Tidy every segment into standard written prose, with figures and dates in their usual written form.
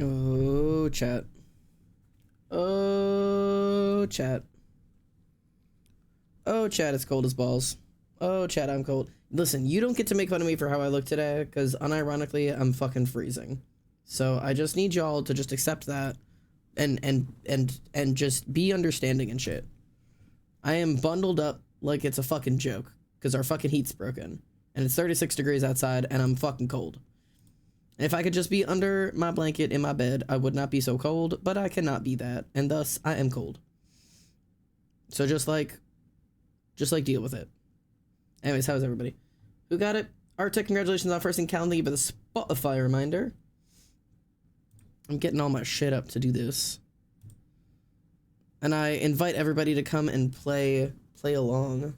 Oh, chat. Oh, chat. Oh, chat, it's cold as balls. Oh, chat, I'm cold. Listen, you don't get to make fun of me for how I look today, because unironically, I'm fucking freezing. So I just need y'all to just accept that and just be understanding and shit. I am bundled up like it's a fucking joke, because our fucking heat's broken. And it's 36 degrees outside, and I'm fucking cold. And if I could just be under my blanket in my bed, I would not be so cold, but I cannot be that, and thus, I am cold. So just deal with it. Anyways, how's everybody? Who got it? Arctic, congratulations on first in calendar, but the Spotify reminder. I'm getting all my shit up to do this. And I invite everybody to come and play along.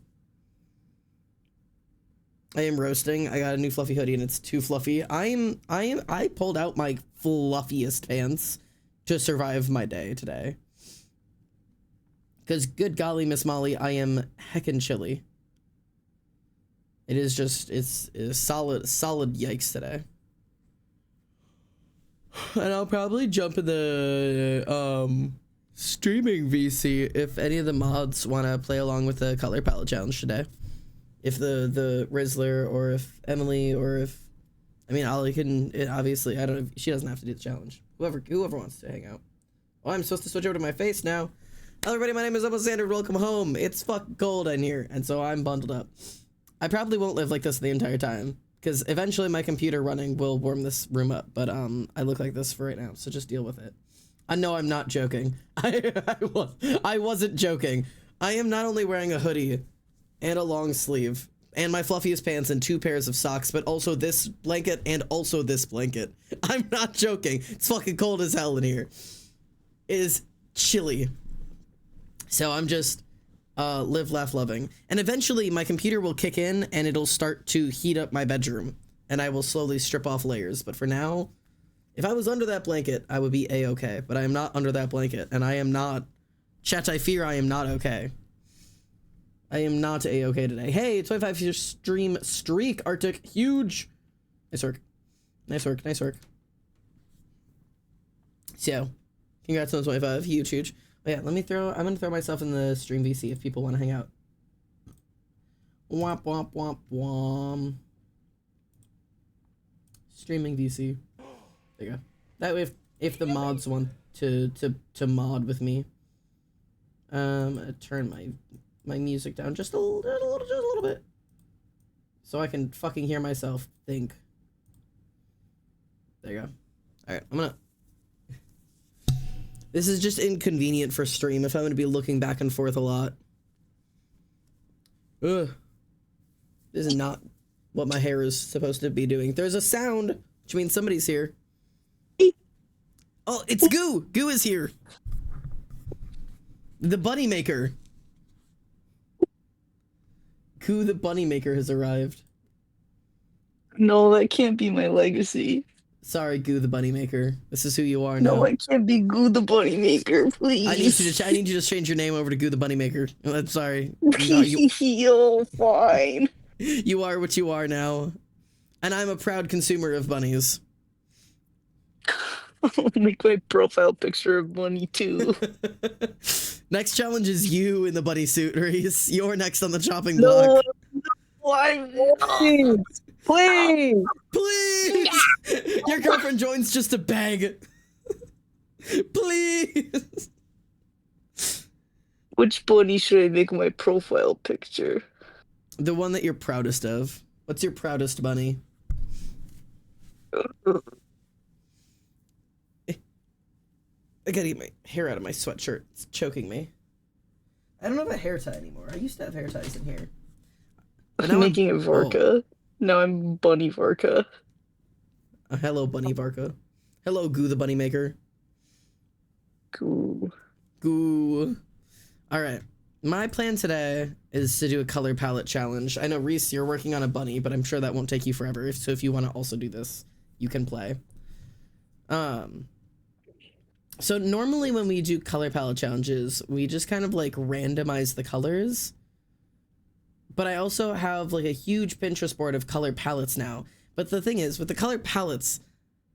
I am roasting. I got a new fluffy hoodie and it's too fluffy. I pulled out my fluffiest pants to survive my day today. Because good golly, Miss Molly, I am heckin' chilly. It is just, it's solid yikes today. And I'll probably jump in the streaming VC if any of the mods want to play along with the color palette challenge today. If the Rizzler or if Emily or if, I mean, Ollie can, obviously, I don't know, she doesn't have to do the challenge. Whoever wants to hang out. Oh, I'm supposed to switch over to my face now. Hello everybody, my name is Alexander, welcome home. It's fucking cold in here, and so I'm bundled up. I probably won't live like this the entire time, because eventually my computer running will warm this room up, but I look like this for right now, so just deal with it. I know I'm not joking. I wasn't joking. I am not only wearing a hoodie and a long sleeve and my fluffiest pants and 2 pairs of socks, but also this blanket and also this blanket. I'm not joking. It's fucking cold as hell in here. It is chilly. So I'm just live, laugh, loving. And eventually my computer will kick in and it'll start to heat up my bedroom and I will slowly strip off layers. But for now, if I was under that blanket, I would be a-okay. But I am not under that blanket and I am not, chat, I fear I am not okay. I am not a-okay today. Hey, 25-year stream streak, Arctic, huge. Nice work. Nice work, nice work. So, congrats on 25, huge. Oh yeah, I'm gonna throw myself in the stream VC if people want to hang out. Womp womp womp womp. Streaming VC. There you go. That way, if the mods want to mod with me, I'm gonna turn my music down just a little bit, so I can fucking hear myself think. There you go. All right, I'm gonna. This is just inconvenient for stream if I'm going to be looking back and forth a lot. Ugh. This is not what my hair is supposed to be doing. There's a sound, which means somebody's here. Oh, it's Goo! Goo is here! The bunny maker. Goo the bunny maker has arrived. No, that can't be my legacy. Sorry, Goo the bunny maker. This is who you are now. No, I can't be Goo the bunny maker, please. I need you to change your name over to Goo the bunny maker. I'm sorry. You're fine. You are what you are now. And I'm a proud consumer of bunnies. I'll make my profile picture a bunny too. Next challenge is you in the bunny suit, Reese. You're next on the chopping block. No, please. Please! Your girlfriend joins just to beg. Please! Which bunny should I make my profile picture? The one that you're proudest of. What's your proudest bunny? I gotta get my hair out of my sweatshirt. It's choking me. I don't have a hair tie anymore. I used to have hair ties in here. I'm making a Varka. Oh. No, I'm Bunny Varka. Hello, Bunny Varka. Hello, Goo the bunny maker. Goo. Goo. Alright. My plan today is to do a color palette challenge. I know, Reese, you're working on a bunny, but I'm sure that won't take you forever. So if you want to also do this, you can play. So normally when we do color palette challenges, we just kind of like randomize the colors. But I also have like a huge Pinterest board of color palettes now. But the thing is, with the color palettes,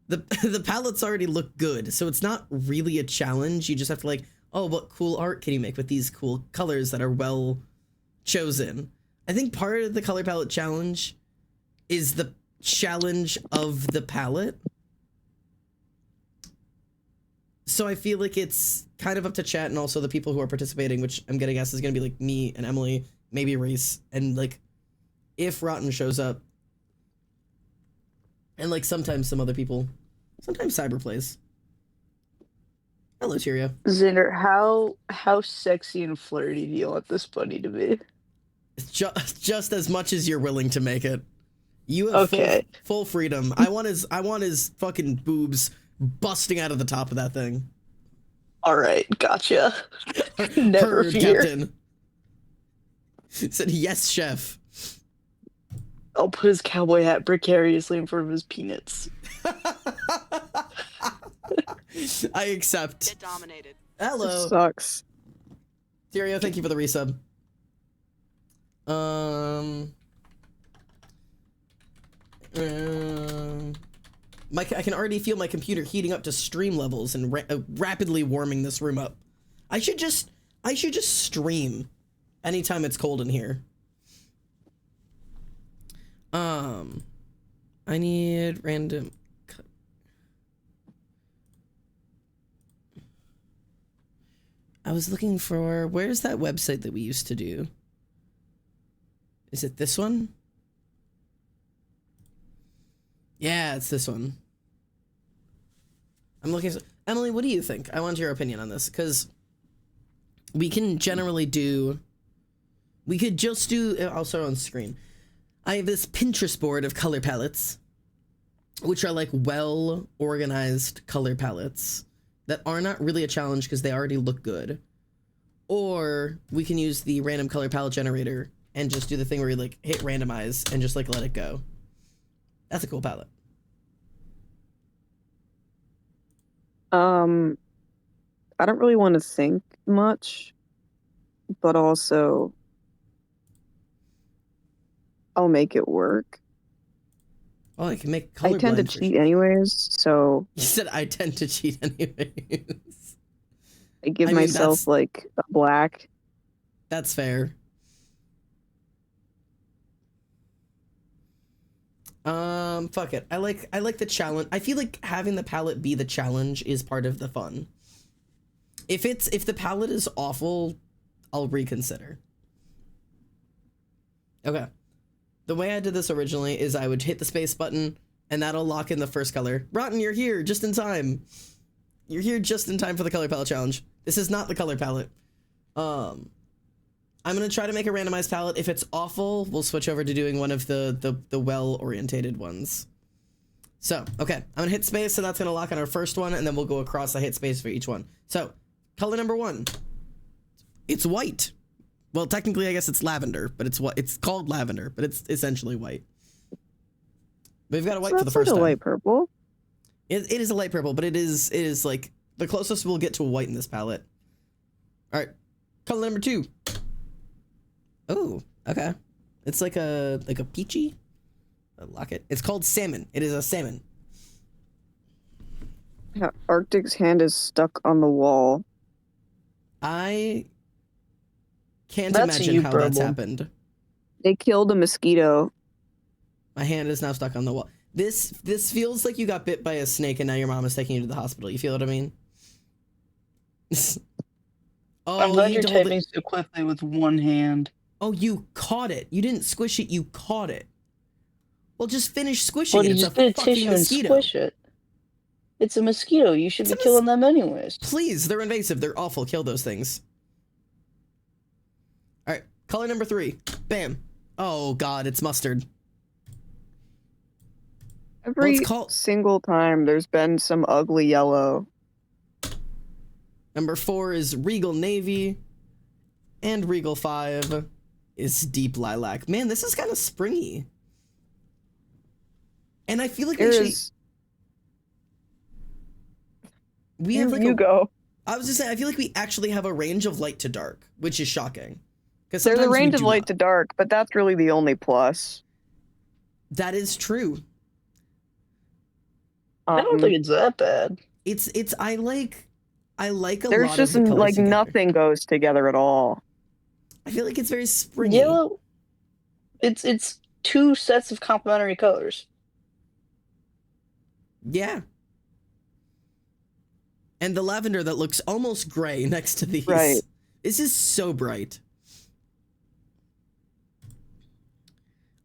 the the palettes already look good, so it's not really a challenge. You just have to like, oh, what cool art can you make with these cool colors that are well chosen? I think part of the color palette challenge is the challenge of the palette. So I feel like it's kind of up to chat and also the people who are participating, which I'm gonna guess is gonna be like me and Emily, maybe Reese, and like if Rotten shows up, and like sometimes some other people, sometimes Cyber plays. Hello, Tyria. Xander, how sexy and flirty do you want this bunny to be? Just as much as you're willing to make it. You have full freedom. I want his fucking boobs busting out of the top of that thing. All right, gotcha. Never Heard, fear. Captain. Said yes, chef. I'll put his cowboy hat precariously in front of his peanuts. I accept. Get dominated. Hello. It sucks. Tyrio, thank you for the resub. I can already feel my computer heating up to stream levels and rapidly warming this room up. I should just stream anytime it's cold in here. I need random. I was looking for, where's that website that we used to do? Is it this one? Yeah, it's this one. I'm looking. Emily, what do you think? I want your opinion on this, because we can generally do. We could just do. I'll start on screen. I have this Pinterest board of color palettes, which are like well organized color palettes that are not really a challenge because they already look good. Or we can use the random color palette generator and just do the thing where you like hit randomize and just like let it go. That's a cool palette. I don't really want to think much, but also I'll make it work. Oh, I can make color. I tend to cheat anyways, so you said I tend to cheat anyways. I give myself like a black. That's fair. Fuck it. I like the challenge. I feel like having the palette be the challenge is part of the fun. If the palette is awful, I'll reconsider. Okay. The way I did this originally is I would hit the space button and that'll lock in the first color. Rotten, you're here just in time. You're here just in time for the color palette challenge. This is not the color palette. I'm gonna try to make a randomized palette. If it's awful, we'll switch over to doing one of the well-orientated ones. So, okay, I'm gonna hit space, so that's gonna lock on our first one, and then we'll go across the hit space for each one. So, color number 1. It's white. Well, technically, I guess it's lavender, but it's what it's called lavender, but it's essentially white. We've got a white for the first time. It's a light purple. It is a light purple, but it is like the closest we'll get to a white in this palette. All right, color number 2. Oh, okay. It's like a peachy. Lock it. It's called salmon. It is a salmon. Yeah, Arctic's hand is stuck on the wall. I can't imagine how that's happened. They killed a mosquito. My hand is now stuck on the wall. This feels like you got bit by a snake and now your mom is taking you to the hospital. You feel what I mean? Oh, I'm glad you're typing so quickly with one hand. Oh, you caught it. You didn't squish it. You caught it. Well, just finish squishing it. It's a fucking mosquito. And squish it. It's a mosquito. You should be killing them anyways. Please, they're invasive. They're awful. Kill those things. All right, color number 3. Bam. Oh God, it's mustard. Every single time there's been some ugly yellow. Number 4 is Regal Navy. And Regal 5 is Deep Lilac. Man, this is kind of springy. And I feel like we have like I was just saying, I feel like we actually have a range of light to dark, which is shocking. Because there's a range of light to dark, but that's really the only plus. That is true. I don't think it's that bad. It's I like a There's lot of just the colors like together. nothing goes together at all. I feel like it's very springy. Yellow. It's two sets of complementary colors. Yeah. And the lavender that looks almost gray next to these. Right. This is so bright.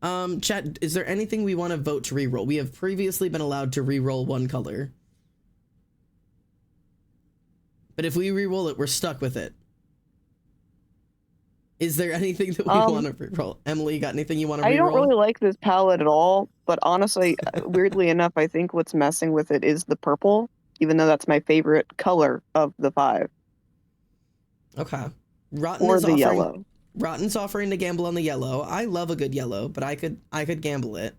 Chat, is there anything we want to vote to reroll? We have previously been allowed to reroll one color. But if we reroll it, we're stuck with it. Is there anything that we want to reroll? Emily, got anything you want to reroll? I don't really like this palette at all, but honestly, weirdly enough, I think what's messing with it is the purple, even though that's my favorite color of the 5. Okay. Rotten or is the offering, yellow. Rotten's offering to gamble on the yellow. I love a good yellow, but I could gamble it.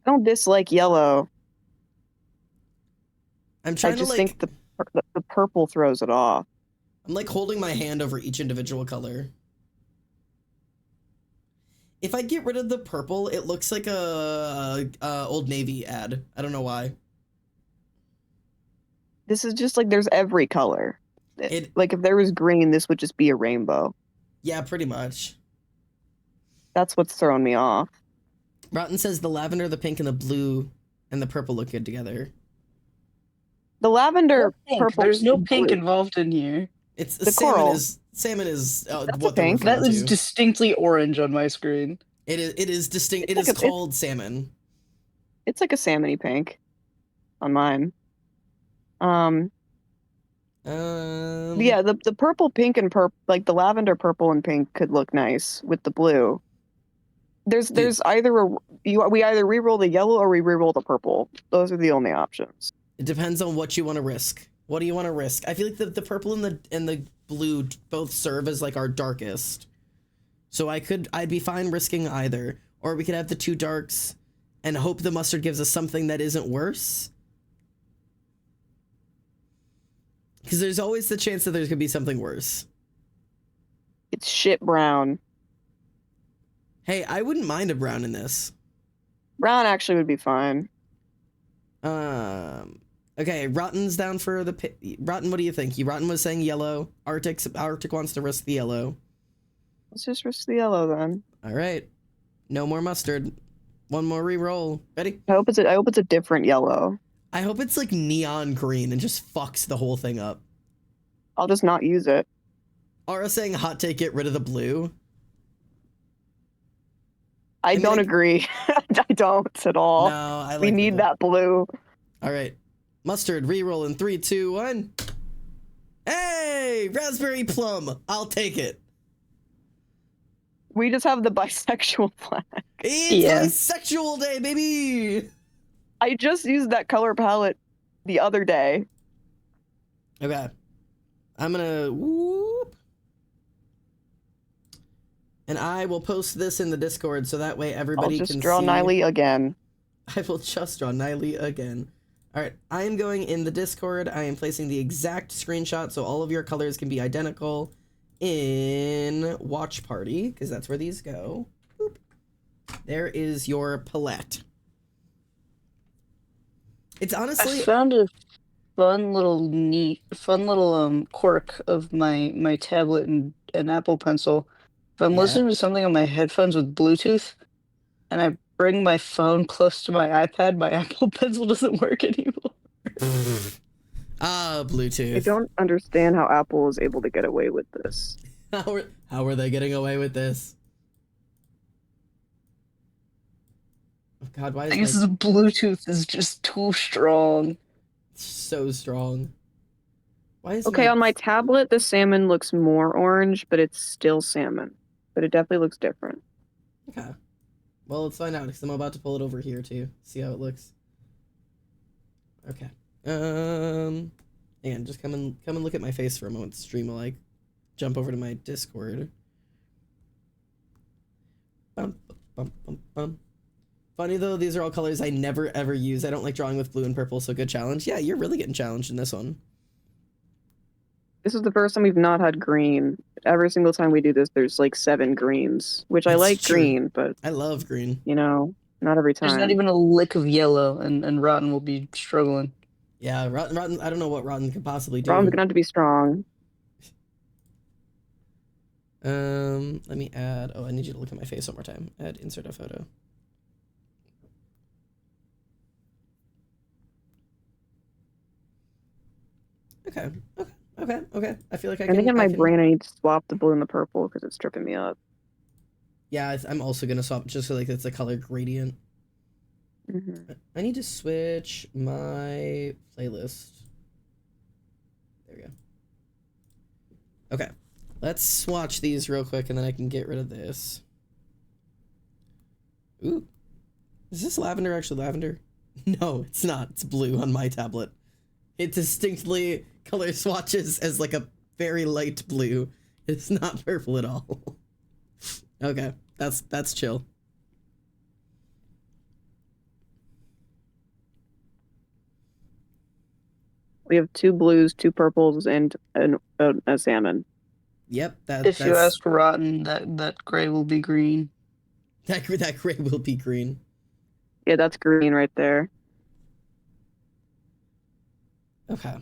I don't dislike yellow. I'm trying I just to think the purple throws it off. I'm like holding my hand over each individual color. If I get rid of the purple, it looks like a Old Navy ad. I don't know why. This is just like there's every color. Like if there was green, this would just be a rainbow. Yeah, pretty much. That's what's throwing me off. Rotten says the lavender, the pink, and the blue and the purple look good together. The lavender, purple. There's no pink involved in here. It's the salmon coral. Salmon is what they're That is distinctly orange on my screen. It is distinct. It is called salmon. It's like a salmony pink on mine. Yeah, the purple, pink, and like the lavender, purple, and pink could look nice with the blue. There's either we either reroll the yellow or we reroll the purple. Those are the only options. It depends on what you want to risk. What do you want to risk? I feel like the purple and the blue both serve as like our darkest. So I'd be fine risking either. Or we could have the two darks and hope the mustard gives us something that isn't worse. Because there's always the chance that there's going to be something worse. It's shit brown. Hey, I wouldn't mind a brown in this. Brown actually would be fine. Okay, Rotten's down for the... Rotten, what do you think? Rotten was saying yellow. Arctic wants to risk the yellow. Let's just risk the yellow then. All right. No more mustard. One more re-roll. Ready? I hope it's a different yellow. I hope it's like neon green and just fucks the whole thing up. I'll just not use it. Aura saying hot take, get rid of the blue. I don't agree. I don't at all. No, I like we need that blue. All right. Mustard, re-roll in 3, 2, 1. Hey! Raspberry plum! I'll take it. We just have the bisexual flag. It's bisexual day, baby! I just used that color palette the other day. Okay. I'm gonna whoop. And I will post this in the Discord so that way everybody can see. I'll just draw Niley again. I will just draw Niley again. Alright, I am going in the Discord. I am placing the exact screenshot so all of your colors can be identical in Watch Party, because that's where these go. Boop. There is your palette. It's honestly... I found a fun little quirk of my tablet and Apple Pencil. If I'm listening to something on my headphones with Bluetooth, and I bring my phone close to my iPad, my Apple Pencil doesn't work anymore. Bluetooth. I don't understand how Apple is able to get away with this. How are they getting away with this? Oh God, why is I guess the Bluetooth is just too strong. So strong. Why is on my tablet, the salmon looks more orange, but it's still salmon. But it definitely looks different. Okay. Well, let's find out, because I'm about to pull it over here, too. See how it looks. Okay. And just come and look at my face for a moment. Stream will, like, jump over to my Discord. Bum, bum, bum, bum. Funny, though, these are all colors I never, ever use. I don't like drawing with blue and purple, so good challenge. Yeah, you're really getting challenged in this one. This is the first time we've not had green. Every single time we do this, there's like 7 greens, which I like green, but I love green. You know, Not every There's time. not even a lick of yellow, and Rotten will be struggling. Yeah, Rotten. I don't know what Rotten could possibly do. Rotten's gonna have to be strong. Let me add. Oh, I need you to look at my face one more time. Add insert a photo. Okay. I feel like I think in my brain I need to swap the blue and the purple because it's tripping me up. Yeah, I'm also gonna swap just so like it's a color gradient. I need to switch my playlist. There we go. Okay, let's swatch these real quick and then I can get rid of this. Ooh, is this lavender actually lavender? No, it's not. It's blue on my tablet. It distinctly color swatches as like a very light blue. It's not purple at all. Okay, that's chill. We have 2 blues, 2 purples, and a salmon. Yep. If you ask Rotten, that gray will be green. That gray will be green. Yeah, that's green right there. Okay.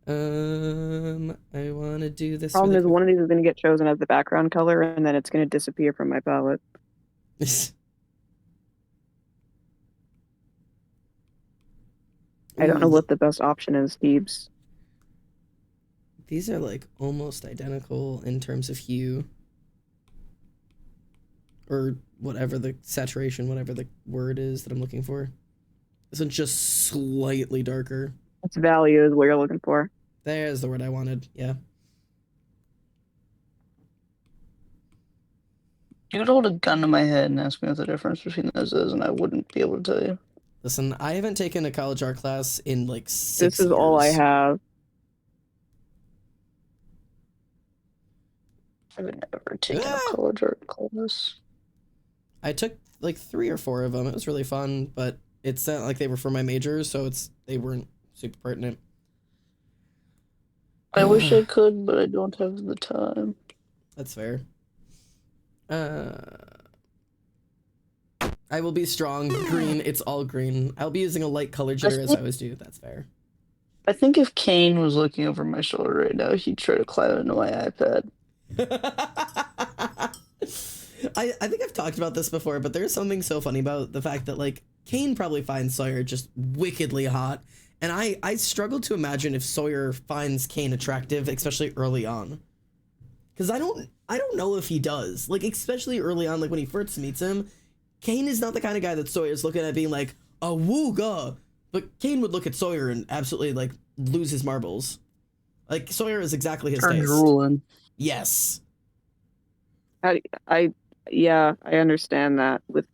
I want to do this. Problem is, one of these is going to get chosen as the background color, and then it's going to disappear from my palette. I don't know what the best option is, Thebes. These are like almost identical in terms of hue. Or whatever the saturation, whatever the word is that I'm looking for. This one's just slightly darker. It's value is what you're looking for. There's the word I wanted, yeah. You could hold a gun to my head and ask me what the difference between those is, and I wouldn't be able to tell you. Listen, I haven't taken a college art class in like 6 years. This is all I have. I've never taken a college art class. I took like 3 or 4 of them. It was really fun, but it's not like they were for my major, so they weren't super pertinent. I wish I could, but I don't have the time. That's fair. I will be strong. Green. It's all green. I'll be using a light color jitter as I always do. That's fair. I think if Kane was looking over my shoulder right now, he'd try to climb into my iPad. I think I've talked about this before, but there's something so funny about the fact that like Kane probably finds Sawyer just wickedly hot, and I struggle to imagine if Sawyer finds Kane attractive, especially early on. Because I don't know if he does. Like, especially early on, like when he first meets him, Kane is not the kind of guy that Sawyer's looking at being like, a wooga. But Kane would look at Sawyer and absolutely like lose his marbles. Like Sawyer is exactly his taste. Drooling. Yes. Yeah, I understand that with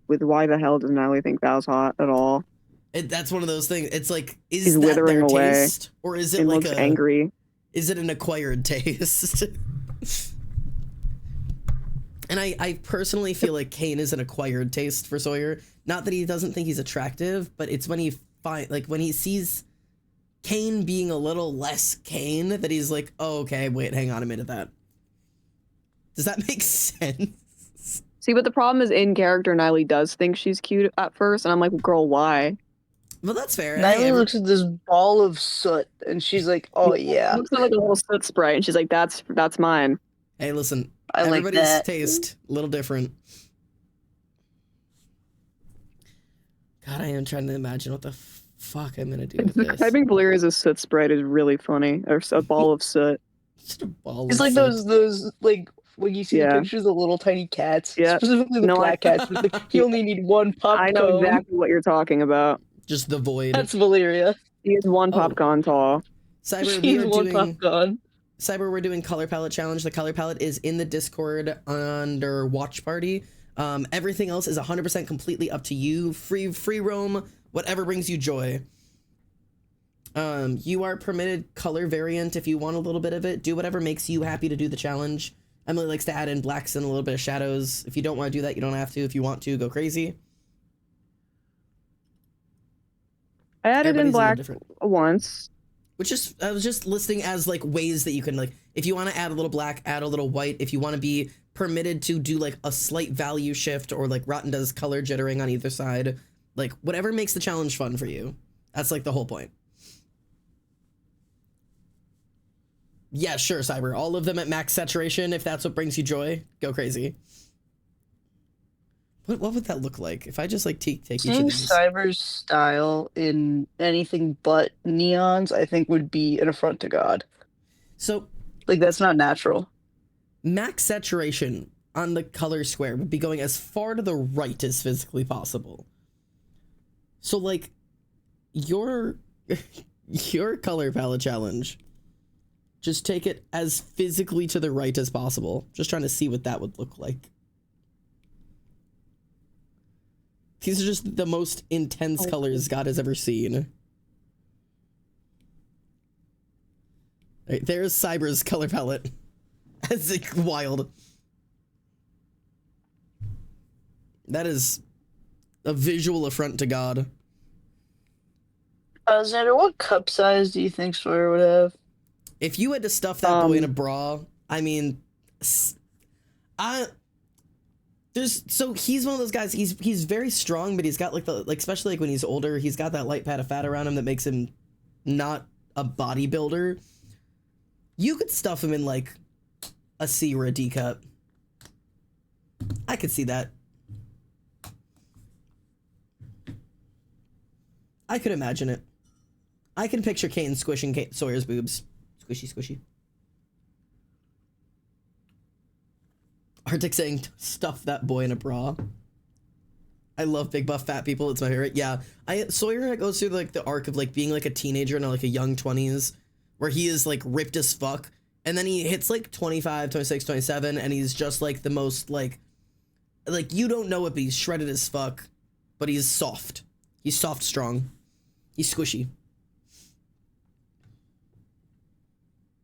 why the hell does Natalie think Val's hot at all? That's one of those things. It's like, is He's that withering their away. taste? Or is it He like looks angry? Is it an acquired taste? And I personally feel like Kane is an acquired taste for Sawyer. Not that he doesn't think he's attractive, but it's when when he sees Kane being a little less Kane that he's like, oh, okay, wait, hang on a minute, that. Does that make sense? See, but the problem is in character, Natalie does think she's cute at first, and I'm like, girl, why? Well, that's fair. Natalie looks at this ball of soot, and she's like, oh, yeah. It looks like a little soot sprite, and she's like, that's mine. Hey, listen, everybody's like that. Taste, a little different. God, I am trying to imagine what the fuck I'm gonna do with this. Describing Blair as a soot sprite is really funny. Or a ball of soot. Just a ball it's of like soot. those like when you see the pictures of little tiny cats, specifically the black cats. You only need one pop cone. I know exactly what you're talking about. Just the void. That's Valeria. He is one popcorn tall. Cyber, Cyber, we're doing color palette challenge. The color palette is in the Discord under watch party. Everything else is 100% completely up to you. Free roam, whatever brings you joy. You are permitted color variant if you want a little bit of it. Do whatever makes you happy to do the challenge. Emily likes to add in blacks and a little bit of shadows. If you don't want to do that, you don't have to. If you want to, go crazy. I added in black once. I was just listing as like ways that you can like, if you want to add a little black, add a little white. If you want to be permitted to do like a slight value shift, or like Rotten does color jittering on either side. Like whatever makes the challenge fun for you. That's like the whole point. Yeah, sure, Cyber. All of them at max saturation. If that's what brings you joy, go crazy. What would that look like if I just like take each of Seeing these? Cyber's style in anything but neons, I think, would be an affront to God. So, like, that's not natural. Max saturation on the color square would be going as far to the right as physically possible. So, like, your color palette challenge, just take it as physically to the right as possible. Just trying to see what that would look like. These are just the most intense colors God has ever seen. Right, there's Cyber's color palette. That's like wild. That is a visual affront to God. Xander, what cup size do you think Sawyer would have? If you had to stuff that boy in a bra, I mean, so he's one of those guys. He's very strong, but he's got like especially like when he's older, he's got that light pad of fat around him that makes him not a bodybuilder. You could stuff him in like a C or a D cup. I could see that. I could imagine it. I can picture Kane squishing Sawyer's boobs. Squishy, squishy. Arctic saying, stuff that boy in a bra. I love big buff fat people. It's my favorite. Yeah. Sawyer goes through like the arc of like being like a teenager in like a young 20s where he is like ripped as fuck. And then he hits like 25, 26, 27 and he's just like the most like you don't know it, but he's shredded as fuck. But he's soft. He's soft strong. He's squishy.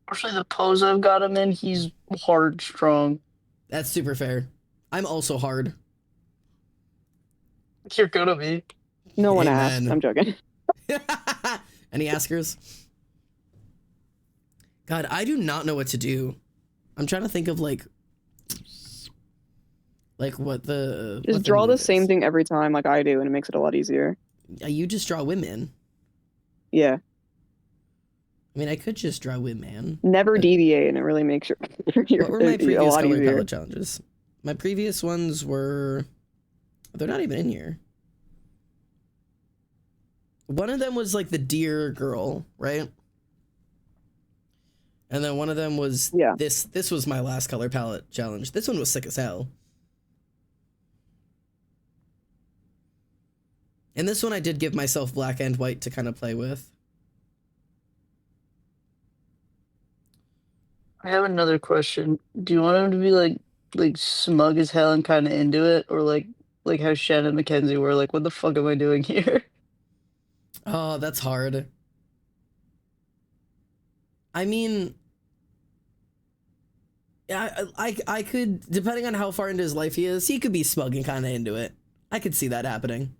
Actually, the pose I've got him in, he's hard strong. That's super fair. I'm also hard. You're gonna be. No one asked. I'm joking. Any askers? God, I do not know what to do. I'm trying to think of like what the... Just draw the same thing every time like I do, and it makes it a lot easier. You just draw women. Yeah. I mean, I could just draw women. Never deviate, and it really makes your what were my previous color easier. palette challenges? My previous ones were... They're not even in here. One of them was like the deer girl, right? And then one of them was this was my last color palette challenge. This one was sick as hell. And this one I did give myself black and white to kind of play with. I have another question. Do you want him to be like smug as hell and kind of into it, or like how Shannon and Mackenzie were like, what the fuck am I doing here? Oh, that's hard. I mean, I could, depending on how far into his life he is, he could be smug and kind of into it. I could see that happening.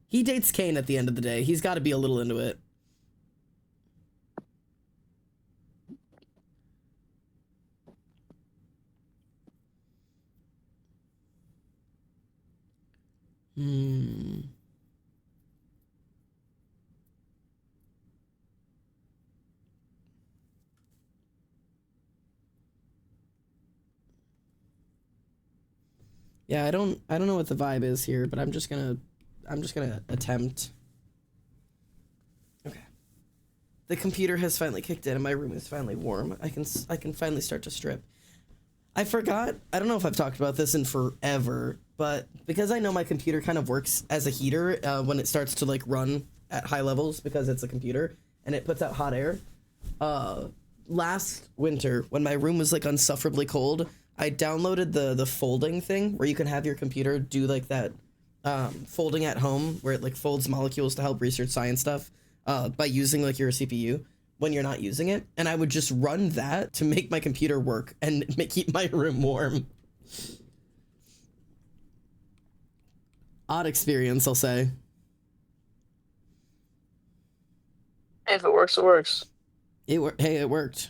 He dates Kane at the end of the day. He's got to be a little into it. Yeah, I don't know what the vibe is here, but I'm just gonna attempt. Okay. The computer has finally kicked in and my room is finally warm. I can finally start to strip. I forgot, I don't know if I've talked about this in forever, but because I know my computer kind of works as a heater when it starts to like run at high levels because it's a computer and it puts out hot air. Last winter when my room was like unsufferably cold, I downloaded the folding thing where you can have your computer do like that folding at home where it like folds molecules to help research science stuff by using like your CPU when you're not using it. And I would just run that to make my computer work and keep my room warm. Odd experience, I'll say. If it works, it works. Hey, it worked.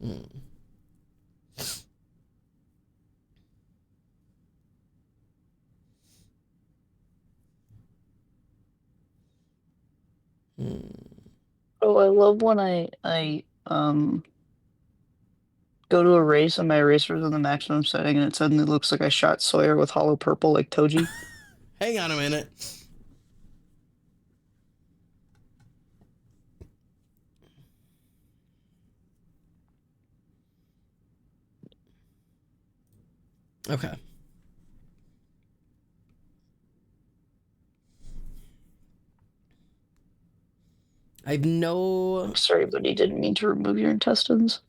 Mm. Oh, I love when I go to a race and my eraser's on the maximum setting and it suddenly looks like I shot Sawyer with hollow purple like Toji. Hang on a minute. Okay. I've no... Sorry, but he didn't mean to remove your intestines.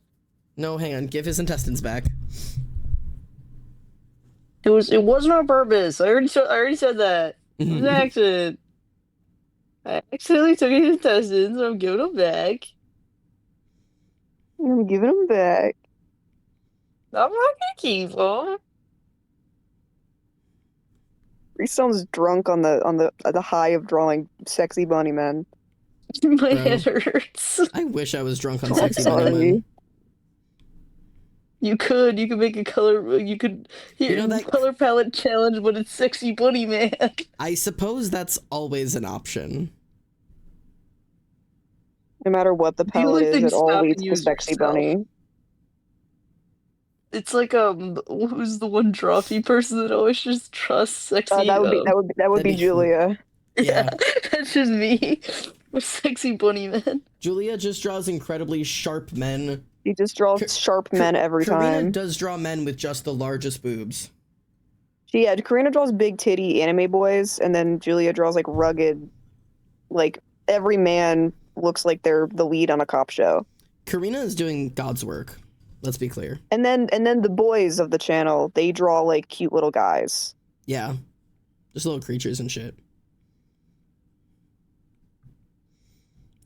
No, hang on. Give his intestines back. It wasn't on purpose. I already said that. It was an accident. I accidentally took his intestines. I'm giving them back. I'm giving them back. I'm not gonna keep them. Reese sounds drunk on the high of drawing sexy bunny men. My Bro. head hurts. I wish I was drunk on Oh, Sexy sorry. Bunny Man. You could make a color. You could that color palette challenge, but it's sexy bunny man. I suppose that's always an option. No matter what the The only palette is, thing it all stopping leads you to is sexy yourself. bunny. It's like who's the one drawfee person that always just trusts sexy? That would be that'd be- Julia. Yeah. That's just me with sexy bunny man. Julia just draws incredibly sharp men. She just draws sharp men every Karina time. does draw men with just the largest boobs. Karina draws big titty anime boys, and then Julia draws like rugged, like every man looks like they're the lead on a cop show. Karina is doing God's work. Let's be clear. And then the boys of the channel, they draw like cute little guys. Yeah. Just little creatures and shit.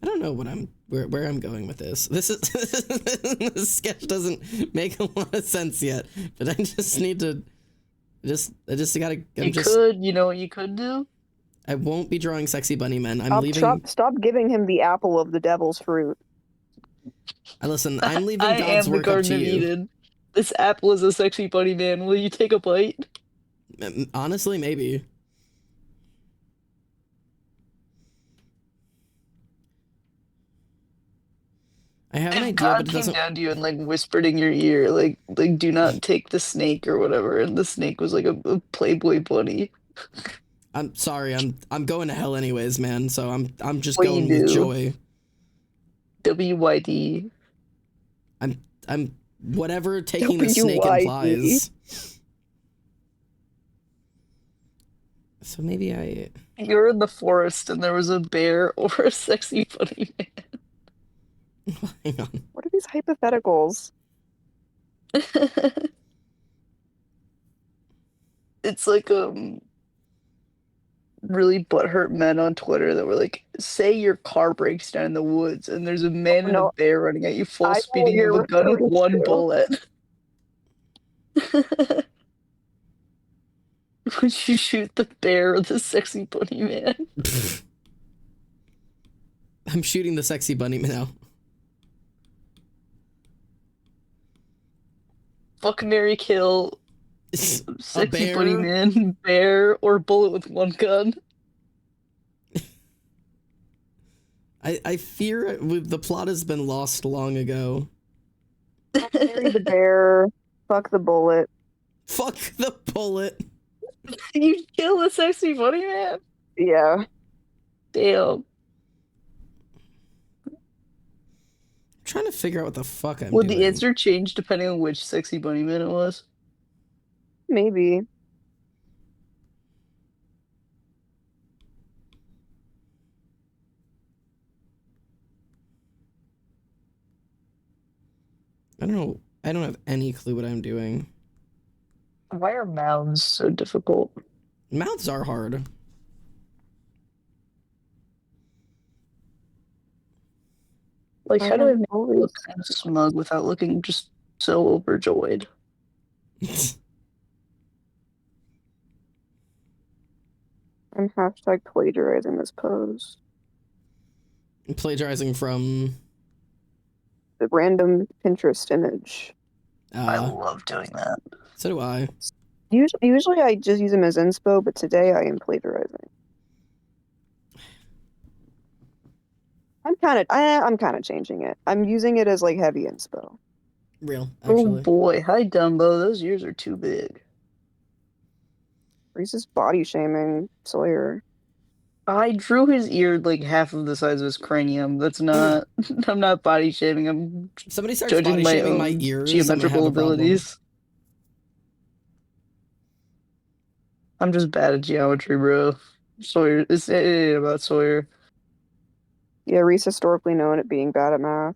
I don't know what where I'm going with this. This sketch doesn't make a lot of sense yet, but I just need to You know what you could do? I won't be drawing sexy bunny men. I'm leaving. Stop giving him the apple of the devil's fruit. Listen, I'm leaving I God's am the work up Garden to of you. Eden. This apple is a sexy bunny man. Will you take a bite? Honestly, maybe. I have an idea, God but it came doesn't. down to you and like whispered in your ear, like do not take the snake or whatever, and the snake was like a Playboy bunny. I'm sorry. I'm going to hell anyways, man. So I'm just What going you with do? joy. WYD. I'm whatever taking the snake WYD. implies. So maybe You're in the forest and there was a bear or a sexy bunny man. hang on. What are these hypotheticals? It's like really butthurt men on Twitter that were like, say your car breaks down in the woods and there's a man and a no. bear running at you full I know speeding what with a gun with you're one referring to. bullet. Would you shoot the bear or the sexy bunny man? I'm shooting the sexy bunny now. Fuck, marry, kill, A sexy bunny bear? man, bear, or bullet with one gun. I fear the plot has been lost long ago. Marry the bear. Fuck the bullet. Fuck the bullet. You kill the sexy bunny man? Yeah. Damn. I'm trying to figure out what the fuck I'm Would doing. the answer change depending on which sexy bunny man it was? Maybe. I don't know. I don't have any clue what I'm doing. Why are mouths so difficult? Mouths are hard. Like, how do I make it always- look kind of smug without looking just so overjoyed? I'm hashtag plagiarizing this pose. Plagiarizing from the random Pinterest image. I love doing that. So do I. Usually I just use them as inspo, but today I am plagiarizing. I'm kind of changing it. I'm using it as like heavy inspo. Real, actually. Oh boy, hi Dumbo. Those ears are too big. Reese is body shaming Sawyer. I drew his ear like half of the size of his cranium. That's not. I'm not body shaming. I'm If somebody starts judging body my shaming my own ears, I'm gonna have geometrical a problem. abilities. I'm just bad at geometry, bro. Sawyer, it ain't about Sawyer. Yeah, Reese historically known at being bad at math.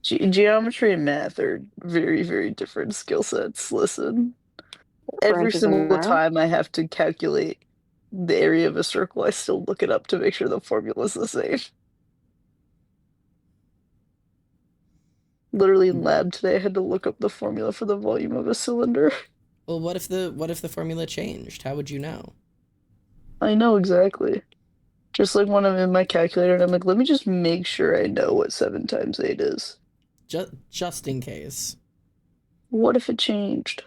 Geometry and math are very, very different skill sets. Listen, every Branches in single math. time I have to calculate the area of a circle, I still look it up to make sure the formula is the same. Literally in lab today, I had to look up the formula for the volume of a cylinder. Well, what if the formula changed? How would you know? I know exactly. Just like when I'm in my calculator and I'm like, let me just make sure I know what 7 times 8 is. Just in case. What if it changed?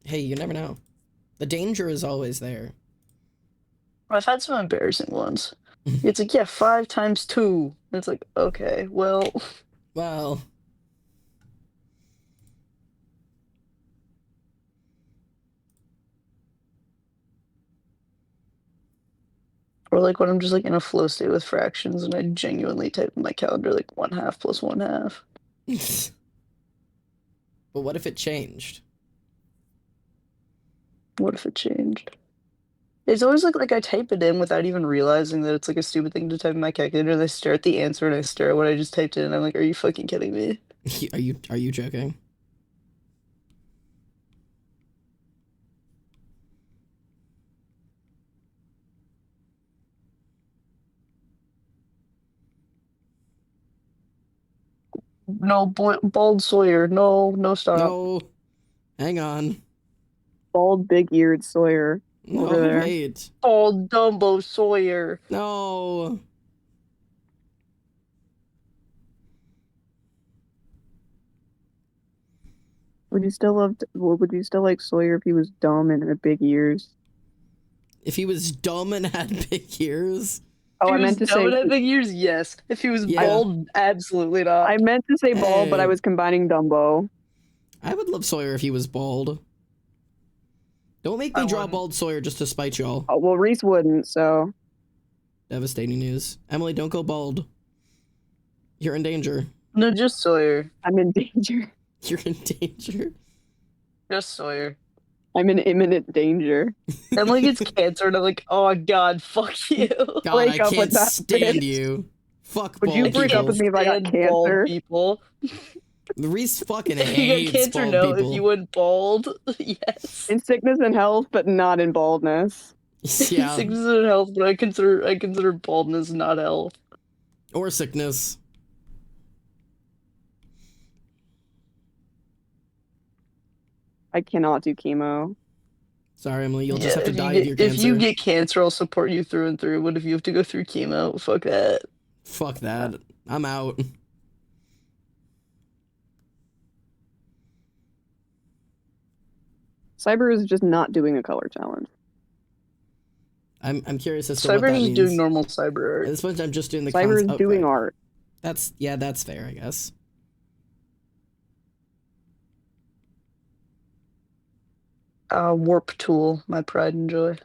Hey, you never know. The danger is always there. I've had some embarrassing ones. It's like, yeah, 5 times 2. And it's like, okay, well. Well. Or like when I'm just like in a flow state with fractions and I genuinely type in my calendar like 1/2 plus 1/2. But what if it changed? What if it changed? It's always like I type it in without even realizing that it's like a stupid thing to type in my calculator. And I stare at the answer and I stare at what I just typed in and I'm like, are you fucking kidding me? Are you joking? No, bald Sawyer. No, stop. No. Hang on. Bald, big-eared Sawyer No, over there. wait. Bald Dumbo Sawyer. No. Would you still like Sawyer if he was dumb and had big ears? If he was dumb and had big ears? Oh, I meant to say. Had big ears, yes. If he was Yeah. bald, absolutely not. I meant to say bald, but I Hey. was combining Dumbo. I would love Sawyer if he was bald. Don't make me I draw wouldn't. bald Sawyer just to spite y'all. Oh, well, Reese wouldn't, so. Devastating news. Emily, don't go bald. You're in danger. No, just Sawyer. I'm in danger. You're in danger. Just Sawyer. I'm in imminent danger. Emily gets cancer and I'm like, oh god, fuck you. God, Break I up with can't that stand bitch. you. Fuck Would bald you break people. up with me if I got Stand bald cancer? people. Reese fucking If you hates get cancer, bald no. people. If you went bald, yes. In sickness and health, but not in baldness. Yeah, Sickness and health, but I consider baldness not health. or sickness. I cannot do chemo. Sorry, Emily, you'll just have to if die you of your get, cancer. If you get cancer, I'll support you through and through. But if you have to go through chemo, fuck that. Fuck that. I'm out. Cyber is just not doing a color challenge. I'm curious as to what Cyber that is means. doing normal cyber At art. this point, I'm just doing the Cyber is cons- doing right. art. That's fair, I guess. Warp tool, my pride and joy.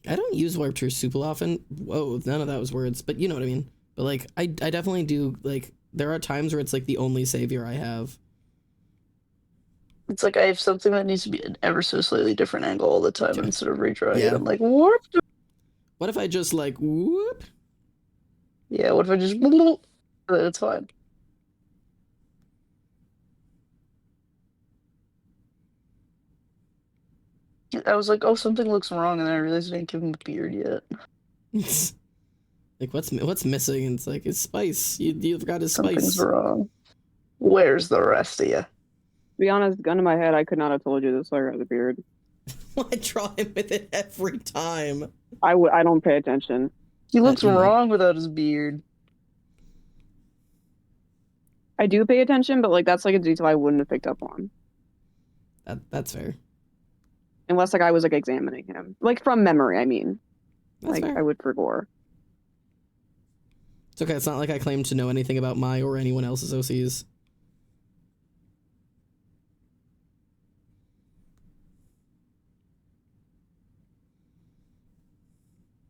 I don't use warp tool super often. Whoa, none of that was words, but you know what I mean. But like, I definitely do. Like, there are times where it's like the only savior I have. It's like I have something that needs to be an ever so slightly different angle all the time Yeah. instead of redrawing Yeah. it. I'm like, warp tool. What if I just like whoop? Yeah, what if I just it's fine. I was like, oh, something looks wrong, and then I realized I didn't give him a beard yet. Like what's missing? And it's like it's spice. You forgot his Something's spice. wrong. Where's the rest of you? To be honest, gun to my head, I could not have told you this Sawyer has a beard. I draw him with it every time. I don't pay attention. He looks you know. wrong without his beard. I do pay attention, but like that's like a detail I wouldn't have picked up on That's fair. unless like I was like examining him, like from memory. I mean, That's like fair. I would for gore. It's okay. It's not like I claim to know anything about my or anyone else's OCs.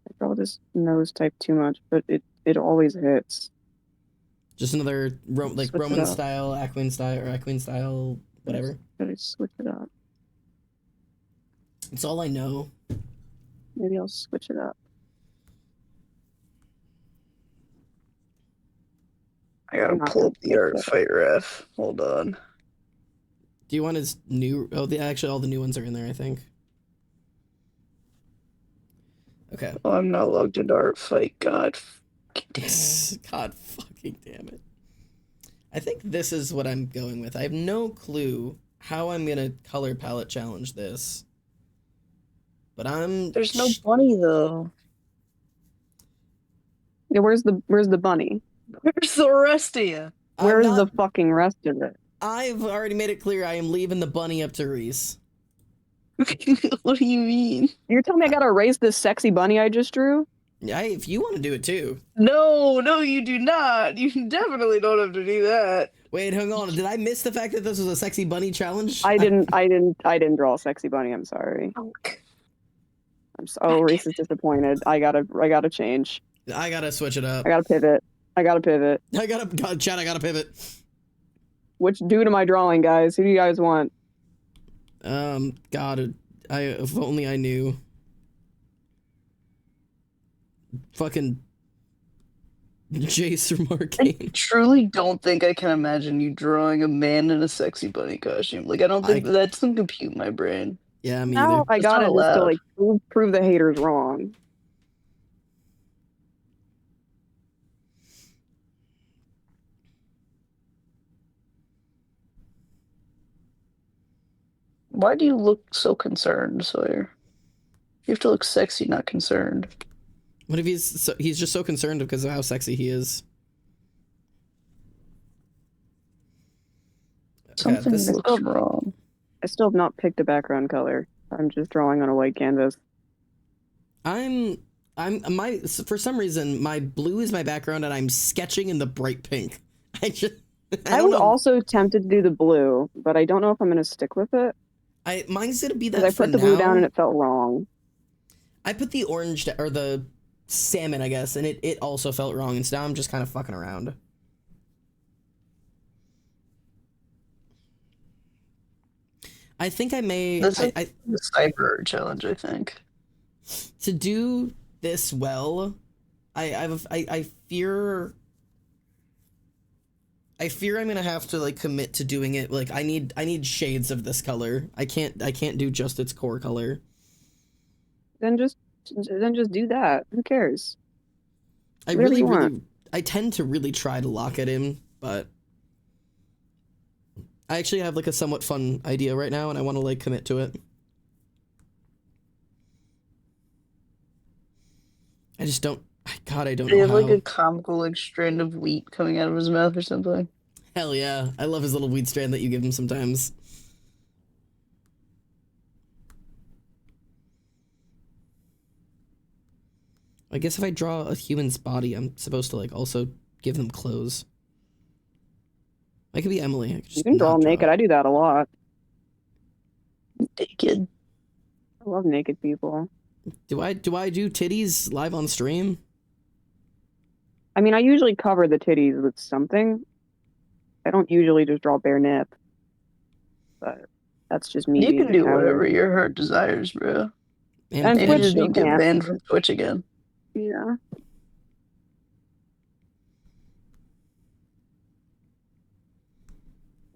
I probably just nose type too much, but it always hits. Just another like Switch it Roman up. style, Aquin style, or Aquin style, whatever. Gotta switch it up. It's all I know. Maybe I'll switch it up. I gotta pull up the art fight ref. Hold on. Do you want his new? Oh, actually all the new ones are in there, I think. Okay. Oh, I'm not logged into art fight. God. God fucking damn it. I think this is what I'm going with. I have no clue how I'm gonna color palette challenge this. But There's no bunny though. Yeah, where's the bunny? Where's the rest of you? Where's the fucking rest of it? I've already made it clear I am leaving the bunny up to Reese. What do you mean? You're telling me I gotta erase this sexy bunny I just drew? Yeah, if you want to do it too. No, you do not. You definitely don't have to do that. Wait, hang on. Did I miss the fact that this was a sexy bunny challenge? I didn't draw a sexy bunny. I'm sorry. Oh, Reese is disappointed. I gotta change. I gotta switch it up. I gotta pivot. Chad, I gotta pivot. Which dude am I drawing, guys? Who do you guys want? God, if only I knew. Fucking Jace from Arcane. I truly don't think I can imagine you drawing a man in a sexy bunny costume. Like, I don't think that doesn't compute in my brain. Yeah, me Now either. I got it just to like prove the haters wrong. Why do you look so concerned, Sawyer? You have to look sexy, not concerned. What if he's just so concerned because of how sexy he is? Something looks wrong. I still have not picked a background color. I'm just drawing on a white canvas. For some reason, my blue is my background and I'm sketching in the bright pink. I was also tempted to do the blue, but I don't know if I'm going to stick with it. Mine's going to be that I put the blue down and it felt wrong. I put the orange, or the salmon, I guess, and it also felt wrong, and so now I'm just kind of fucking around. I think I may... That's the cyber challenge, I think. To do this well, I fear I'm gonna have to like commit to doing it. Like I need shades of this color. I can't do just its core color. Then just do that. Who cares? I tend to really try to lock it in, but I actually have like a somewhat fun idea right now, and I want to like commit to it. I just don't. God, I don't know how. They have like a comical like strand of wheat coming out of his mouth or something. Hell yeah. I love his little weed strand that you give him sometimes. I guess if I draw a human's body, I'm supposed to like also give them clothes. I could be Emily. I could just you can draw naked. I do that a lot. Naked. I love naked people. Do I do titties live on stream? I mean, I usually cover the titties with something. I don't usually just draw bare nip. But that's just me. You can do whatever your heart desires, bro. And Twitch, just don't get banned from Twitch again. Yeah.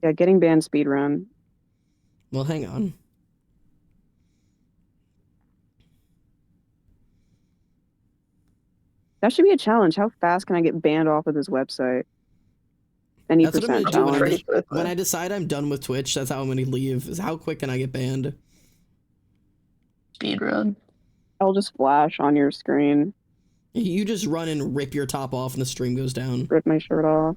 Yeah, getting banned speedrun. Well, hang on. That should be a challenge. How fast can I get banned off of this website? Any that's percent what I'm gonna do when I decide I'm done with Twitch. That's how I'm gonna leave. Is how quick can I get banned? Speedrun. I'll just flash on your screen. You just run and rip your top off, and the stream goes down. Rip my shirt off.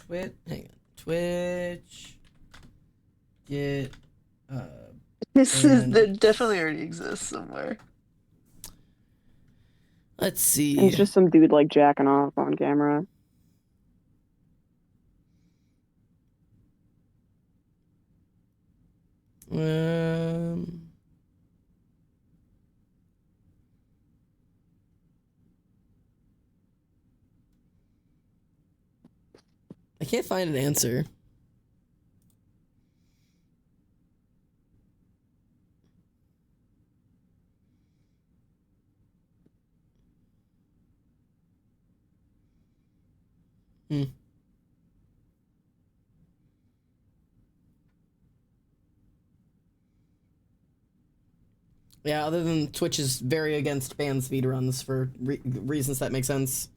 Hang on. Twitch. Get. That definitely already exists somewhere. Let's see. And it's just some dude like jacking off on camera. I can't find an answer. Yeah, other than Twitch is very against ban speedruns for reasons that make sense.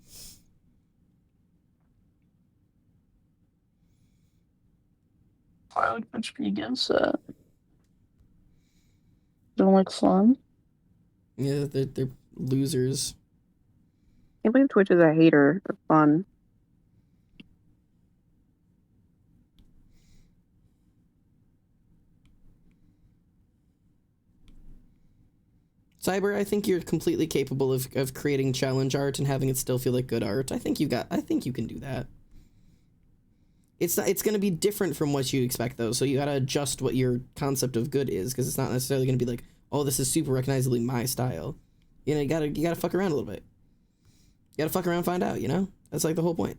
Why would Twitch be against that? Don't like fun? Yeah, they're losers. I can't believe Twitch is a hater of fun. Cyber, I think you're completely capable of creating challenge art and having it still feel like good art. I think you can do that. It's gonna be different from what you expect though, so you gotta adjust what your concept of good is, because it's not necessarily gonna be like, oh, this is super recognizably my style. You know, you gotta fuck around a little bit. You gotta fuck around and find out, you know? That's like the whole point.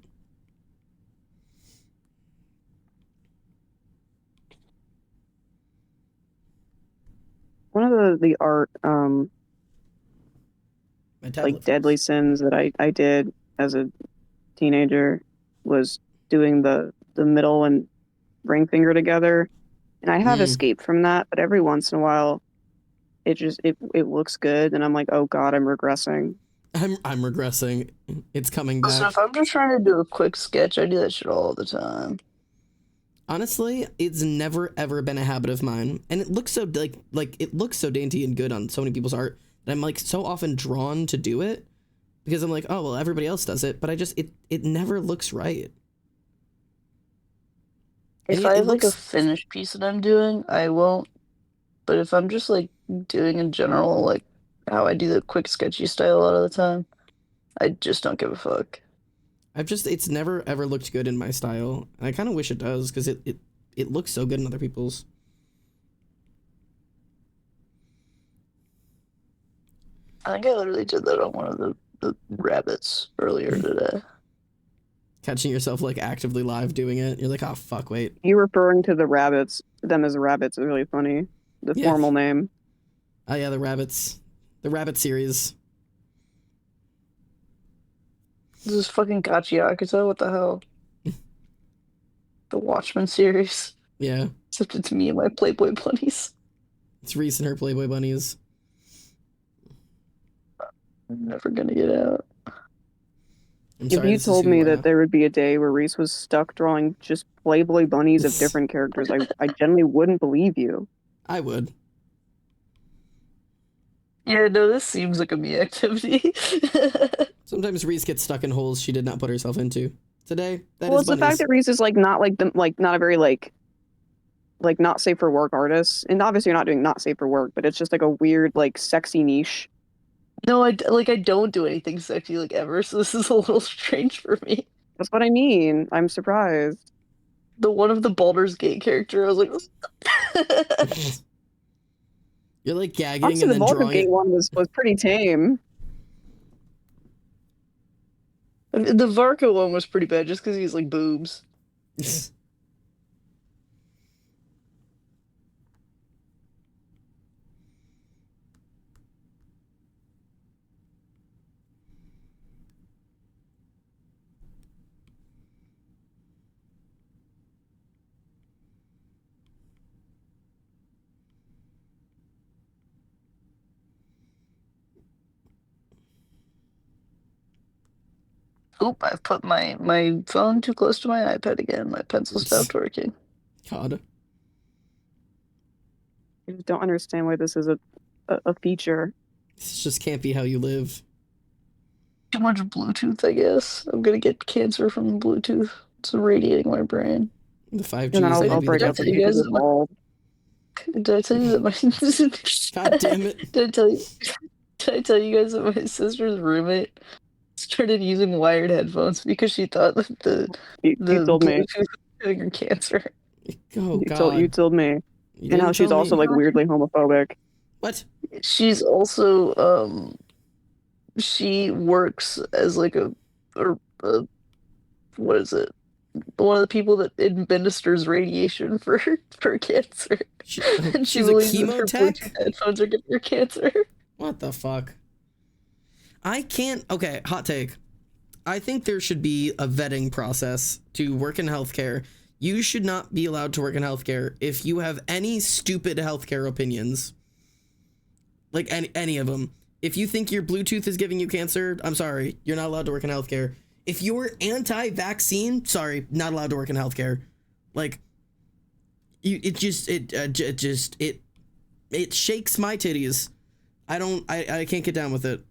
One of the art like deadly sins that I did as a teenager was doing the middle and ring finger together, and I have escaped from that, but every once in a while it looks good and I'm like, oh god, I'm regressing. I'm regressing. It's coming back. So if I'm just trying to do a quick sketch, I do that shit all the time. Honestly, it's never ever been a habit of mine, and it looks so like it looks so dainty and good on so many people's art that I'm like so often drawn to do it because I'm like, oh well, everybody else does it, but I just it never looks right. If I have like a finished piece that I'm doing, I won't. But if I'm just like doing in general, like how I do the quick sketchy style a lot of the time, I just don't give a fuck. It's never ever looked good in my style. And I kind of wish it does because it looks so good in other people's. I think I literally did that on one of the rabbits earlier today. Catching yourself like actively live doing it, you're like, oh fuck, wait. You referring to the rabbits, them as rabbits, is really funny. The formal name. Oh yeah, the rabbits, the rabbit series. This is fucking Gachiakuta, what the hell? The Watchmen series. Yeah. Except it's me and my Playboy bunnies. It's Reese and her Playboy bunnies. I'm never gonna get out. If you told me that there would be a day where Reese was stuck drawing just Playboy bunnies of different characters, I generally wouldn't believe you. I would. Yeah, no, this seems like a me activity. Sometimes Reese gets stuck in holes she did not put herself into. Today, that well, is it's bunnies. The fact that Reese is like not a very like not safe for work artist, and obviously you're not doing not safe for work, but it's just like a weird like sexy niche. No, I don't do anything sexy like ever, so this is a little strange for me. That's what I mean. I'm surprised. The one of the Baldur's Gate character, I was like, you're like gagging. Honestly, and the then Baldur's Gate one was pretty tame. The Varka one was pretty bad just because he's like boobs. Oop, I've put my phone too close to my iPad again. My pencil stopped working. God. I just don't understand why this is a feature. This just can't be how you live. Too much Bluetooth, I guess. I'm gonna get cancer from Bluetooth. It's radiating my brain. The 5G And then is I'll gonna be break the out the death of you me. guys pieces of ball. Did I tell you that my God damn it. Did I tell you? Did I tell you guys that my sister's roommate started using wired headphones because she thought that You the told me. Bluetooth was giving her cancer? Oh You God. told me. You And how didn't she's tell also me. like weirdly homophobic. What? She's also she works as like a what is it? One of the people that administers radiation for cancer, and she She's a believes that chemo her tech? Bluetooth headphones are giving her cancer. What the fuck? I can't. Okay, hot take. I think there should be a vetting process to work in healthcare. You should not be allowed to work in healthcare if you have any stupid healthcare opinions. Like any of them. If you think your Bluetooth is giving you cancer, I'm sorry, you're not allowed to work in healthcare. If you're anti-vaccine, sorry, not allowed to work in healthcare. Like, it shakes my titties. I can't get down with it.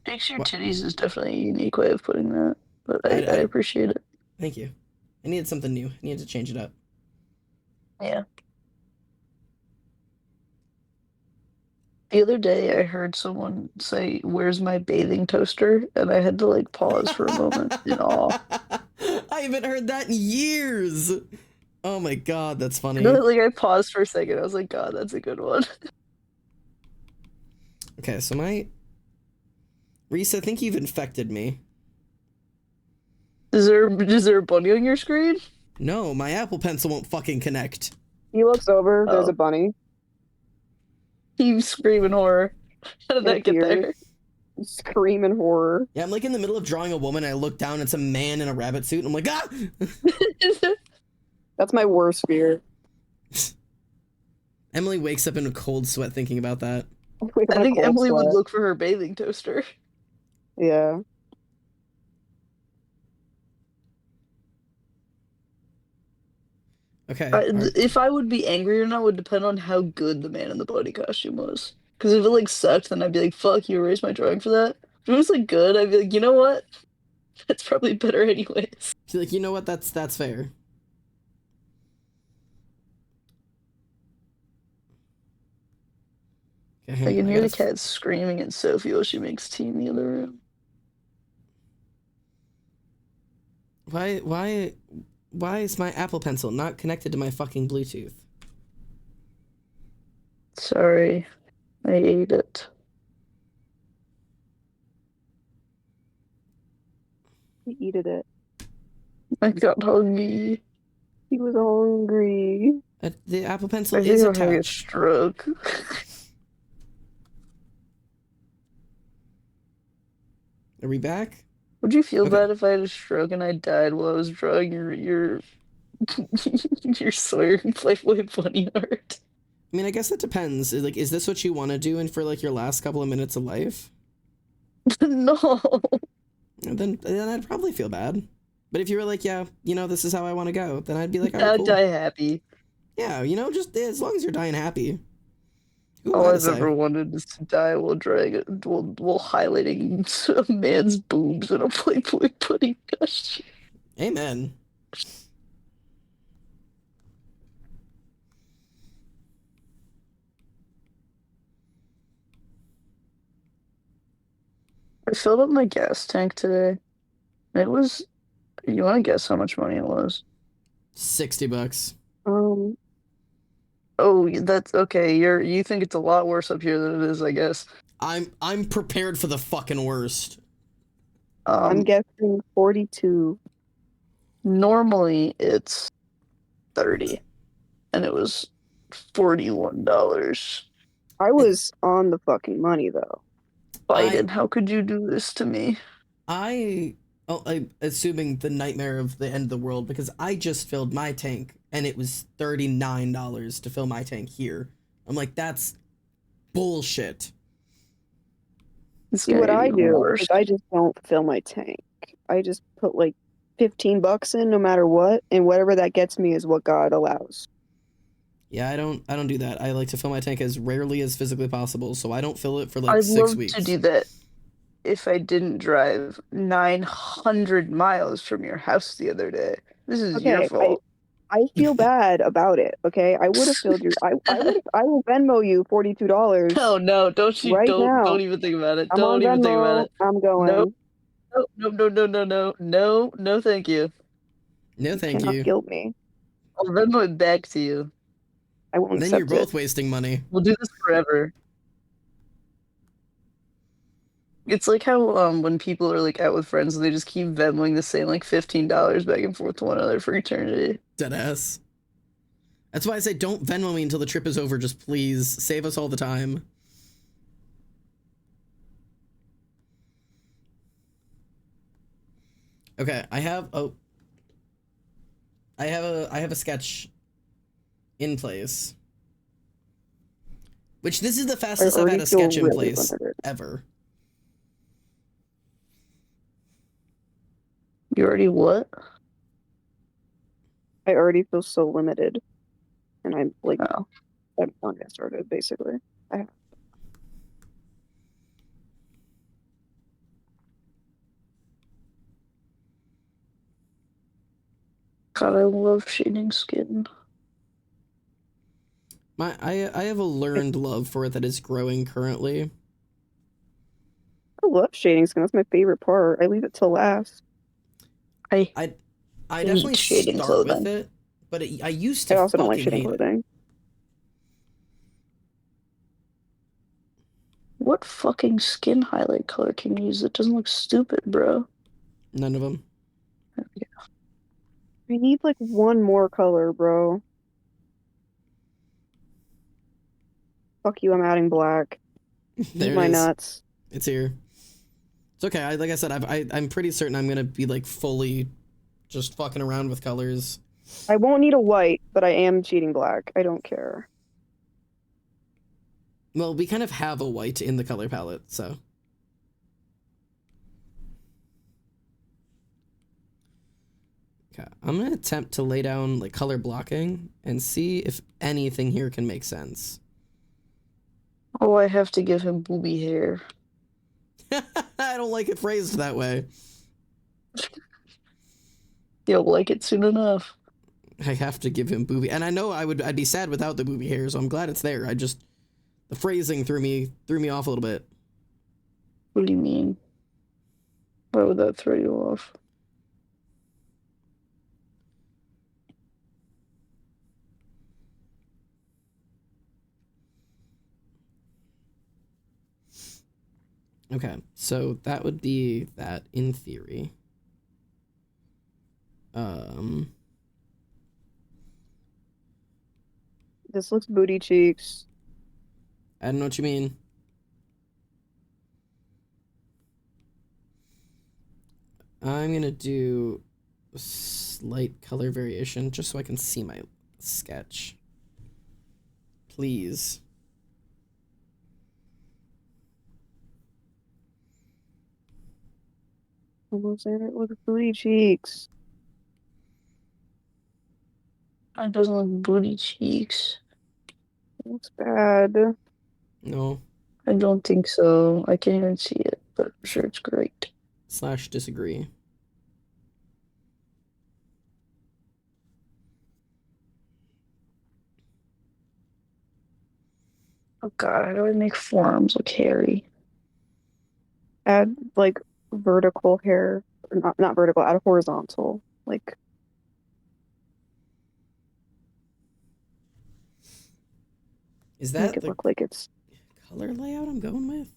Shakes your titties is definitely a unique way of putting that, but I I appreciate it. Thank you. I needed something new. I needed to change it up. Yeah. The other day I heard someone say, "Where's my bathing toaster?" And I had to like pause for a moment in awe. I haven't heard that in years. Oh my God, that's funny. Like I paused for a second. I was like, God, that's a good one. Okay, so Reese, I think you've infected me. Is there a bunny on your screen? No, my Apple Pencil won't fucking connect. He looks over. There's Oh. a bunny. You scream in horror. How did that get there? Scream in horror. Yeah, I'm like in the middle of drawing a woman. And I look down, it's a man in a rabbit suit. And I'm like, ah! That's my worst fear. Emily wakes up in a cold sweat thinking about that. I think Emily would look for her bathing toaster. Yeah. Okay. If I would be angry or not would depend on how good the man in the bunny costume was. Because if it like sucked, then I'd be like, "Fuck, you erased my drawing for that." If it was like good, I'd be like, "You know what? That's probably better anyways." She's like, you know what? That's fair. Okay, I can hear the cat screaming at Sophie while she makes tea in the other room. Why is my Apple Pencil not connected to my fucking Bluetooth? Sorry, I ate it. He eated it. I got hungry. He was hungry. The Apple Pencil I think is I'm having a attached. stroke. Are we back? Would you feel Okay. bad if I had a stroke and I died while I was drawing your your Sawyer and Playboy bunny art? I mean, I guess that depends. Like, is this what you want to do and for like your last couple of minutes of life? No. Then I'd probably feel bad. But if you were like, yeah, you know, this is how I want to go, then I'd be like, all right, I'd cool. die happy. Yeah, you know, just as long as you're dying happy. Who All am I to I've say? ever wanted is to die while highlighting a man's boobs in a Playboy bunny costume. Amen. I filled up my gas tank today. It was. You want to guess how much money it was? $60. Oh, that's okay. You think it's a lot worse up here than it is, I guess. I'm prepared for the fucking worst. I'm guessing 42. Normally it's 30, and it was $41. I was on the fucking money though. Biden, how could you do this to me? I'm assuming the nightmare of the end of the world, because I just filled my tank and it was $39 to fill my tank here. I'm like, that's bullshit. See, what I do is I just don't fill my tank. I just put like $15 in no matter what, and whatever that gets me is what God allows. Yeah, I don't do that. I like to fill my tank as rarely as physically possible, so I don't fill it for like 6 weeks. I'd love to do that. if I didn't drive 900 miles from your house the other day. This is your Okay, fault. I feel bad about it. Okay, I would have filled your. I will Venmo you $42 No, don't you right now. don't even think about it. I'm on Don't even think about Venmo. it. I'm No, going. no, thank you. No, You thank cannot you. guilt me. I'll Venmo it back to you. I won't Then you're accept it. both wasting money. We'll do this forever. It's like how when people are like out with friends, they just keep Venmoing the same like $15 back and forth to one another for eternity. Deadass. That's why I say don't Venmo me until the trip is over. Just please save us all the time. Okay, I have a sketch in place. Which this is the fastest I've had a sketch in place ever. You already what? I already feel so limited, and I'm like, Oh. I'm not getting started. Basically, God, I love shading skin. I have a learned love for it that is growing currently. I love shading skin. That's my favorite part. I leave it till last. I definitely shading start clothing. with it, but I used to I also don't like fucking shading hate it. clothing. What fucking skin highlight color can you use that doesn't look stupid, bro? None of them. Yeah. I need like one more color, bro. Fuck you, I'm adding black. There Eat my it is. nuts. It's here. It's okay. Like I said, I'm pretty certain I'm gonna be like fully just fucking around with colors. I won't need a white, but I am cheating black. I don't care. Well, we kind of have a white in the color palette, so. Okay, I'm gonna attempt to lay down like color blocking and see if anything here can make sense. Oh, I have to give him booby hair. I don't like it phrased that way. You'll like it soon enough. I have to give him booby, and I know I'd be sad without the booby hair, so I'm glad it's there. The phrasing threw me off a little bit. What do you mean? Why would that throw you off? Okay, so that would be that in theory. This looks booty cheeks. I don't know what you mean. I'm gonna do a slight color variation just so I can see my sketch. Please. Almost in it. Look at booty cheeks. It doesn't look booty cheeks. It looks bad. No. I don't think so. I can't even see it, but I'm sure it's great. / disagree. Oh god, how do I make forearms look hairy? Add like vertical hair. Or not vertical, add horizontal. Like Is make that it the look like it's color layout I'm going with?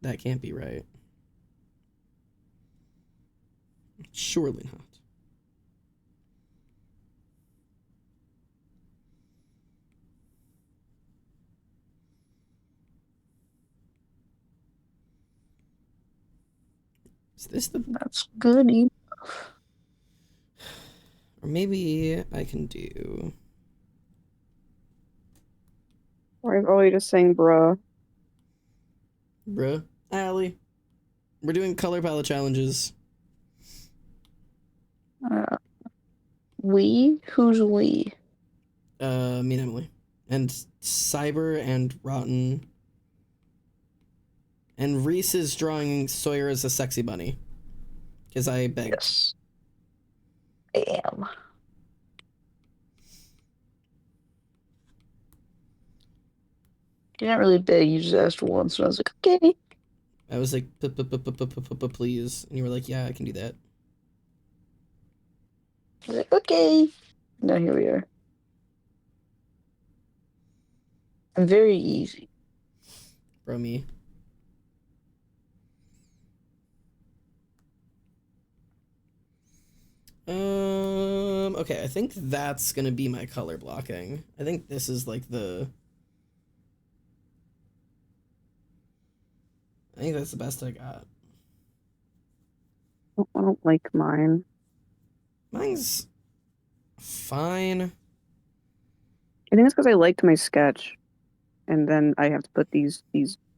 That can't be right. Surely not. Is this the... That's good enough. Or maybe I can do... Why is Ollie just saying bruh? Bruh. Allie. We're doing color palette challenges. We? Who's we? Me and Emily. And Cyber and Rotten. And Reese is drawing Sawyer as a sexy bunny. Because I begged. Yes. I am. You didn't really beg, you just asked once, and I was like, okay. I was like, please. And you were like, yeah, I can do that. I was like, okay. Now here we are. I'm very easy. Bro, me. Okay, I think that's gonna be my color blocking. I think this is like the... I think that's the best I got. I don't like mine. Mine's fine. I think it's because I liked my sketch, and then I have to put these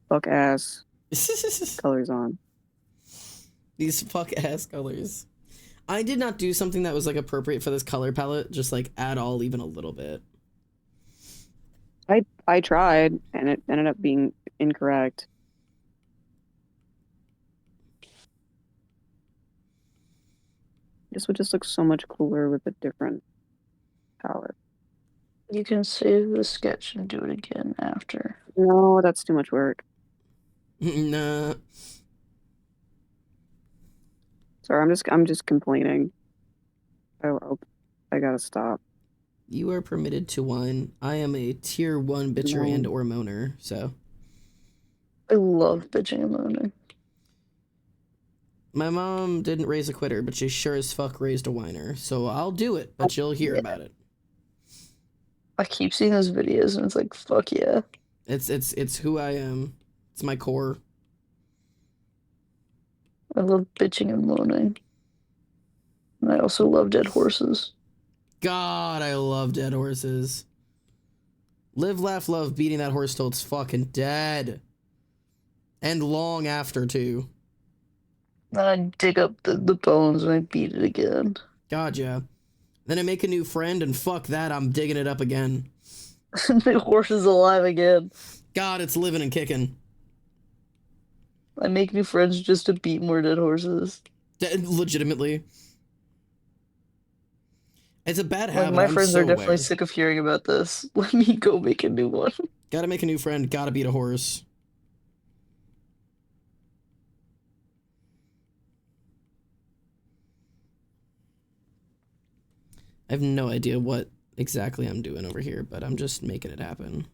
fuck ass colors on. These fuck ass colors. I did not do something that was like appropriate for this color palette, just like at all, even a little bit. I tried, and it ended up being incorrect. This would just look so much cooler with a different palette. You can save the sketch and do it again after. No, that's too much work. Nah. Sorry, I'm just complaining. I gotta stop. You are permitted to whine. I am a tier 1 bitcher No. and or moaner, so. I love bitching and moaning. My mom didn't raise a quitter, but she sure as fuck raised a whiner. So I'll do it, but you'll hear about it. I keep seeing those videos and it's like, fuck yeah. It's who I am. It's my core. I love bitching and moaning. And I also love dead horses. God, I love dead horses. Live, laugh, love beating that horse till it's fucking dead. And long after, too. Then I dig up the bones and I beat it again. God, yeah. Then I make a new friend, and fuck that, I'm digging it up again. The horse is alive again. God, it's living and kicking. I make new friends just to beat more dead horses. Legitimately. It's a bad habit. Like, my I'm friends so are definitely aware. sick of hearing about this. Let me go make a new one. Gotta make a new friend, gotta beat a horse. I have no idea what exactly I'm doing over here, but I'm just making it happen.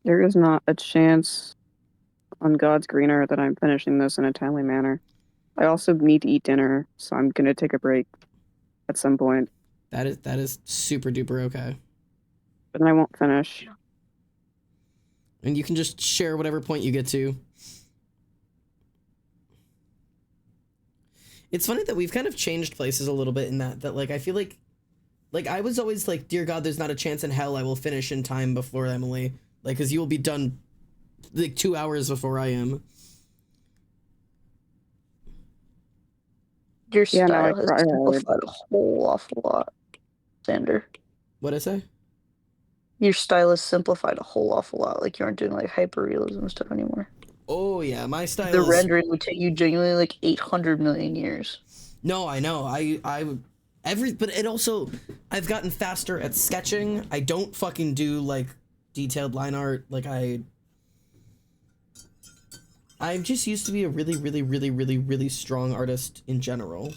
There is not a chance on God's green earth that I'm finishing this in a timely manner. I also need to eat dinner, so I'm gonna take a break at some point. That is super duper okay. But then I won't finish. And you can just share whatever point you get to. It's funny that we've kind of changed places a little bit in that like I feel like I was always like, dear God, there's not a chance in hell I will finish in time before Emily. Like, because you will be done like 2 hours before I am. Your Yeah, no, style has simplified a whole awful lot, Xander. What'd I say? Your style has simplified a whole awful lot. Like, you aren't doing like hyper-realism stuff anymore. Oh yeah, my style The is... rendering would take you genuinely like 800 million years. No, I know. But it also, I've gotten faster at sketching. I don't fucking do like detailed line art. Like I just used to be a really, really, really, really, really strong artist in general.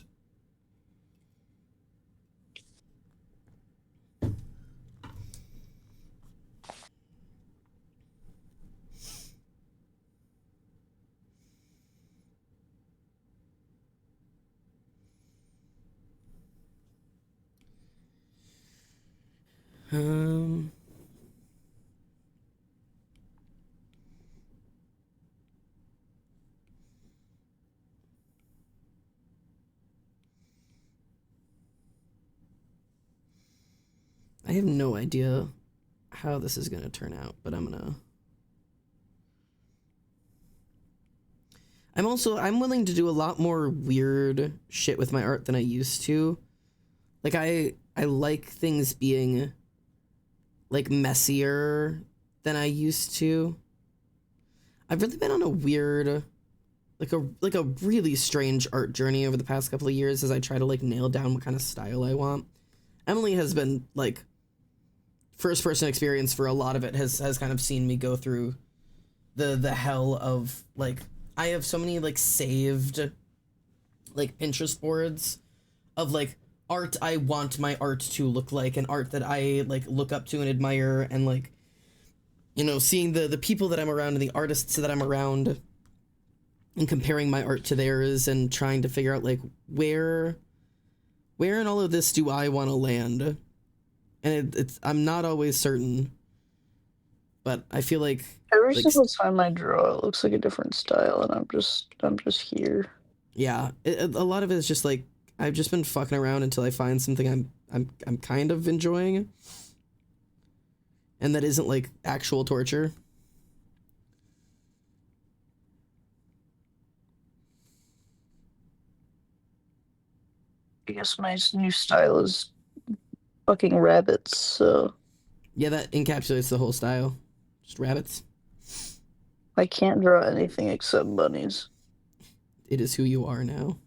I have no idea how this is gonna turn out, but I'm gonna... I'm willing to do a lot more weird shit with my art than I used to. Like I like things being like messier than I used to. I've really been on a weird like a really strange art journey over the past couple of years as I try to like nail down what kind of style I want. Emily has been like first person experience for a lot of it, has kind of seen me go through the hell of like, I have so many like saved like Pinterest boards of like art I want my art to look like, and art that I like look up to and admire, and like, you know, seeing the people that I'm around and the artists that I'm around and comparing my art to theirs and trying to figure out like where in all of this do I want to land. And it's I'm not always certain, but I feel like every single time I draw, it looks like a different style, and I'm just here. Yeah, a lot of it is just like I've just been fucking around until I find something I'm kind of enjoying, and that isn't like actual torture. I guess my new style is fucking rabbits, so... Yeah, that encapsulates the whole style. Just rabbits. I can't draw anything except bunnies. It is who you are now.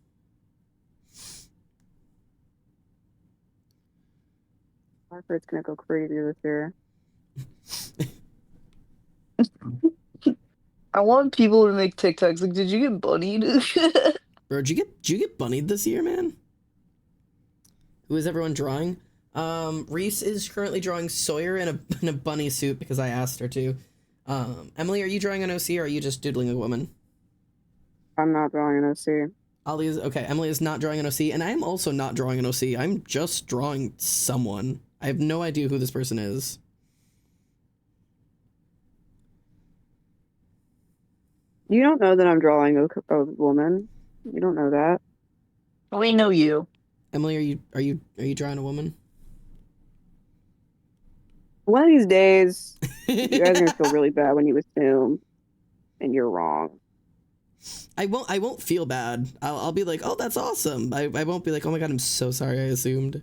Harper's gonna go crazy this year. I want people to make TikToks like, did you get bunnied? Bro, did you get bunnied this year, man? Who is everyone drawing? Reese is currently drawing Sawyer in a bunny suit because I asked her to. Emily, are you drawing an OC or are you just doodling a woman? I'm not drawing an OC. Ollie is okay. Emily is not drawing an OC, and I am also not drawing an OC. I'm just drawing someone. I have no idea who this person is. You don't know that I'm drawing a woman. You don't know that. We know you. Emily, are you drawing a woman? One of these days, you guys are gonna feel really bad when you assume, and you're wrong. I won't feel bad. I'll be like, oh, that's awesome. I won't be like, oh my god, I'm so sorry I assumed.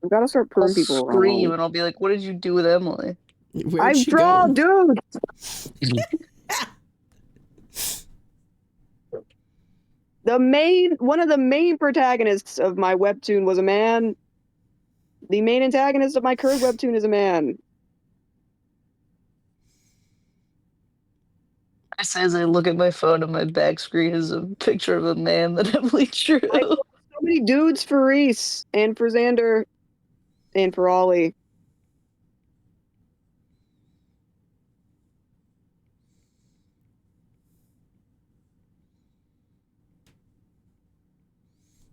We've got to start proving people wrong. I'll scream and I'll be like, what did you do with Emily? Where'd she go? Dude! One of the main protagonists of my webtoon was a man. The main antagonist of my current webtoon is a man. I say as I look at my phone and my back screen is a picture of a man that Emily drew. I saw so many dudes for Reese and for Xander and for Ollie.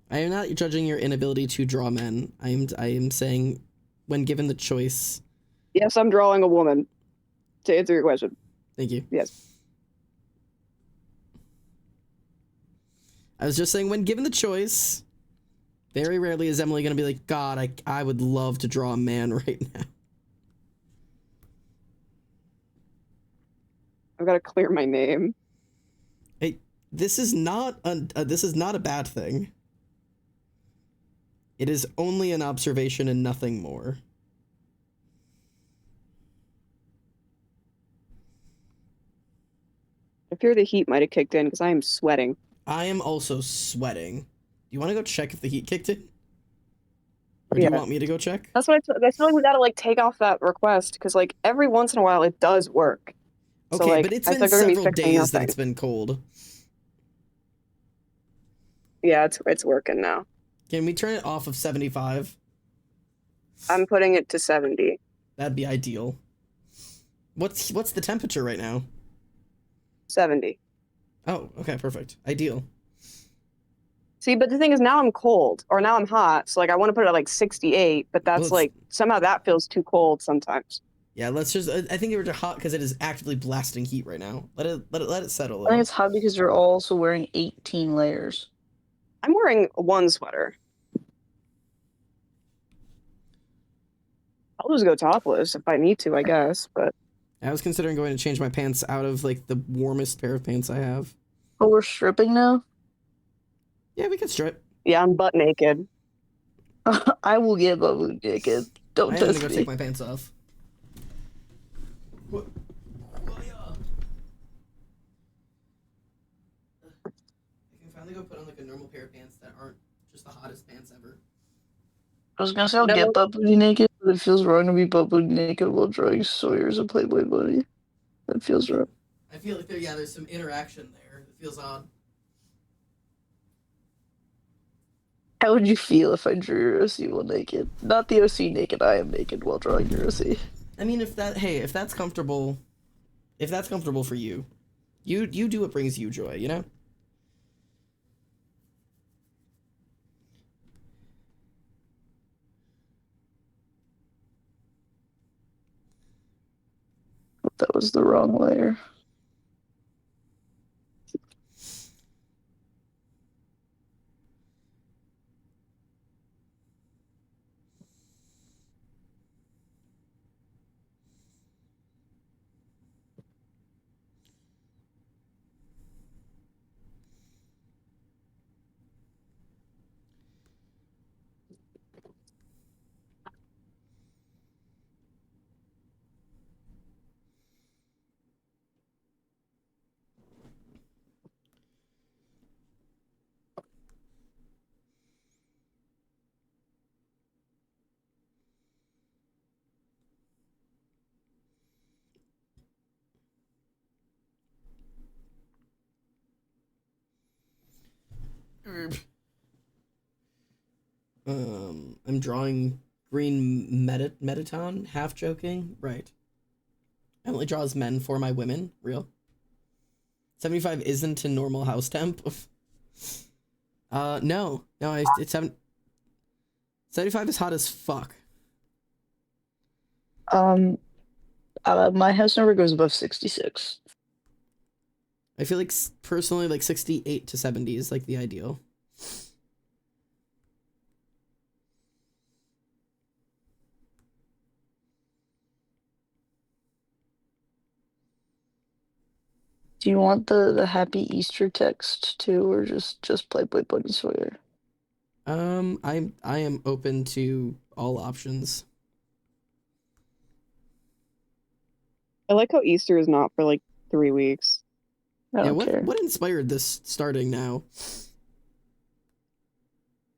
I am not judging your inability to draw men. I am saying, when given the choice. Yes, I'm drawing a woman. To answer your question. Thank you. Yes. I was just saying, when given the choice, very rarely is Emily gonna be like, God, I would love to draw a man right now. I've got to clear my name. Hey, this is not a bad thing. It is only an observation and nothing more. I fear the heat might have kicked in because I am sweating. I am also sweating. Do you want to go check if the heat kicked in? Or do you want me to go check? That's what I feel like we gotta like take off that request because like every once in a while it does work. Okay, so, like, but it's been several days that it's been cold. Yeah, it's working now. Can we turn it off of 75? I'm putting it to 70. That'd be ideal. What's the temperature right now? 70. Oh, okay, perfect. Ideal. See, but the thing is now I'm cold, or now I'm hot, so like I want to put it at like 68, but that's like somehow that feels too cold sometimes. Yeah, let's just. I think you're hot because it is actively blasting heat right now. Let it settle. I think it's hot because you're also wearing 18 layers. I'm wearing one sweater. I'll just go topless if I need to, I guess, but... I was considering going to change my pants out of, like, the warmest pair of pants I have. Oh, we're stripping now? Yeah, we can strip. Yeah, I'm butt naked. I will get butt naked. I Don't am gonna test go take me. my pants off. What? Oh, yeah. I can finally go put on like a normal pair of pants that aren't just the hottest pants ever. I was gonna say I'll get No, butt booty naked, but it feels wrong to be butt booty naked while drawing Sawyer's a Playboy bunny. That feels wrong. I feel like there's some interaction there. It feels odd. How would you feel if I drew your OC while naked? Not the OC naked, I am naked while drawing your OC. I mean, if that's comfortable, for you, you do what brings you joy, you know? That was the wrong layer. I'm drawing green metaton, half joking, right? Emily draws men for my women, real. 75 isn't a normal house temp. No, it's 75 is hot as fuck. My house number goes above 66. I feel like personally, like 68 to 70 is like the ideal. Do you want the Happy Easter text too, or just Playboy Bunny Sawyer? I am open to all options. I like how Easter is not for like 3 weeks. I Yeah, don't care. what inspired this starting now?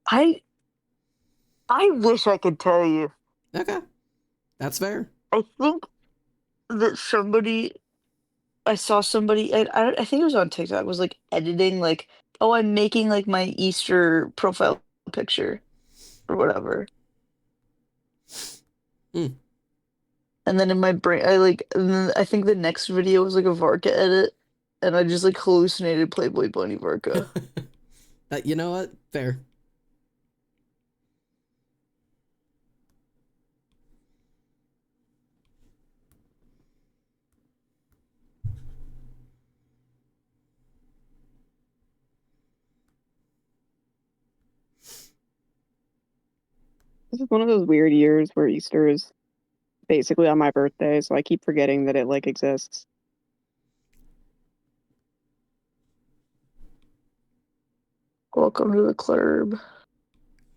I wish I could tell you. Okay, that's fair. I think that I saw somebody, I think it was on TikTok, was like editing, like, oh, I'm making like my Easter profile picture or whatever. Hmm. And then in my brain, and then I think the next video was like a Varka edit, and I just like hallucinated Playboy Bunny Varka. You know what? Fair. This is one of those weird years where Easter is basically on my birthday, so I keep forgetting that it like exists. Welcome to the club.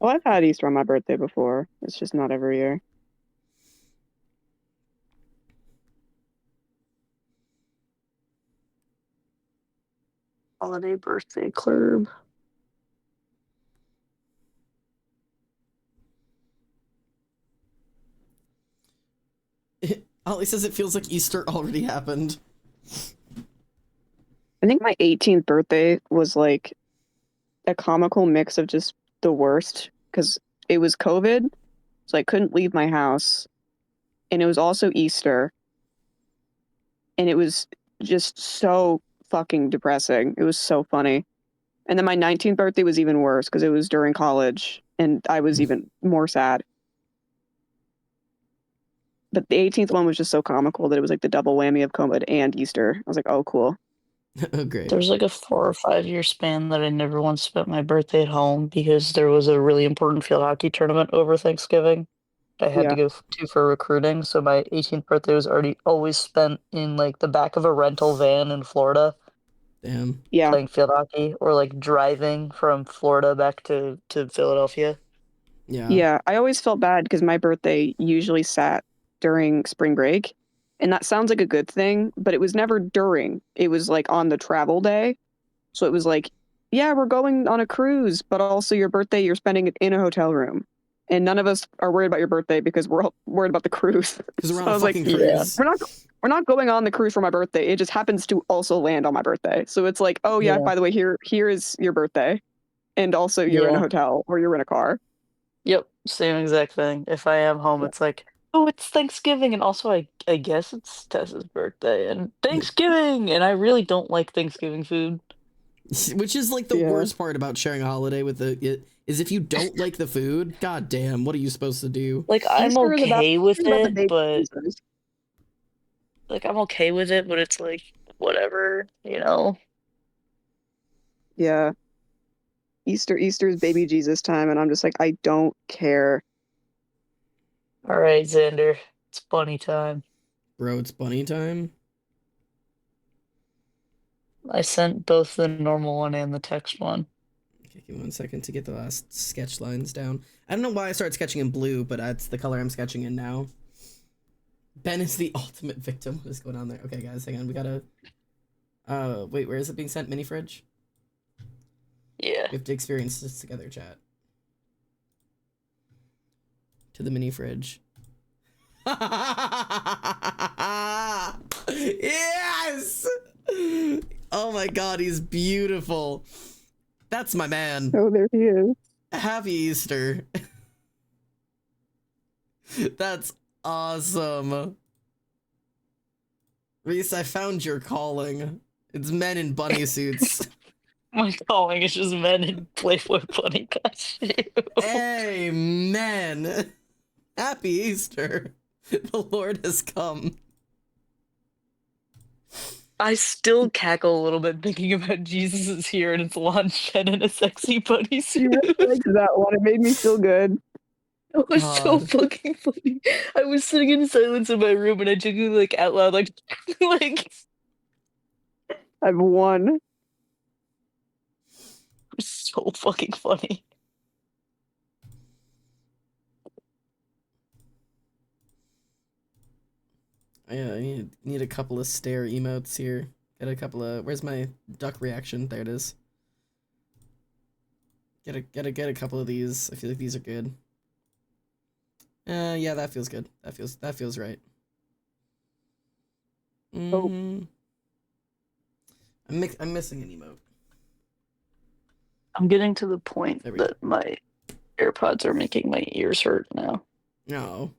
Oh, I've had Easter on my birthday before. It's just not every year. Holiday birthday club. Ollie says it feels like Easter already happened. I think my 18th birthday was like a comical mix of just the worst because it was COVID, so I couldn't leave my house, and it was also Easter, and it was just so fucking depressing. It was so funny. And then my 19th birthday was even worse because it was during college, and I was even more sad. But the 18th one was just so comical that it was like the double whammy of COVID and Easter. I was like, oh, cool. Oh, great. There's like a 4 or 5 year span that I never once spent my birthday at home because there was a really important field hockey tournament over Thanksgiving I had Yeah. to go to for recruiting. So my 18th birthday was already always spent in like the back of a rental van in Florida. Damn. Yeah. playing field hockey or like driving from Florida back to Philadelphia. Yeah. Yeah, I always felt bad because my birthday usually sat during spring break. And that sounds like a good thing, but it was never during. It was like on the travel day. So it was like, yeah, we're going on a cruise, but also your birthday, you're spending it in a hotel room. And none of us are worried about your birthday because we're all worried about the cruise. Because we're So on I a was like, fucking Yeah. cruise. we're not going on the cruise for my birthday. It just happens to also land on my birthday. So it's like, oh yeah, Yeah. by the way, here is your birthday. And also you're in a Yeah. hotel or you're in a car. Yep, same exact thing. If I am home, it's like, oh, it's Thanksgiving, and also I guess it's Tessa's birthday and Thanksgiving, and I really don't like Thanksgiving food. Which is like the Yeah. worst part about sharing a holiday with is if you don't like the food, god damn, what are you supposed to do? Like I'm Easter is okay with about the it, baby but Jesus. like I'm okay with it, but it's like whatever, you know. Yeah. Easter is baby Jesus time, and I'm just like, I don't care. All right, Xander, it's bunny time. Bro, it's bunny time. I sent both the normal one and the text one. Okay, give me 1 second to get the last sketch lines down. I don't know why I started sketching in blue, but that's the color I'm sketching in now. Ben is the ultimate victim. What is going on there? Okay, guys, hang on. We gotta. Wait, where is it being sent? Mini fridge? Yeah. We have to experience this together, chat. To the mini fridge. Yes! Oh my god, he's beautiful. That's my man. Oh, there he is. Happy Easter. That's awesome. Reese, I found your calling. It's men in bunny suits. My calling is just men in Playboy bunny costume. Amen. Happy Easter. The Lord has come. I still cackle a little bit thinking about Jesus is here and it's Lon Chen in a sexy bunny suit. You really liked that one. It made me feel good. It was so God. fucking funny. I was sitting in silence in my room and I genuinely like out loud like like I've won. it was so fucking funny. Yeah, I need a couple of stare emotes here. Get a couple of. Where's my duck reaction? There it is. Get a couple of these. I feel like these are good. Yeah, that feels good. That feels right. I'm missing an emote. I'm getting to the point There we go. that my AirPods are making my ears hurt now. No.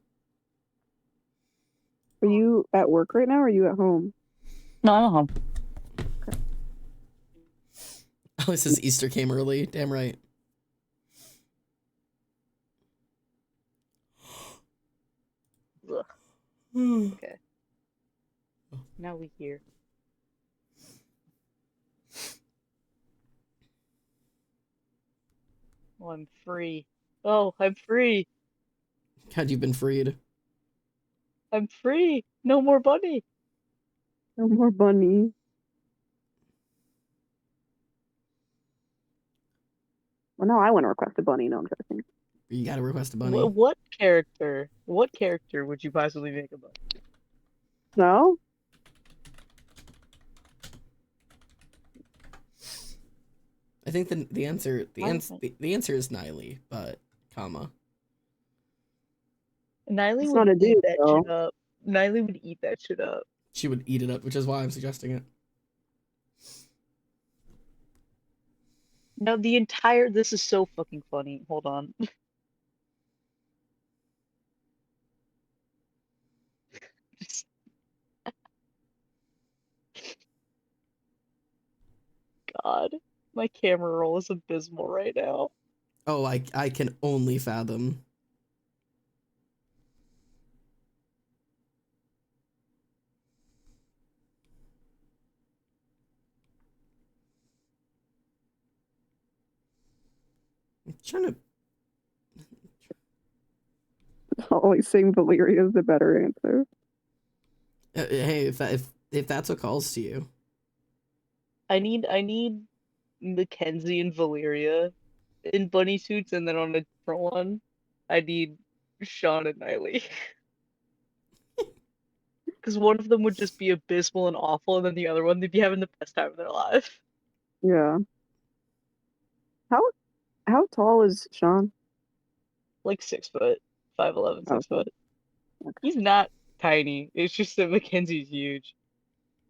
Are you at work right now or are you at home? No, I'm at home. Oh, it says Easter came early. Damn right. Ugh. Okay. Now we hear. Oh, I'm free. Oh, I'm free. God, you've been freed. I'm free. No more bunny. No more bunny. Well, now I want to request a bunny. No, I'm joking. You gotta request a bunny. What character? What character would you possibly make a bunny? No? I think the answer is Niley, but comma. Niley It's would not a eat dude, that though. shit up. Niley would eat that shit up. She would eat it up, which is why I'm suggesting it. No, this is so fucking funny. Hold on. God, my camera roll is abysmal right now. Oh, I can only fathom. I'm trying to. Always saying Valeria is the better answer. Hey, if that's what calls to you. I need Mackenzie and Valeria in bunny suits, and then on a different one, I need Sean and Niley. Because one of them would just be abysmal and awful, and then the other one, they'd be having the best time of their life. Yeah. How tall is Sean? Like 6 foot, 5'11", Oh, 6 foot. okay. He's not tiny. It's just that Mackenzie's huge.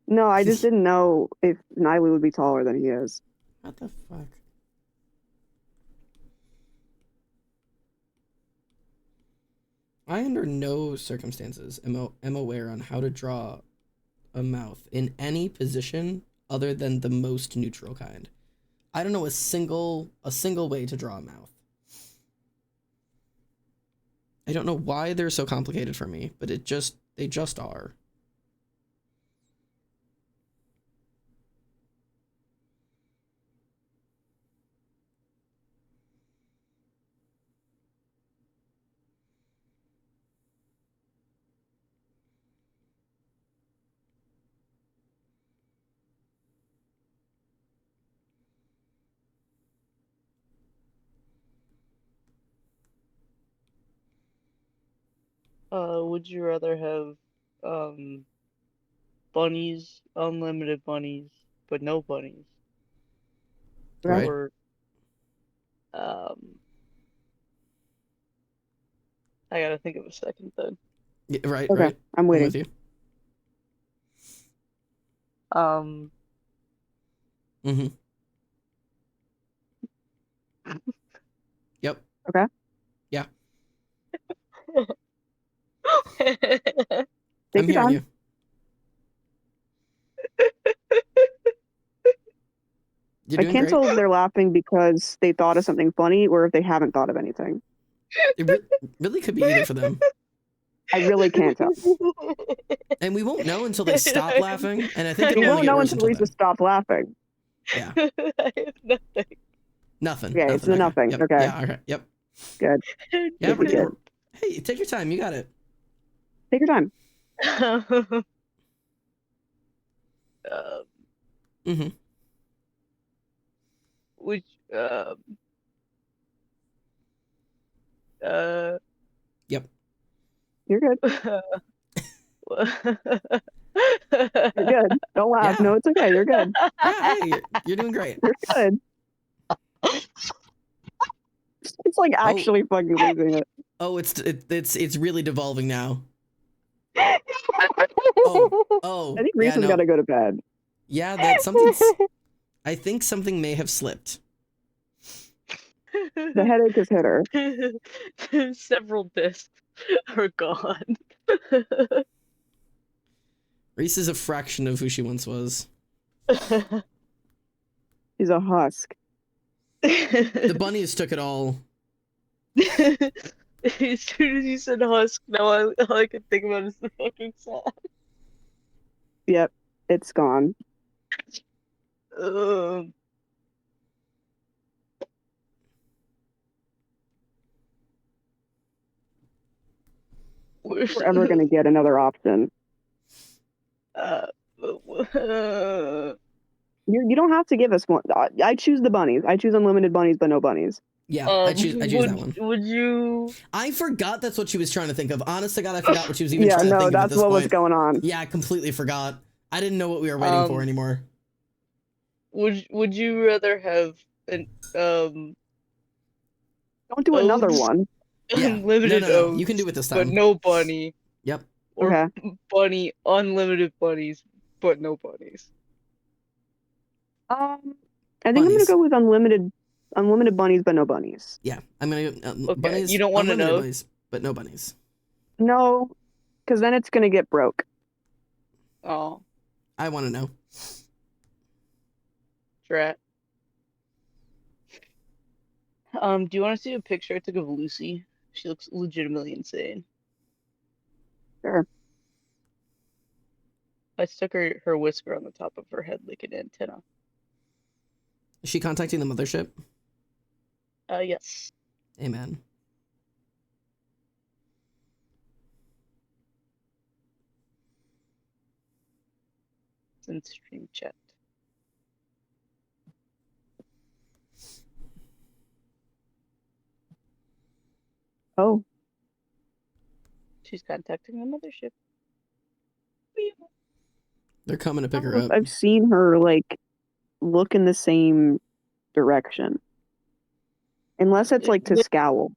No, I just didn't know if Niley would be taller than he is. What the fuck? I, under no circumstances, am aware on how to draw a mouth in any position other than the most neutral kind. I don't know a single way to draw a mouth. I don't know why they're so complicated for me, but they just are. Would you rather have bunnies, unlimited bunnies, but no bunnies, Okay. Right? or um, I gotta think of a second then. Yeah, right, Okay, right. I'm I'm waiting. with you. Um, Mm-hmm. Yep. Okay. Yeah. Take I'm your hearing time. you. You're I doing can't great. tell if they're laughing because they thought of something funny or if they haven't thought of anything. It really could be either for them. I really can't tell. And we won't know until they stop laughing, and I think it'll We only won't get know worse until until we then. just stop laughing. Yeah. I have nothing. Nothing. Okay, it's the Okay. nothing. Yep. Okay, Yeah. Okay. Yep. good. Yeah. Good, good. Hey, take your time. You got it. Take your time. Mm-hmm. Which Yep. You're good. You're good. Don't laugh. Yeah. No, it's okay. You're good. Yeah. Hey, you're doing great. You're good. It's like Oh. actually fucking losing it. Oh, it's really devolving now. Oh. I think Yeah. Reese has got No. to go to bed. Yeah. That something's. I think something may have slipped. The headache has hit her. Several discs are gone. Reese is a fraction of who she once was. She's a husk. The bunnies took it all. As soon as you said husk, now all I can think about is the fucking song. Yep, it's gone. We're ever going to get another option. You don't have to give us one. I choose the bunnies. I choose unlimited bunnies, but no bunnies. Yeah, I choose that one. Would you? I forgot that's what she was trying to think of. Honest to God, I forgot what she was even Yeah, trying to no, think of at that's this what point. was going on. Yeah, I completely forgot. I didn't know what we were waiting for anymore. Would you rather have an Don't do another one. Yeah. unlimited No. oats, You can do it this but time. no bunny, Yep. or Okay. bunny unlimited bunnies, but no bunnies? I think I'm gonna go with unlimited bunnies, but no bunnies. Yeah, I'm gonna Okay, bunnies. you don't want to know? Bunnies, but no bunnies. No, because then it's gonna get broke. Oh, I want to know. drat. Do you want to see a picture I took of Lucy? She looks legitimately insane. Sure. I stuck her whisker on the top of her head like an antenna. Is she contacting the mothership? Yes. Amen. It's in stream chat. Oh, She's contacting the mothership. They're coming to pick her I've, up. I've seen her like look in the same direction. Unless it's like to scowl.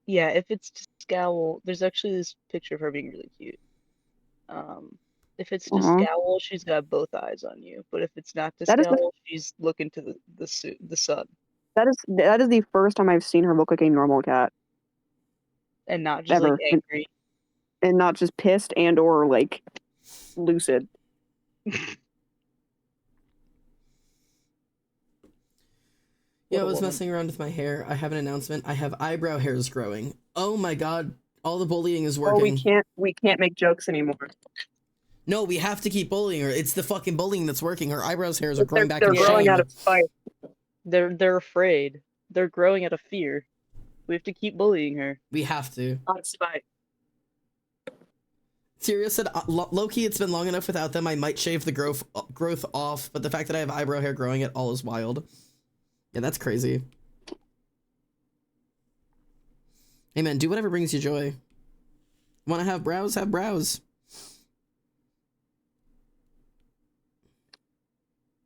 Yeah, if it's to scowl, there's actually this picture of her being really cute. If it's to scowl, she's got both eyes on you. But if it's not to scowl, she's looking to the sun. That is the first time I've seen her look like a normal cat. And not just like angry. And not just pissed and or like lucid. Yeah, I was messing around with my hair. I have an announcement. I have eyebrow hairs growing. Oh my god, all the bullying is working. Oh, we can't make jokes anymore. No, we have to keep bullying her. It's the fucking bullying that's working. Her eyebrows hairs are growing back. They're growing out of spite. They're afraid. They're growing out of fear. We have to keep bullying her. We have to. Out of spite. Tyria said, Loki, it's been long enough without them. I might shave the growth off, but the fact that I have eyebrow hair growing it all is wild. Yeah, that's crazy. Hey man, do whatever brings you joy. Want to have brows? Have brows.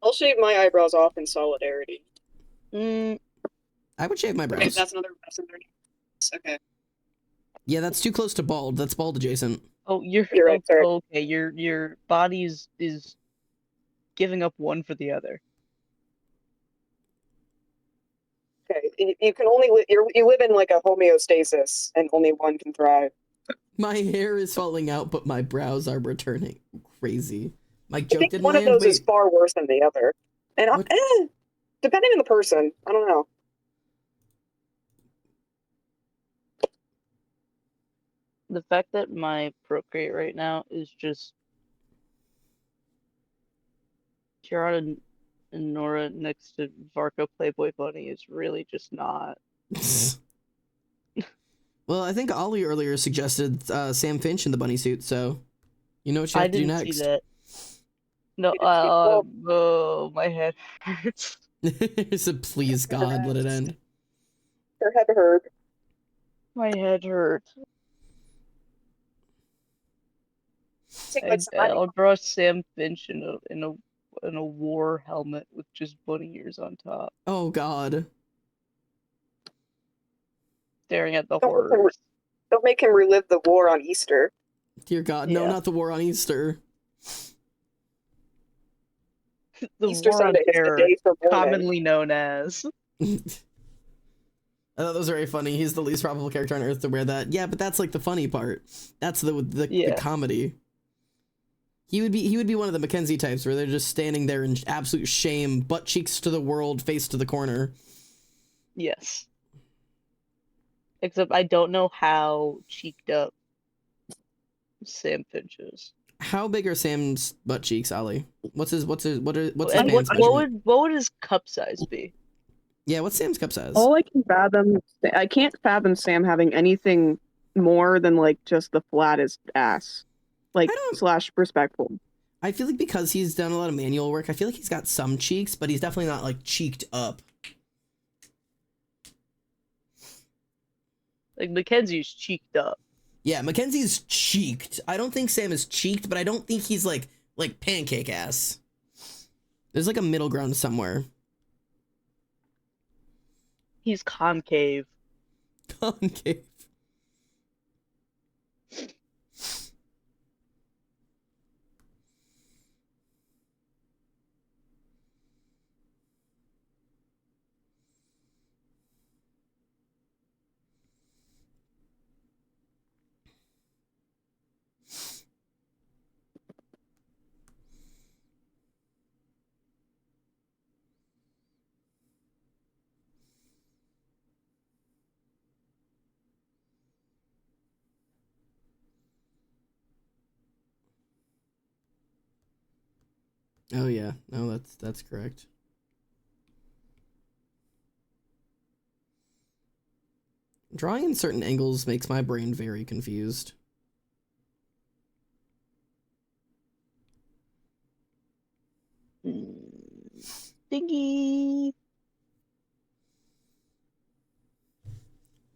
I'll shave my eyebrows off in solidarity. I would shave my brows. Okay, that's another okay. Yeah, that's too close to bald. That's bald adjacent. Oh, you're right. Oh, okay, your body is giving up one for the other. Okay, you can only you live in like a homeostasis, and only one can thrive. My hair is falling out, but my brows are returning. Crazy. My joke didn't one land. Of those is far worse than the other, and depending on the person, I don't know. The fact that my Procreate right now is just Kiara and Nora next to Varco Playboy Bunny is really just not. Well, I think Ollie earlier suggested Sam Finch in the bunny suit, so you know what you have to do next. I didn't see that. No, oh, my head hurts. So please, God, let it end. Her head hurt. My head hurts. I'll draw Sam Finch in a war helmet with just bunny ears on top. Oh God. Staring at the horrors. Don't make him relive the war on Easter. Dear God, no, not the war on Easter. The Easter war on Sunday terror, commonly known as. I thought that was very funny. He's the least probable character on Earth to wear that. Yeah, but that's like the funny part. That's the comedy. He would be one of the Mackenzie types where they're just standing there in absolute shame, butt cheeks to the world, face to the corner. Yes. Except I don't know how cheeked up Sam Finch is. How big are Sam's butt cheeks, Ollie? What's his what would his cup size be? Yeah, what's Sam's cup size? All I can't fathom Sam having anything more than like just the flattest ass. Like / respectful. I feel like because he's done a lot of manual work, I feel like he's got some cheeks, but he's definitely not like cheeked up. Like Mackenzie's cheeked up. Yeah, Mackenzie's cheeked. I don't think Sam is cheeked, but I don't think he's like pancake ass. There's like a middle ground somewhere. He's concave. Concave. Oh yeah, no, that's correct. Drawing in certain angles makes my brain very confused. Thingy.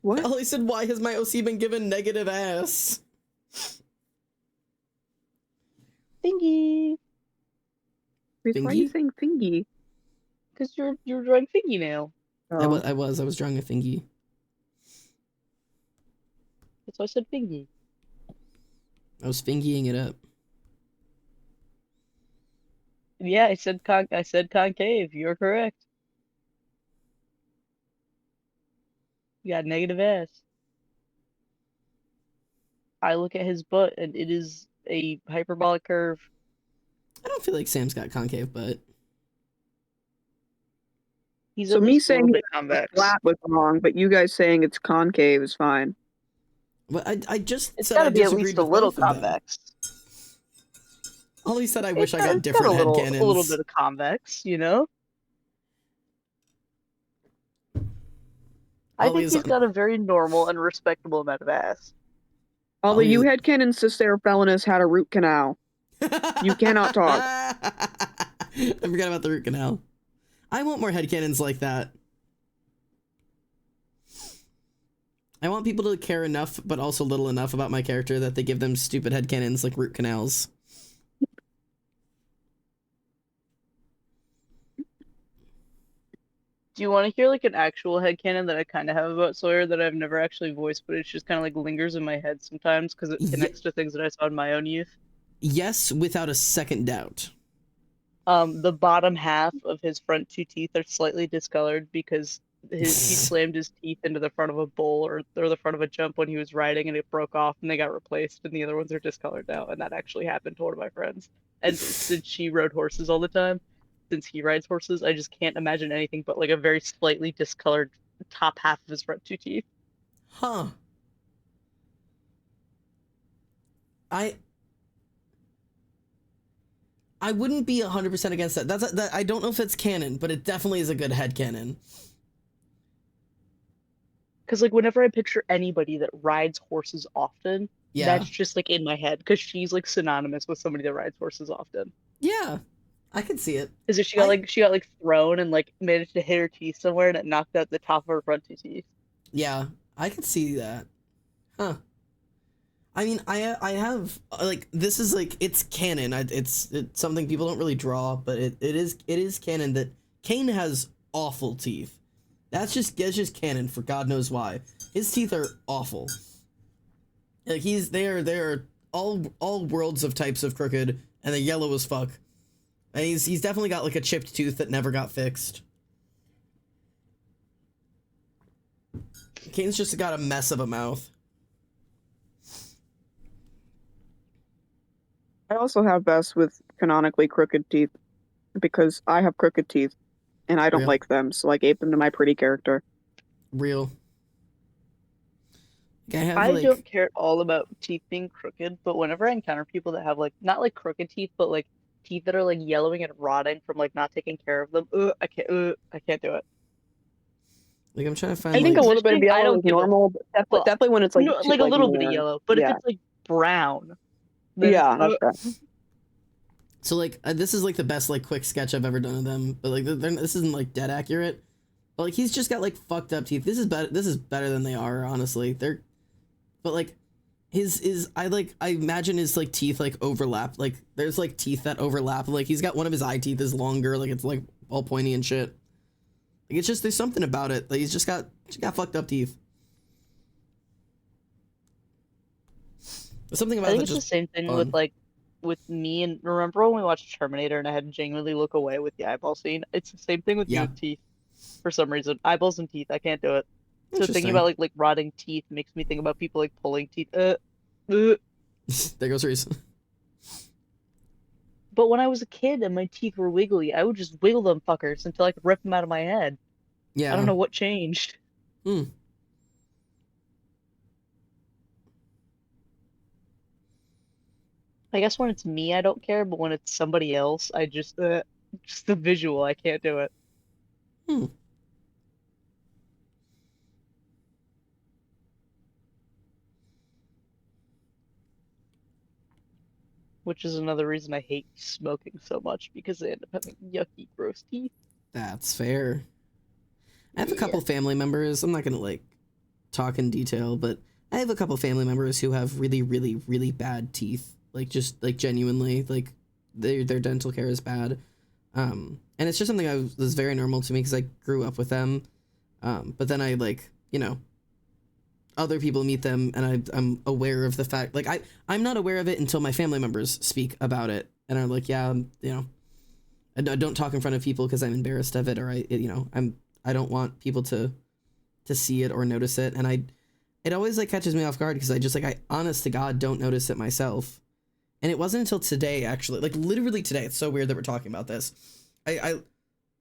What? Ollie said, why has my OC been given negative ass? Thingy. Why are you Thingy? saying thingy? Because you're drawing thingy now. Oh. I was drawing a thingy. That's why I said thingy. I was fingying it up. Yeah, I said concave. You're correct. You got negative ass. I look at his butt and it is a hyperbolic curve. I don't feel like Sam's got concave butt. He's So at me least a little saying bit it's convex. flat was wrong, but you guys saying it's concave is fine. But I just It's said got I to be at disagreed least a with little both of them. convex. Ollie said I wish I It's got different a little headcanons. bit of convex, you know? I think Ollie's he's got a very normal and respectable amount of ass. Although you Ollie's- headcanon Cicerophelinus had a root canal. You cannot talk. I forgot about the root canal. I want more headcanons like that. I want people to care enough, but also little enough about my character that they give them stupid headcanons like root canals. Do you want to hear like an actual headcanon that I kind of have about Sawyer that I've never actually voiced, but it's just kind of like lingers in my head sometimes because it connects to things that I saw in my own youth? Yes, without a second doubt. The bottom half of his front two teeth are slightly discolored because he slammed his teeth into the front of a bowl or the front of a jump when he was riding and it broke off and they got replaced and the other ones are discolored now, and that actually happened to one of my friends. And since she rode horses all the time, since he rides horses, I just can't imagine anything but like a very slightly discolored top half of his front two teeth. Huh. I wouldn't be 100% against that. That. I don't know if it's canon, but it definitely is a good headcanon. Because like whenever I picture anybody that rides horses often, Yeah. that's just like in my head because she's like synonymous with somebody that rides horses often. Yeah, I could see it. Because she got thrown and like managed to hit her teeth somewhere and it knocked out the top of her front two teeth. Yeah, I could see that. Huh. I mean, I have like, this is like, it's canon. It's something people don't really draw, but it is canon that Kane has awful teeth. That's just canon for God knows why. His teeth are awful. Like they're all worlds of types of crooked, and they're yellow as fuck. And he's definitely got like a chipped tooth that never got fixed. Kane's just got a mess of a mouth. I also have best with canonically crooked teeth because I have crooked teeth and I don't Real. like them, so I gave them to my pretty character. Real. I don't care at all about teeth being crooked, but whenever I encounter people that have like not like crooked teeth, but like teeth that are like yellowing and rotting from like not taking care of them, I can't do it. Like, I'm trying to find. I think like, a little bit of yellow is normal, but definitely when it's like no, like a little bit of more. yellow. But Yeah. if it's like brown, then Yeah, that's fair. So like this is like the best like quick sketch I've ever done of them, but like this isn't like dead accurate. But like he's just got like fucked up teeth. This is better than they are, honestly. But like his I imagine his like teeth like overlap. Like there's like teeth that overlap. Like he's got one of his eye teeth is longer. Like it's like all pointy and shit. Like it's just there's something about it. Like he's just got fucked up teeth. There's something about I think that it's just the same thing fun. with like with me, and remember when we watched Terminator and I had to genuinely look away with the eyeball scene? It's the same thing with me with teeth. For some reason, eyeballs and teeth, I can't do it. So thinking about like rotting teeth makes me think about people like pulling teeth. There goes Reese. But when I was a kid and my teeth were wiggly, I would just wiggle them fuckers until I could rip them out of my head. Yeah. I don't know what changed. I guess when it's me, I don't care, but when it's somebody else, I just the visual, I can't do it. Which is another reason I hate smoking so much, because they end up having yucky, gross teeth. That's fair. I have a couple family members. I'm not gonna like talk in detail, but I have a couple family members who have really, really, really bad teeth. Like, just, like, genuinely, like, their dental care is bad. And it's just something was very normal to me because I grew up with them. But then I, like, you know, other people meet them, and I'm aware of the fact, like, I'm not aware of it until my family members speak about it and are like, yeah, you know, I don't talk in front of people because I'm embarrassed of it, or I don't want people to see it or notice it. And it always, like, catches me off guard because I honest to God don't notice it myself. And it wasn't until today, actually, like, literally today. It's so weird that we're talking about this. I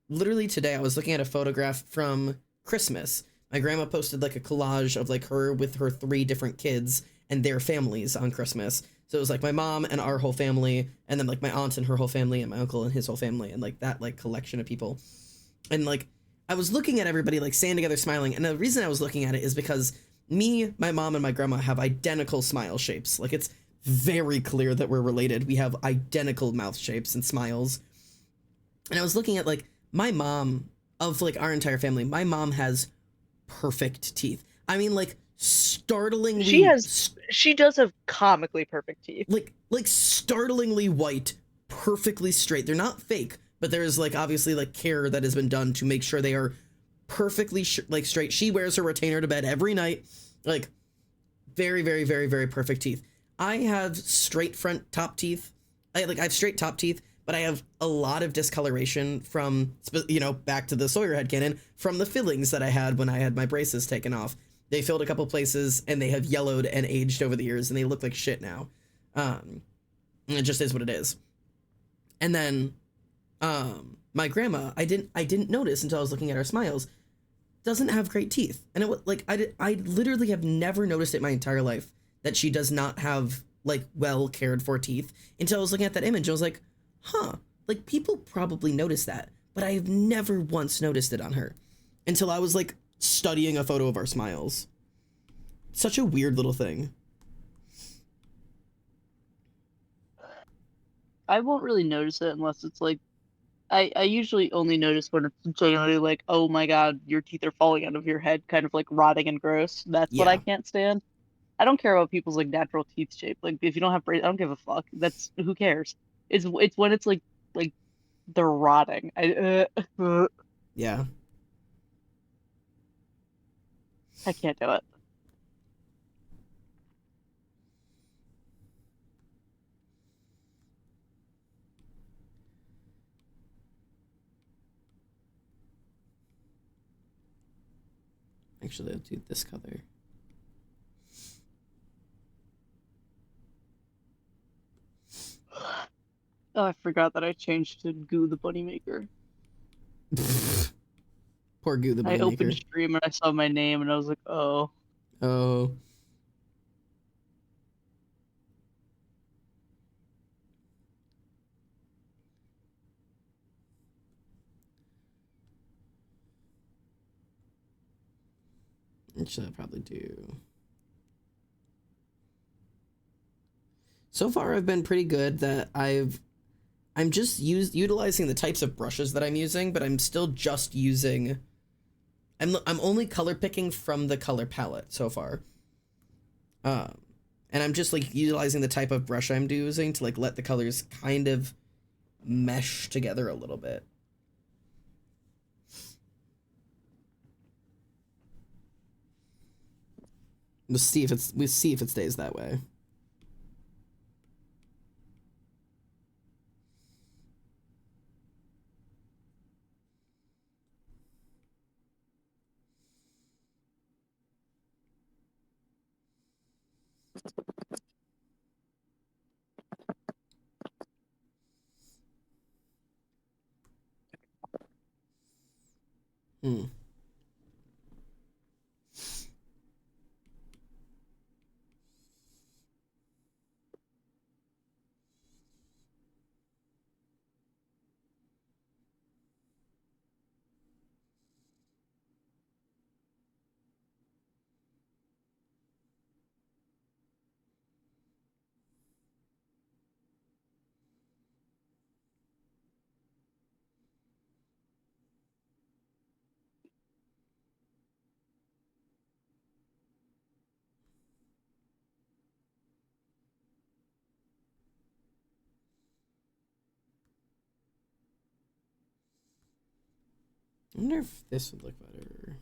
literally today I was looking at a photograph from Christmas. My grandma posted, like, a collage of, like, her with her 3 different kids and their families on Christmas. So it was, like, my mom and our whole family, and then, like, my aunt and her whole family, and my uncle and his whole family, and, like, that, like, collection of people. And, like, I was looking at everybody, like, standing together smiling, and the reason I was looking at it is because me, my mom, and my grandma have identical smile shapes. Like, it's very clear that we're related. We have identical mouth shapes and smiles. And I was looking at, like, my mom, of, like, our entire family, my mom has perfect teeth. I mean, like, startlingly... She does have comically perfect teeth. Like startlingly white, perfectly straight. They're not fake, but there's, like, obviously, like, care that has been done to make sure they are perfectly, like, straight. She wears her retainer to bed every night. Like, very, very, very, very perfect teeth. I have straight front top teeth. I have straight top teeth, but I have a lot of discoloration from, you know, back to the Sawyer headcanon, from the fillings that I had when I had my braces taken off. They filled a couple places, and they have yellowed and aged over the years, and they look like shit now. It just is what it is. And then, my grandma, I didn't notice until I was looking at her smiles, doesn't have great teeth. And it was, like, I literally have never noticed it my entire life that she does not have, like, well cared for teeth, until I was looking at that image. I was like, huh, like, people probably notice that, but I have never once noticed it on her until I was, like, studying a photo of our smiles. Such a weird little thing. I won't really notice it unless it's like, I usually only notice when it's genuinely like, oh my god, your teeth are falling out of your head, kind of like rotting and gross. That's what I can't stand. I don't care about people's, like, natural teeth shape. Like, if you don't have braces, I don't give a fuck. That's, who cares? It's when it's like they're rotting. Yeah. I can't do it. Actually, I'll do this color. Oh, I forgot that I changed to Goo the Bunny Maker. Poor Goo the Bunny Maker. I opened Maker. stream and I saw my name and I was like, oh. Oh. Actually, I'll probably do... So far, I've been pretty good that I'm just utilizing the types of brushes that I'm using, but I'm still just using... I'm only color picking from the color palette so far. And I'm just, like, utilizing the type of brush I'm using to, like, let the colors kind of mesh together a little bit. We'll see if it stays that way. Hmm. I wonder if this would look better.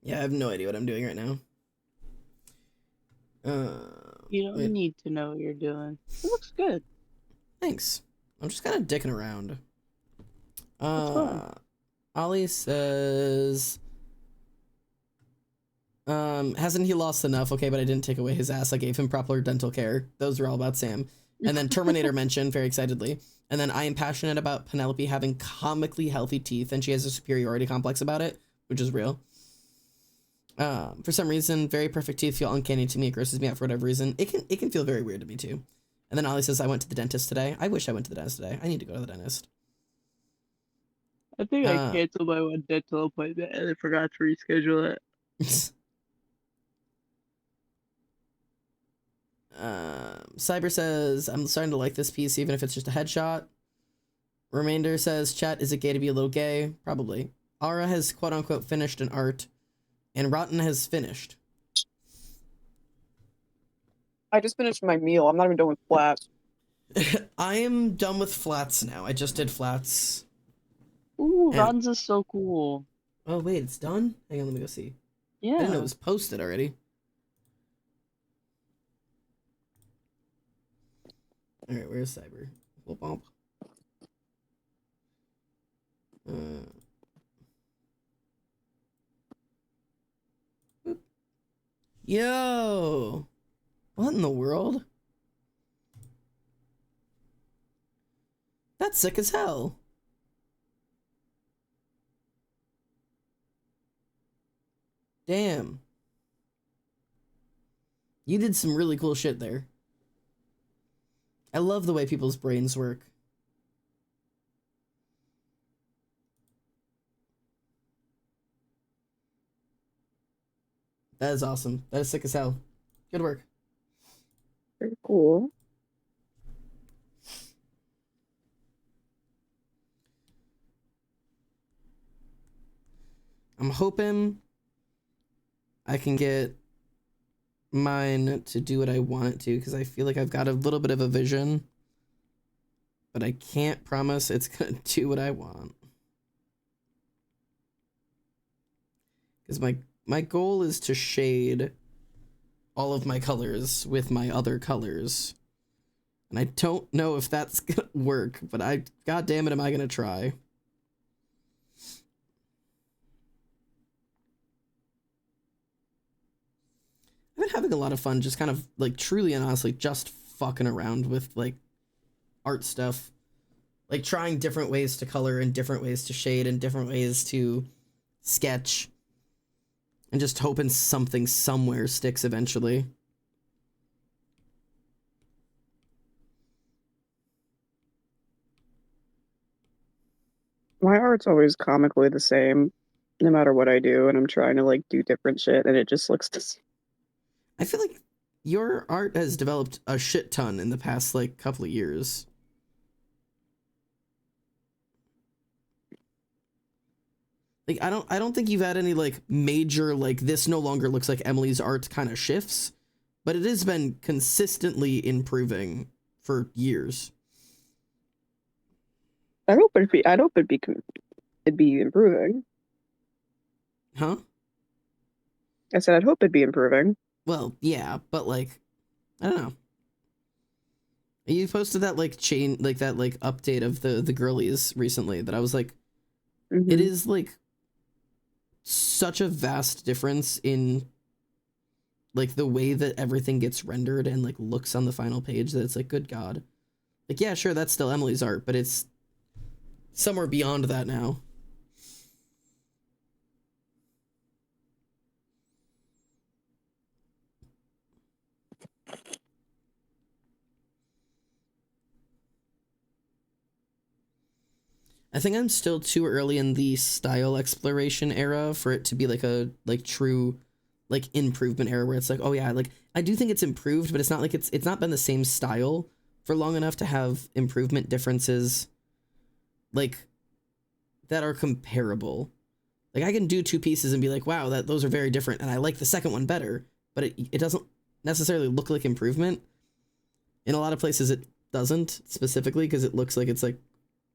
Yeah, I have no idea what I'm doing right now. You don't wait. need to know what you're doing. It looks good. Thanks. I'm just kind of dicking around. That's fine. Ollie says, hasn't he lost enough? Okay, but I didn't take away his ass. I gave him proper dental care. Those are all about Sam. And then Terminator mentioned very excitedly. And then I am passionate about Penelope having comically healthy teeth, and she has a superiority complex about it, which is real. For some reason, very perfect teeth feel uncanny to me. It grosses me out for whatever reason. It can feel very weird to me too. And then Ollie says, I went to the dentist today. I wish I went to the dentist today. I need to go to the dentist. I think I canceled my one dental appointment and I forgot to reschedule it. Cyber says, I'm starting to like this piece, even if it's just a headshot. Remainder says, chat, is it gay to be a little gay? Probably. Ara has quote-unquote finished an art, and Rotten has finished. I just finished my meal. I'm not even done with flats. I am done with flats now. I just did flats. Ooh, And- Rotten's is so cool. Oh, wait, it's done? Hang on, let me go see. Yeah. I didn't know it was posted already. Alright, where's Cyber? Whoop womp. Yo! What in the world? That's sick as hell. Damn. You did some really cool shit there. I love the way people's brains work. That is awesome. That is sick as hell. Good work. Very cool. I'm hoping I can get mine to do what I want it to, because I feel like I've got a little bit of a vision, but I can't promise it's gonna do what I want. Because my goal is to shade all of my colors with my other colors. And I don't know if that's gonna work, but god damn it, am I gonna try. I've been having a lot of fun just kind of like truly and honestly just fucking around with like art stuff. Like trying different ways to color and different ways to shade and different ways to sketch. And just hoping something somewhere sticks eventually. My art's always comically the same, no matter what I do, and I'm trying to like do different shit, and it just looks the same. I feel like your art has developed a shit ton in the past like couple of years. Like I don't think you've had any like major like this no longer looks like Emily's art kind of shifts, but it has been consistently improving for years. I hope it'd be improving. Huh? I said I'd hope it'd be improving. Well, yeah, but like I don't know. You posted that like chain like that like update of the girlies recently that I was like it is like such a vast difference in like the way that everything gets rendered and like looks on the final page that it's like good god. Like yeah, sure, that's still Emily's art, but it's somewhere beyond that now. I think I'm still too early in the style exploration era for it to be like a like true like improvement era where it's like, oh yeah, like I do think it's improved, but it's not like it's not been the same style for long enough to have improvement differences like, that are comparable. Like, I can do two pieces and be like, wow, those are very different, and I like the second one better, but it doesn't necessarily look like improvement. In a lot of places, it doesn't, specifically, because it looks like it's like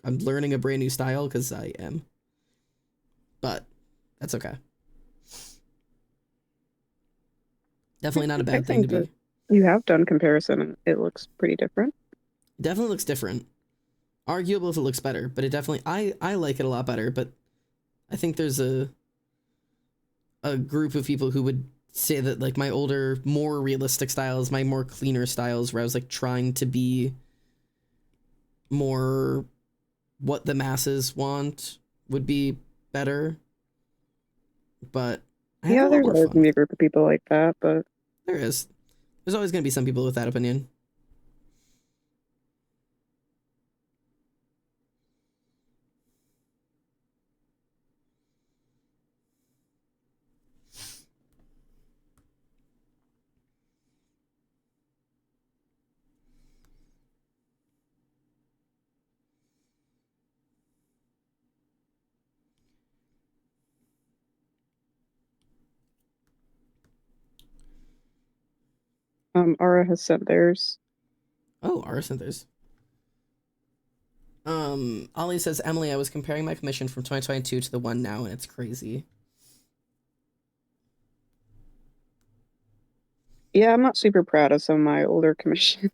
I'm learning a brand new style, because I am. But that's okay. Definitely not a bad thing to be. You have done comparison, and it looks pretty different. It definitely looks different. Arguable if it looks better, but it definitely, I like it a lot better, but I think there's a group of people who would say that, like, my older, more realistic styles, my more cleaner styles, where I was, like, trying to be more what the masses want, would be better. But I have a lot there's more always fun. gonna be a group of people like that, but There is. There's always going to be some people with that opinion. Ara has sent theirs. Oh, Ara sent theirs. Ollie says, Emily, I was comparing my commission from 2022 to the one now, and it's crazy. Yeah, I'm not super proud of some of my older commissions.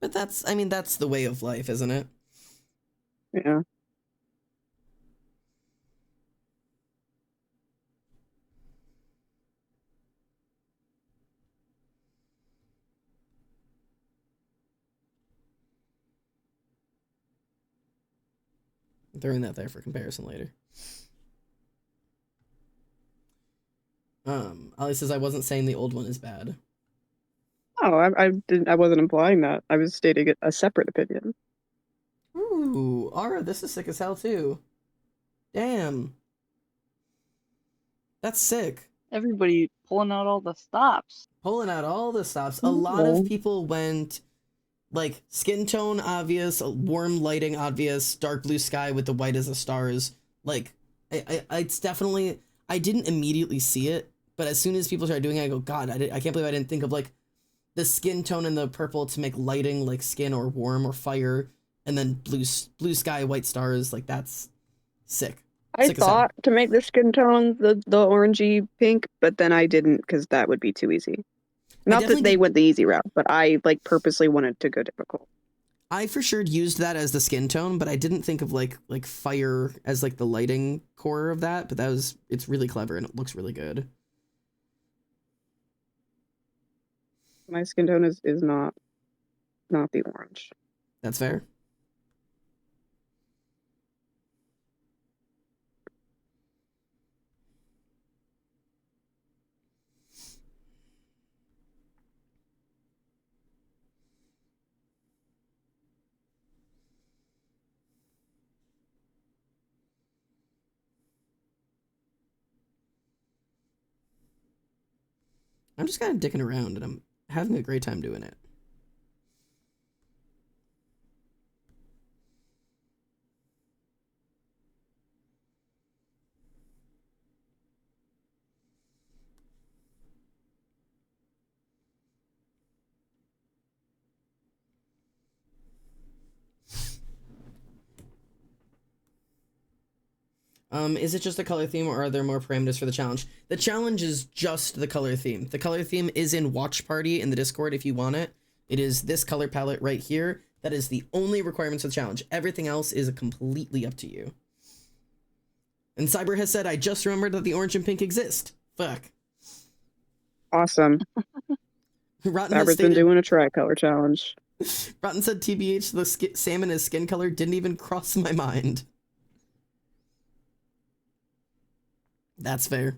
But that's, I mean, that's the way of life, isn't it? Yeah. I'm throwing that there for comparison later. Ollie says, I wasn't saying the old one is bad. Oh, I didn't. I wasn't implying that. I was stating a separate opinion. Ooh, Ara, this is sick as hell too. Damn. That's sick. Everybody pulling out all the stops. Pulling out all the stops. A lot of people went, like, skin tone obvious, warm lighting obvious, dark blue sky with the white as the stars. Like, it's definitely, I didn't immediately see it, but as soon as people started doing it, I go, God, I can't believe I didn't think of, like, the skin tone and the purple to make lighting like skin or warm or fire, and then blue sky, white stars. Like, that's sick. I thought to make the skin tone the orangey pink, but then I didn't because that would be too easy. Not that they went the easy route, but I like purposely wanted to go difficult. I for sure used that as the skin tone, but I didn't think of like fire as like the lighting core of that. But it's really clever and it looks really good. My skin tone is not the orange. That's fair. I'm just kind of dicking around and I'm having a great time doing it. Is it just a color theme or are there more parameters for the challenge? The challenge is just the color theme. The color theme is in Watch Party in the Discord if you want it. It is this color palette right here. That is the only requirements of the challenge. Everything else is completely up to you. And Cyber has said, I just remembered that the orange and pink exist. Fuck. Awesome. Cyber's been doing a tricolor challenge. Rotten said, TBH, the salmon as skin color didn't even cross my mind. That's fair.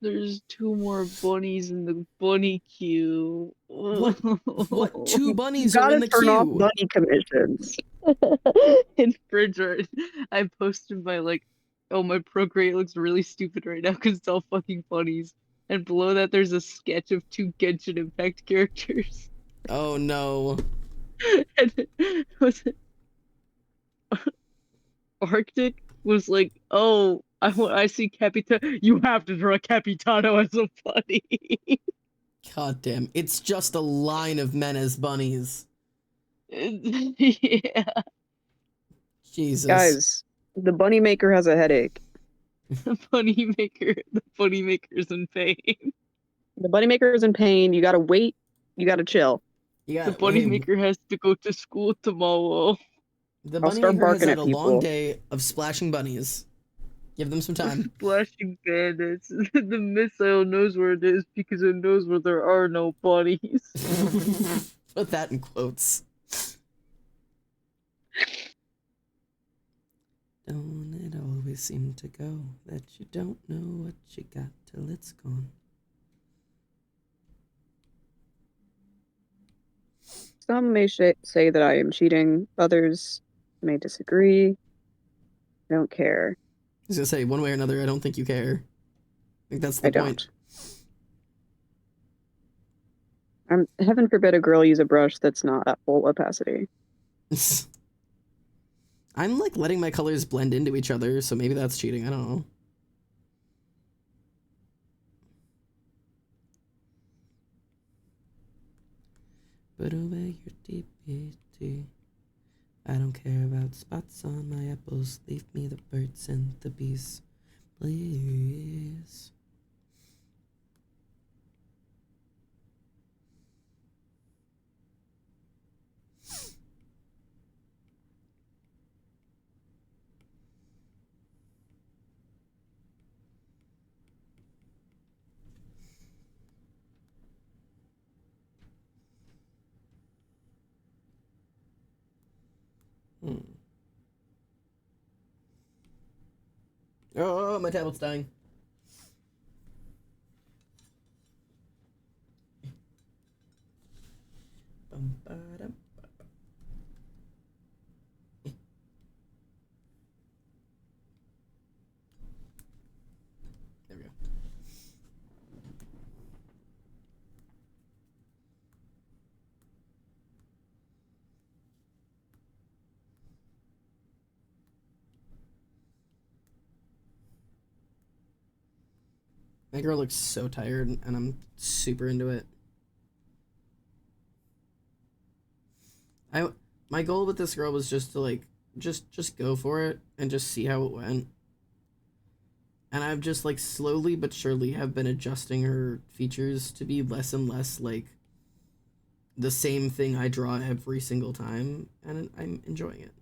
There's 2 more bunnies in the bunny queue. What 2 bunnies are Gotta in the turn off queue? bunny commissions. In fridge right. I posted my like, oh, my Procreate looks really stupid right now because it's all fucking bunnies. And below that there's a sketch of 2 Genshin Impact characters. Oh no. And was it Arctic was like, oh, I see Capitano. You have to draw Capitano as a bunny. God damn. It's just a line of men as bunnies. Yeah. Jesus. Guys, the bunny maker has a headache. The bunny maker's in pain. The bunny maker is in pain. You gotta wait. You gotta chill. Yeah, The bunny maker has to go to school tomorrow. The I'll bunny start maker has barking had at a long people. day of splashing bunnies. Give them some time. Splashing bandits. The missile knows where it is because it knows where there are no bunnies. Put that in quotes. Don't it always seem to go that you don't know what you got till it's gone? Some may say that I am cheating. Others may disagree. I don't care. I was gonna say, one way or another, I don't think you care. I think that's the point. Heaven forbid a girl use a brush that's not at full opacity. I'm like letting my colors blend into each other, so maybe that's cheating. I don't know. But obey your DPT. I don't care about spots on my apples. Leave me the birds and the bees, please. Oh, my tablet's dying. There we go. My girl looks so tired, and I'm super into it. My goal with this girl was just to like, just go for it and just see how it went. And I've just like slowly but surely have been adjusting her features to be less and less like the same thing I draw every single time, and I'm enjoying it.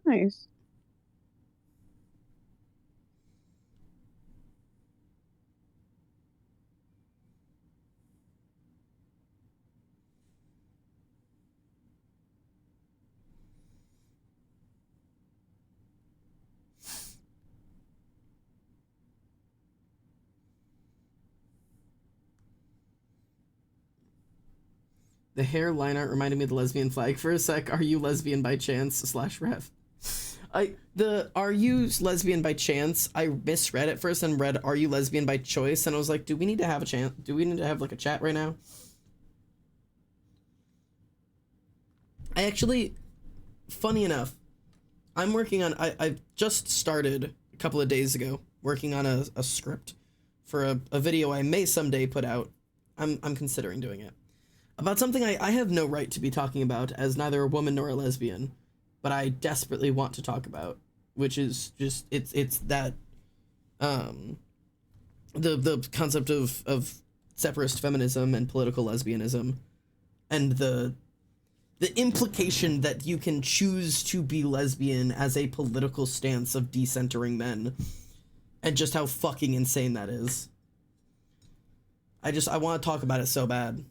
Nice. The hair line art reminded me of the lesbian flag for a sec. Are you lesbian by chance / ref? Are you lesbian by chance? I misread it first and read are you lesbian by choice, and I was like, do we need to have a chance? Do we need to have like a chat right now? I actually, funny enough, I'm working on, I just started a couple of days ago working on a script for a video I may someday put out. I'm considering doing it. About something I have no right to be talking about as neither a woman nor a lesbian, but I desperately want to talk about, which is just, it's that, the concept of separatist feminism and political lesbianism, and the implication that you can choose to be lesbian as a political stance of decentering men, and just how fucking insane that is. I want to talk about it so bad.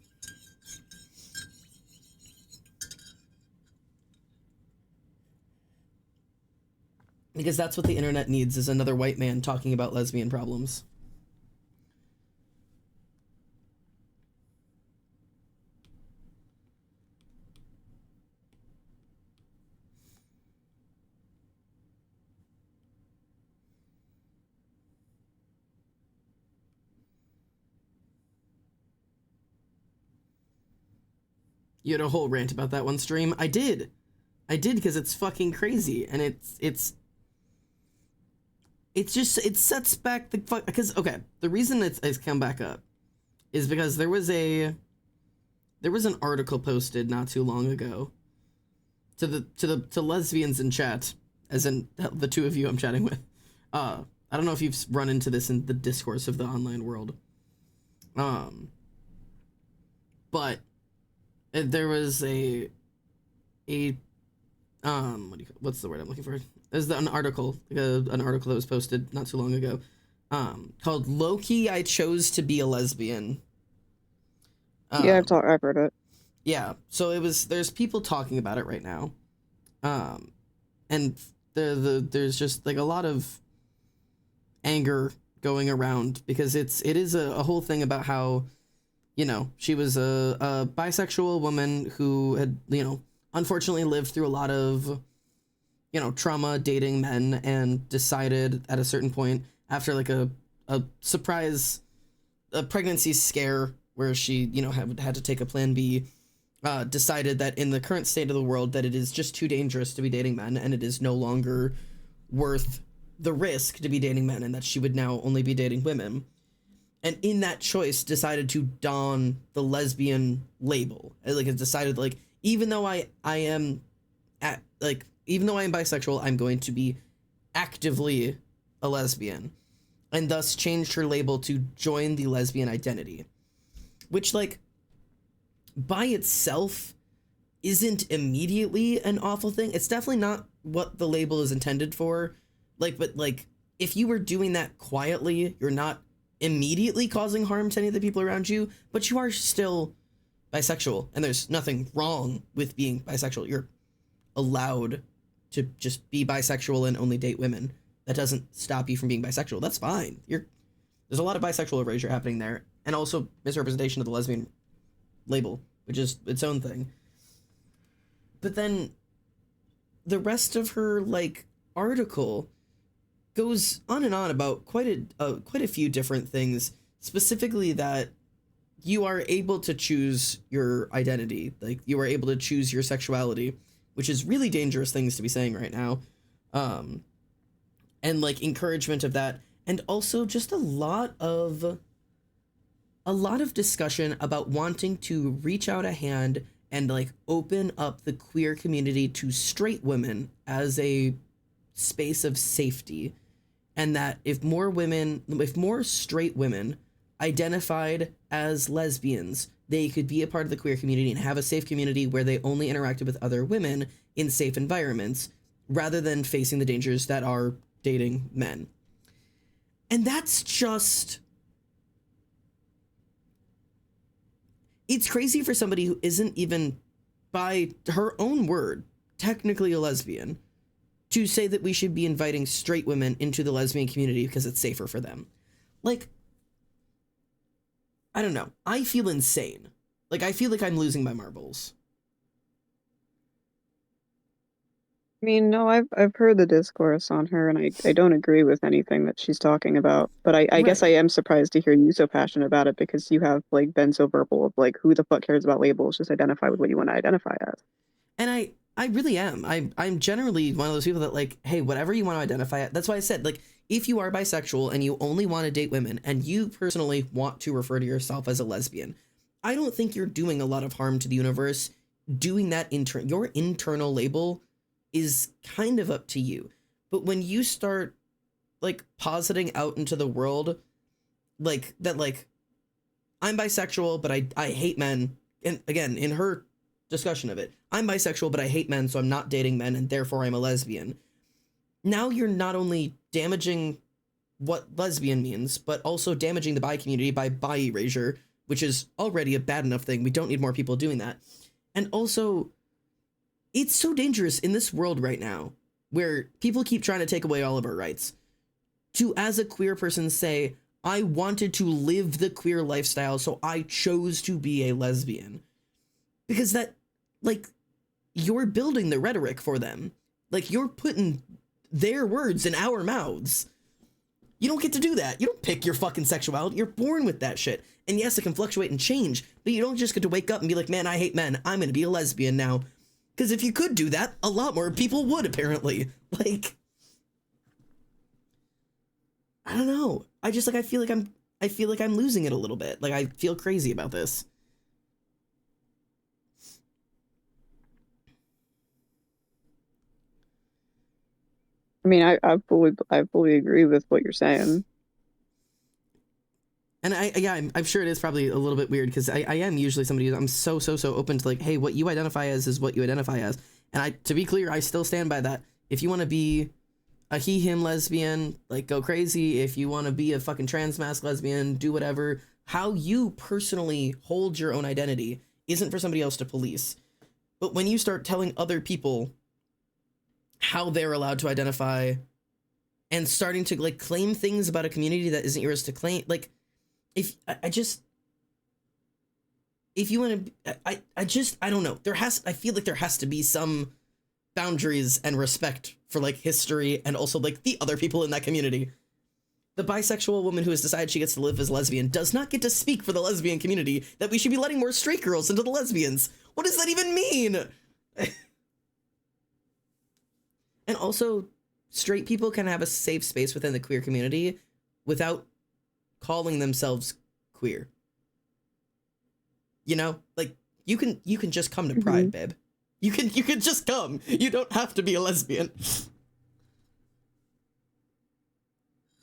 Because that's what the internet needs, is another white man talking about lesbian problems. You had a whole rant about that one stream. I did because it's fucking crazy, and it sets back the fuck, because okay, the reason it's come back up is because there was an article posted not too long ago to lesbians in chat, as in the two of you I'm chatting with. I don't know if you've run into this in the discourse of the online world, but there was what's the word I'm looking for? There's an article that was posted not too long ago, called "Low-Key I Chose to Be a Lesbian." Yeah, I've heard it. Yeah, so there's people talking about it right now, and there's just like a lot of anger going around, because it is a whole thing about how, you know, she was a bisexual woman who had, you know, unfortunately lived through a lot of, you know, trauma dating men, and decided at a certain point, after like a pregnancy scare where she, you know, had to take a plan B, decided that in the current state of the world that it is just too dangerous to be dating men, and it is no longer worth the risk to be dating men, and that she would now only be dating women. And in that choice, decided to don the lesbian label. Like, it decided, like, even though I am bisexual, I'm going to be actively a lesbian, and thus changed her label to join the lesbian identity, which, like, by itself isn't immediately an awful thing. It's definitely not what the label is intended for. Like, but like, if you were doing that quietly, you're not immediately causing harm to any of the people around you, but you are still bisexual, and there's nothing wrong with being bisexual. You're allowed to just be bisexual and only date women. That doesn't stop you from being bisexual. That's fine. There's a lot of bisexual erasure happening there, and also misrepresentation of the lesbian label, which is its own thing. But then the rest of her, like, article goes on and on about quite a few different things, specifically that you are able to choose your identity, like you are able to choose your sexuality, which is really dangerous things to be saying right now, and like encouragement of that, and also just a lot of discussion about wanting to reach out a hand and like open up the queer community to straight women as a space of safety. And that if more straight women identified as lesbians, they could be a part of the queer community and have a safe community where they only interacted with other women in safe environments, rather than facing the dangers that are dating men. And that's just... it's crazy for somebody who isn't even, by her own word, technically a lesbian, to say that we should be inviting straight women into the lesbian community because it's safer for them. Like, I don't know. I feel insane. Like, I feel like I'm losing my marbles. I mean, no, I've heard the discourse on her, and I don't agree with anything that she's talking about. But I guess I am surprised to hear you so passionate about it, because you have like been so verbal of like, who the fuck cares about labels? Just identify with what you want to identify as. And I really am. I'm generally one of those people that, like, hey, whatever you want to identify at. That's why I said, like, if you are bisexual and you only want to date women, and you personally want to refer to yourself as a lesbian, I don't think you're doing a lot of harm to the universe doing that. Your internal label is kind of up to you. But when you start, like, positing out into the world, like, that, like, I'm bisexual, but I hate men. And again, in her discussion of it, I'm bisexual, but I hate men, so I'm not dating men, and therefore I'm a lesbian. Now you're not only damaging what lesbian means, but also damaging the bi community by bi erasure, which is already a bad enough thing. We don't need more people doing that. And also, it's so dangerous in this world right now where people keep trying to take away all of our rights, to, as a queer person, say, I wanted to live the queer lifestyle, so I chose to be a lesbian. Because that, like, you're building the rhetoric for them. Like, you're putting their words in our mouths. You don't get to do that. You don't pick your fucking sexuality. You're born with that shit. And yes, it can fluctuate and change, but you don't just get to wake up and be like, man, I hate men. I'm going to be a lesbian now. Because if you could do that, a lot more people would, apparently. Like, I don't know. I just, like, I feel like I'm losing it a little bit. Like, I feel crazy about this. I mean, I fully agree with what you're saying. And I'm sure it is probably a little bit weird, because I am usually somebody who's, I'm so open to, like, hey, what you identify as is what you identify as. And to be clear, I still stand by that. If you want to be a he, him lesbian, like, go crazy. If you want to be a fucking trans masc lesbian, do whatever. How you personally hold your own identity isn't for somebody else to police. But when you start telling other people how they're allowed to identify and starting to, like, claim things about a community that isn't yours to claim, like, if you want to, I don't know. I feel like there has to be some boundaries and respect for, like, history and also, like, the other people in that community. The bisexual woman who has decided she gets to live as lesbian does not get to speak for the lesbian community that we should be letting more straight girls into the lesbians. What does that even mean? And also, straight people can have a safe space within the queer community without calling themselves queer. You know, like, you can just come to Pride, babe. You can just come. You don't have to be a lesbian.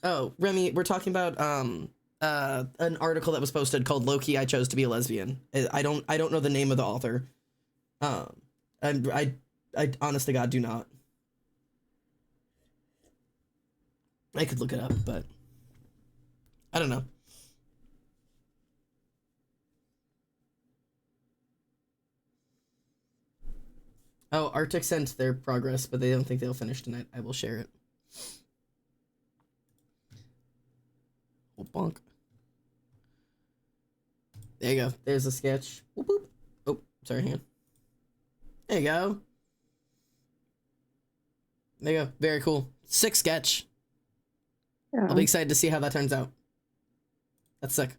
Oh, Remy, we're talking about an article that was posted called "Low-Key I Chose to Be a Lesbian." I don't know the name of the author. I honest to God do not. I could look it up, but I don't know. Oh, Arctic sent their progress, but they don't think they'll finish tonight. I will share it. Oh, bonk. There you go. There's a sketch. Whoop, whoop. Oh, sorry, hang on. There you go. There you go. Very cool. Sick sketch. Yeah. I'll be excited to see how that turns out. That's sick.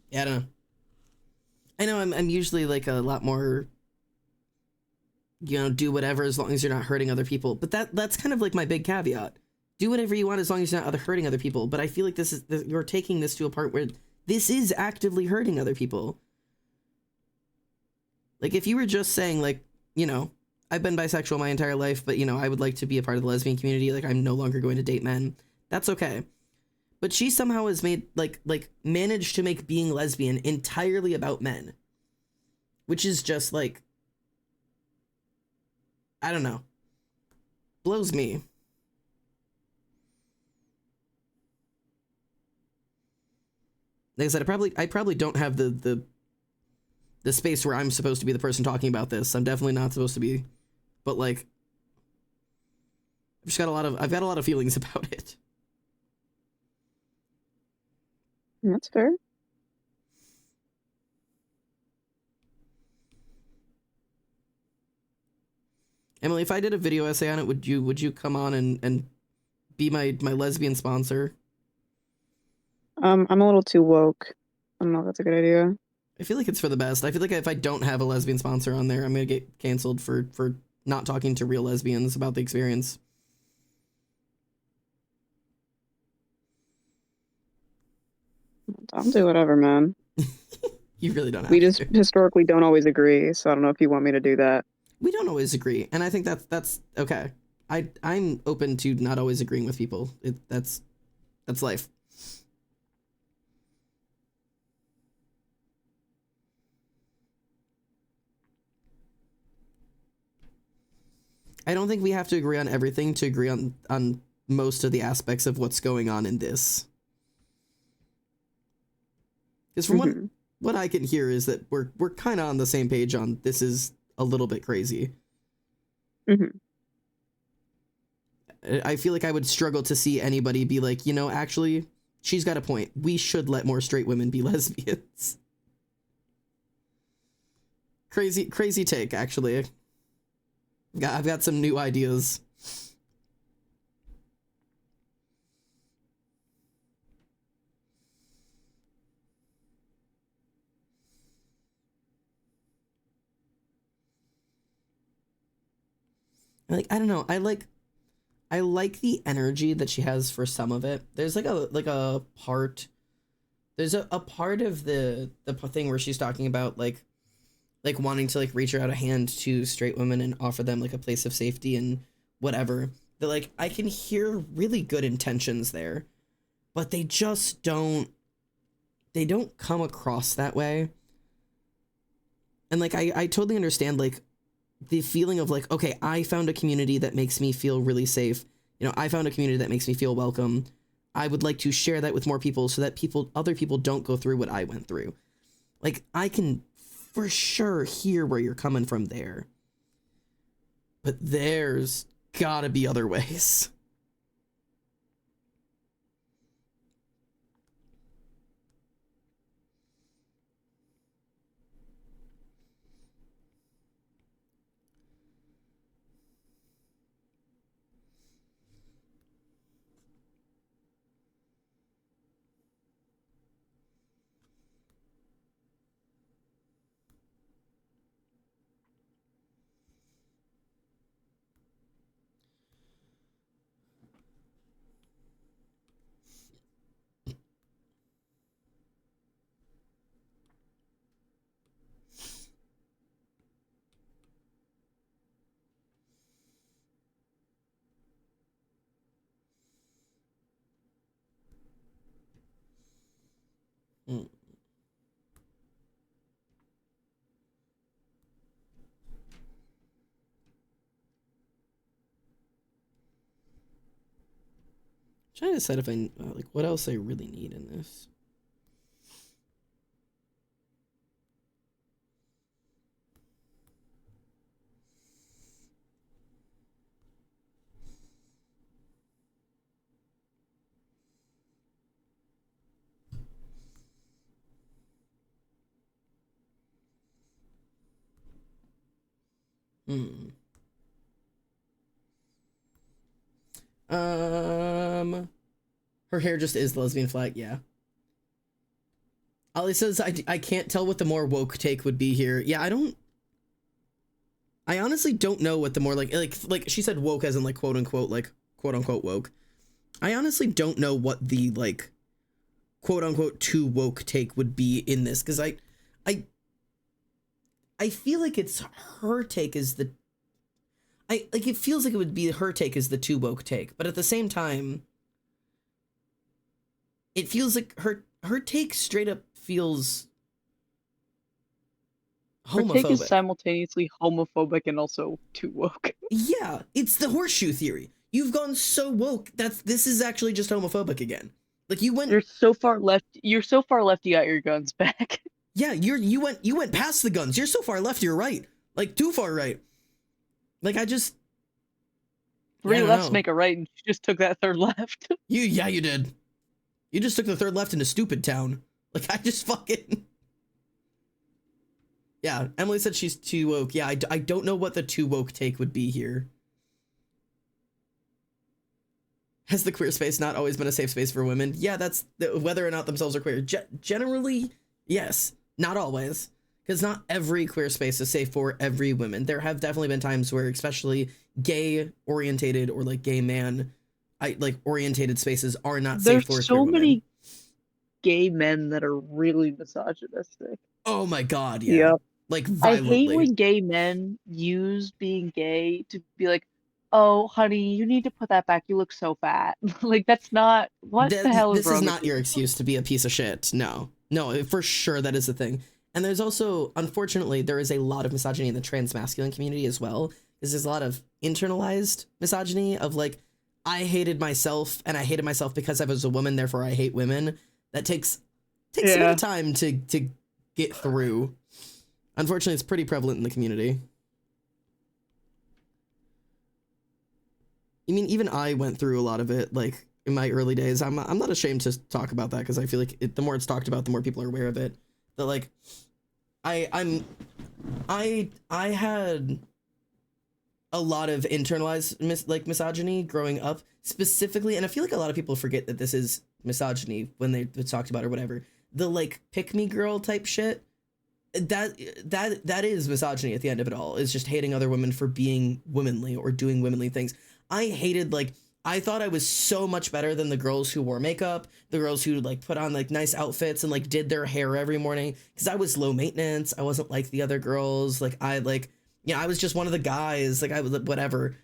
Yeah, I don't know. I know I'm usually, like, a lot more, you know, do whatever as long as you're not hurting other people. But that's kind of like my big caveat. Do whatever you want as long as you're not hurting other people. But I feel like you're taking this to a part where this is actively hurting other people. Like, if you were just saying, like, you know, I've been bisexual my entire life, but, you know, I would like to be a part of the lesbian community. Like, I'm no longer going to date men. That's okay. But she somehow has made, like managed to make being lesbian entirely about men. Which is just, like, I don't know. Blows me. Like I said, I probably don't have the space where I'm supposed to be the person talking about this. I'm definitely not supposed to be. But, like, I've got a lot of feelings about it. That's fair. Emily, if I did a video essay on it, would you come on and be my lesbian sponsor? I'm a little too woke. I don't know if that's a good idea. I feel like it's for the best. I feel like if I don't have a lesbian sponsor on there, I'm gonna get canceled for not talking to real lesbians about the experience. I'll do whatever, man. You really don't have We just to. historically don't always agree, so I don't know if you want me to do that. We don't always agree, and I think that's okay. I'm open to not always agreeing with people. That's life. I don't think we have to agree on everything to agree on most of the aspects of what's going on in this. Because what I can hear is that we're kind of on the same page on this is a little bit crazy. Mm-hmm. I feel like I would struggle to see anybody be like, you know, actually, she's got a point. We should let more straight women be lesbians. Crazy take, actually. I've got some new ideas. Like, I don't know. I like the energy that she has for some of it. There's like a part. There's a part of the thing where she's talking about like wanting to like reach out a hand to straight women and offer them like a place of safety and whatever. That like I can hear really good intentions there, but they just don't come across that way. And like I totally understand like the feeling of like, okay, I found a community that makes me feel really safe. You know, I found a community that makes me feel welcome. I would like to share that with more people so that other people don't go through what I went through. Like, I can for sure hear where you're coming from there. But there's gotta be other ways. Mm. Trying to decide if I like what else I really need in this. Hmm. Her hair just is lesbian flag, yeah. Ollie says, I can't tell what the more woke take would be here. Yeah, I honestly don't know what the more like she said woke as in like quote unquote woke. I honestly don't know what the like quote unquote too woke take would be in this, because I feel like it's her take is the it feels like it would be her take is the too woke take, but at the same time it feels like her take straight up feels homophobic. Her take is simultaneously homophobic and also too woke. Yeah, it's the horseshoe theory. You've gone so woke this is actually just homophobic again. Like You're so far left. You're so far left. You got your guns back. Yeah, you went past the guns. You're so far left. You're right. Like too far right. Like I just. Three lefts make a right, and you just took that third left. You did. You just took the third left into stupid town. Like I just fucking. Yeah, Emily said she's too woke. Yeah, I don't know what the too woke take would be here. Has the queer space not always been a safe space for women? Yeah, that's whether or not themselves are queer. Generally, yes. Not always. Because not every queer space is safe for every woman. There have definitely been times where especially gay-orientated or like gay man orientated spaces are not safe for queer women. There's so many gay men that are really misogynistic. Oh my god, yeah. Yep. Like violently. I hate when gay men use being gay to be like, oh, honey, you need to put that back. You look so fat. Like, that's not... What the hell is wrong? This is not your excuse to be a piece of shit. No. No, for sure that is the thing. And there's also, unfortunately, there is a lot of misogyny in the trans masculine community as well. Because there's a lot of internalized misogyny of, like, I hated myself, and I hated myself because I was a woman, therefore I hate women. That takes a bit of time to get through. Unfortunately, it's pretty prevalent in the community. I mean, even I went through a lot of it, like, in my early days. I'm not ashamed to talk about that, because I feel like the more it's talked about, the more people are aware of it. But, like, I had a lot of internalized misogyny growing up, specifically, and I feel like a lot of people forget that this is misogyny when they talked about it or whatever. The, like, pick-me girl type shit, that is misogyny at the end of it all. Is just hating other women for being womanly or doing womanly things. I hated, like, I thought I was so much better than the girls who wore makeup, the girls who, like, put on, like, nice outfits and, like, did their hair every morning, because I was low maintenance. I wasn't like the other girls. Like, I was just one of the guys. Like, I was, whatever.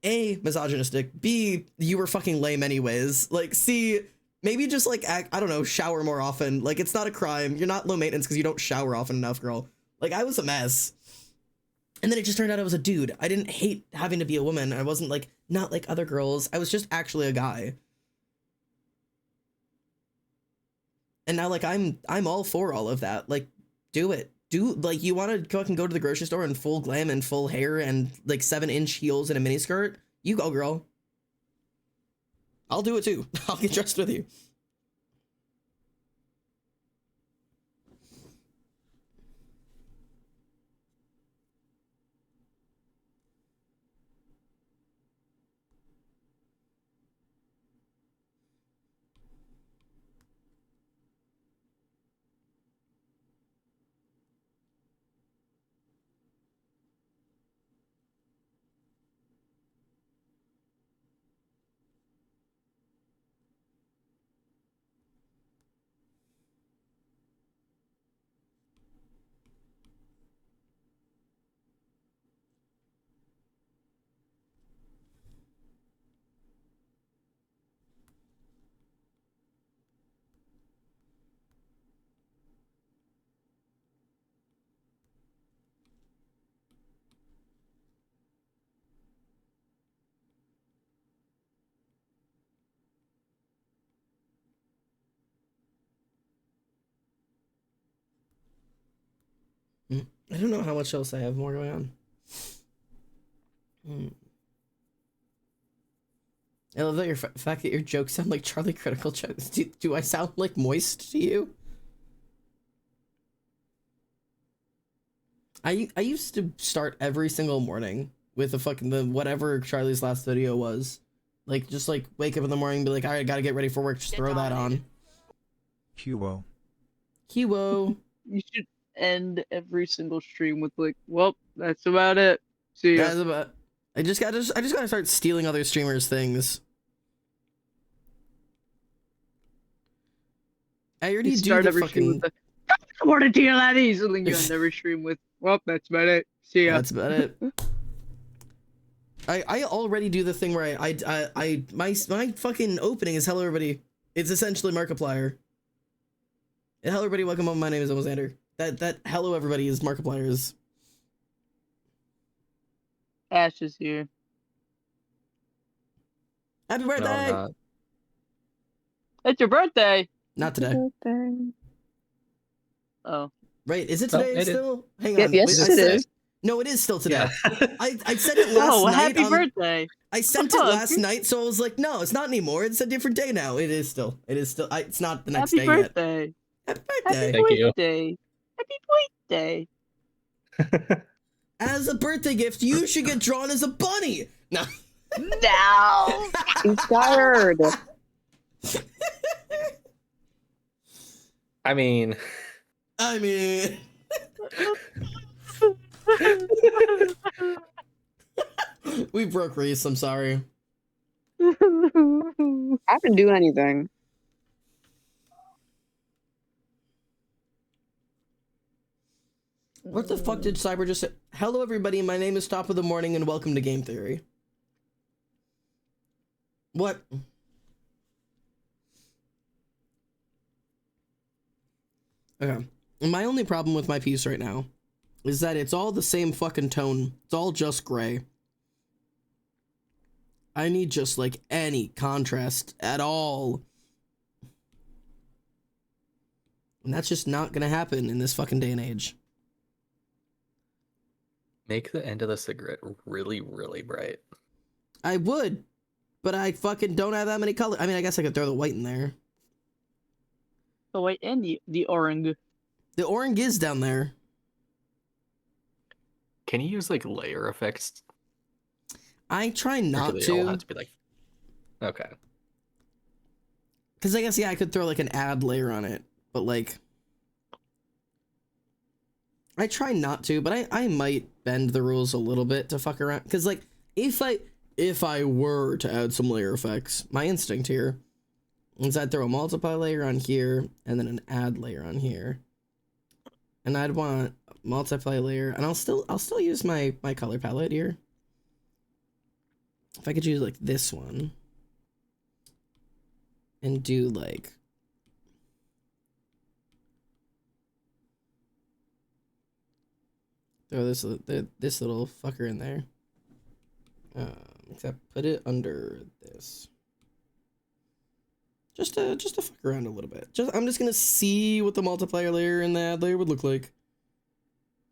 A, misogynistic. B, you were fucking lame anyways. Like, C, maybe just, like, I don't know, shower more often. Like, it's not a crime. You're not low maintenance because you don't shower often enough, girl. Like, I was a mess. And then it just turned out I was a dude. I didn't hate having to be a woman. I wasn't, like, not like other girls. I was just actually a guy. And now, like, I'm all for all of that. Like, do it. Like, you want to fucking go to the grocery store in full glam and full hair and, like, 7-inch heels and a miniskirt? You go, girl. I'll do it, too. I'll get dressed with you. I don't know how much else I have more going on. I love that fact that your jokes sound like Charlie Critical jokes. Do I sound like moist to you? I used to start every single morning with whatever Charlie's last video was. Like, just like wake up in the morning and be like, all right, gotta get ready for work. Just throw that on. Huo. Huo. You should end every single stream with like, well, that's about it. See ya. That's about. I just gotta start stealing other streamers' things. I already You do start the every stream fucking. with the, good morning to you, laddies, and then you end every stream with, well, that's about it. See ya. That's about it. I already do the thing where my fucking opening is hello everybody. It's essentially Markiplier. And hello everybody, welcome home. My name is Alexander. That hello everybody is Markiplier's. Ash is here. Happy birthday! No, It's your birthday. Not today. Oh. Right? Is it No, today it is. still? Hang Yep, on. yes, Wait, it is. No, it is still today. Yeah. I said it last Oh, night. happy birthday. I sent it last night, so I was like, no, it's not anymore. It's a different day now. It is still. It's not the next Happy day birthday. yet. Happy Happy birthday. Thank you. birthday. Happy birthday. As a birthday gift, you should get drawn as a bunny. No. No. Inspired. I mean, we broke Reese. I'm sorry. I didn't do anything. What the fuck did Cyber just say? Hello, everybody. My name is Top of the Morning, and welcome to Game Theory. What? Okay. My only problem with my piece right now is that it's all the same fucking tone. It's all just gray. I need just, like, any contrast at all. And that's just not gonna happen in this fucking day and age. Make the end of the cigarette really, really bright. I would, but I fucking don't have that many colors. I mean, I guess I could throw the white in there. The white and the orange. The orange is down there. Can you use like layer effects? I try Or do not they all to. have to be like? Okay. Because I guess, yeah, I could throw like an add layer on it. But like, I try not to, but I might bend the rules a little bit to fuck around. Because like, if I were to add some layer effects, my instinct here is I'd throw a multiply layer on here and then an add layer on here. And I'd want a multiply layer, and I'll still use my color palette here. If I could use like this one and do like throw this little fucker in there. Except put it under this. Just to fuck around a little bit. I'm just gonna see what the multiplier layer and the add layer would look like.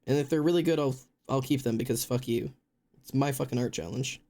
And if they're really good, I'll keep them because fuck you. It's my fucking art challenge.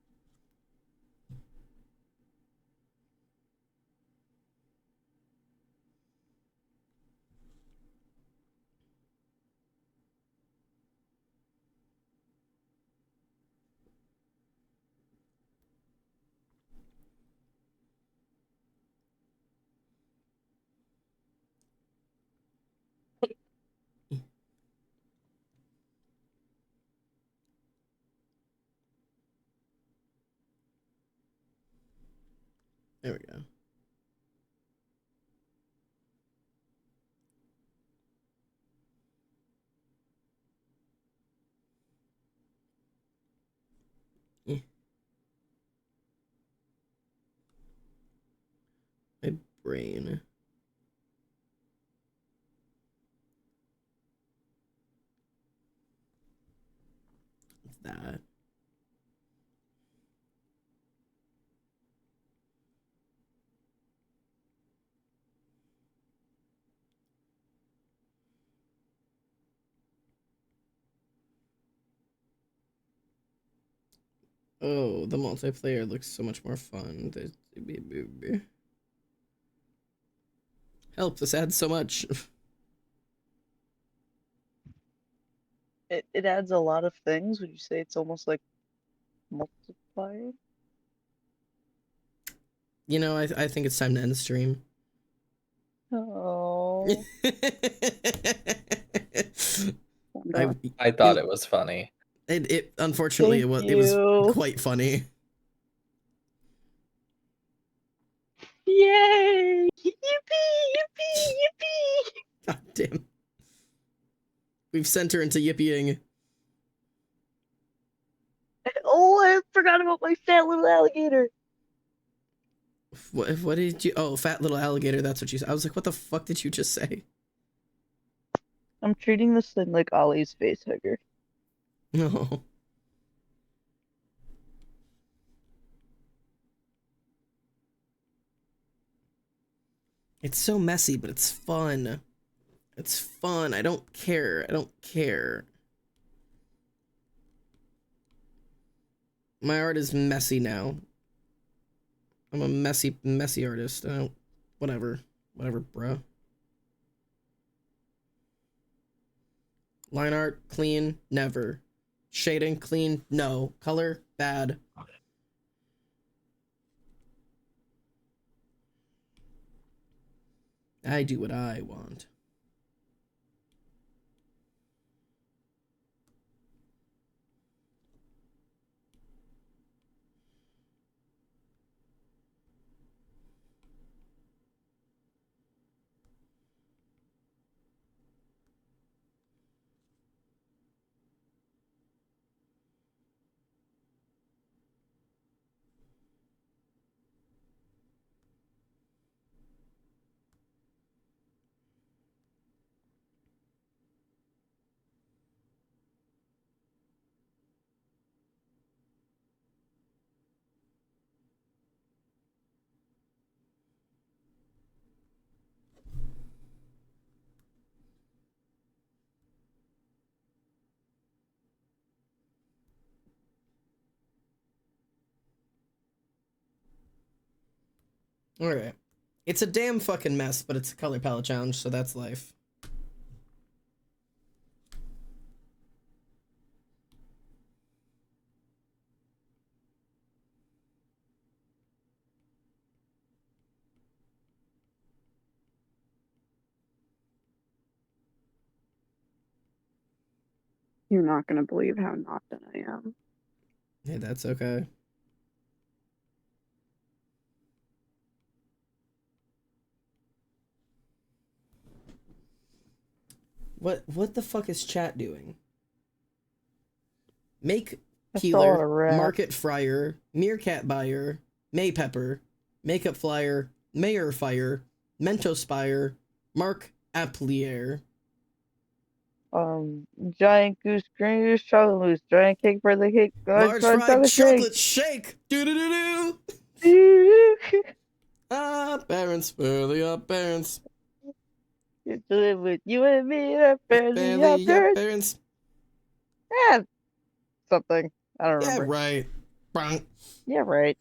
There we go. My brain. What's that? Oh, the multiplayer looks so much more fun. Help, this adds so much. It adds a lot of things. Would you say it's almost like multiplier? You know, I think it's time to end the stream. Oh. I thought it was funny. It unfortunately it was quite funny. Yay! Yippee! Yippee! Yippee! God damn. We've sent her into yippieing. Oh, I forgot about my fat little alligator. What did you? Oh, fat little alligator. That's what you said. I was like, what the fuck did you just say? I'm treating this thing like Ollie's face hugger. No. It's so messy, but it's fun. It's fun. I don't care. I don't care. My art is messy now. I'm a messy artist. I don't. Whatever, bro. Line art clean, never. Shading clean, no. Color bad. I do what I want. All right. It's a damn fucking mess, but it's a color palette challenge, so that's life. You're not gonna believe how not done I am. Hey, that's okay. What the fuck is chat doing? Make peeler, market fryer, meerkat buyer, May pepper, makeup flyer, mayor fire, Mentos fire, Mark Applier. Giant goose, green goose, chocolate mousse, giant cake, birthday cake, Large fried chocolate shake. Do do do do. Parents, barely parents. You live with you and me, Barely parents. Yeah, something. I don't Yeah, remember. right. Bronk. Yeah, right.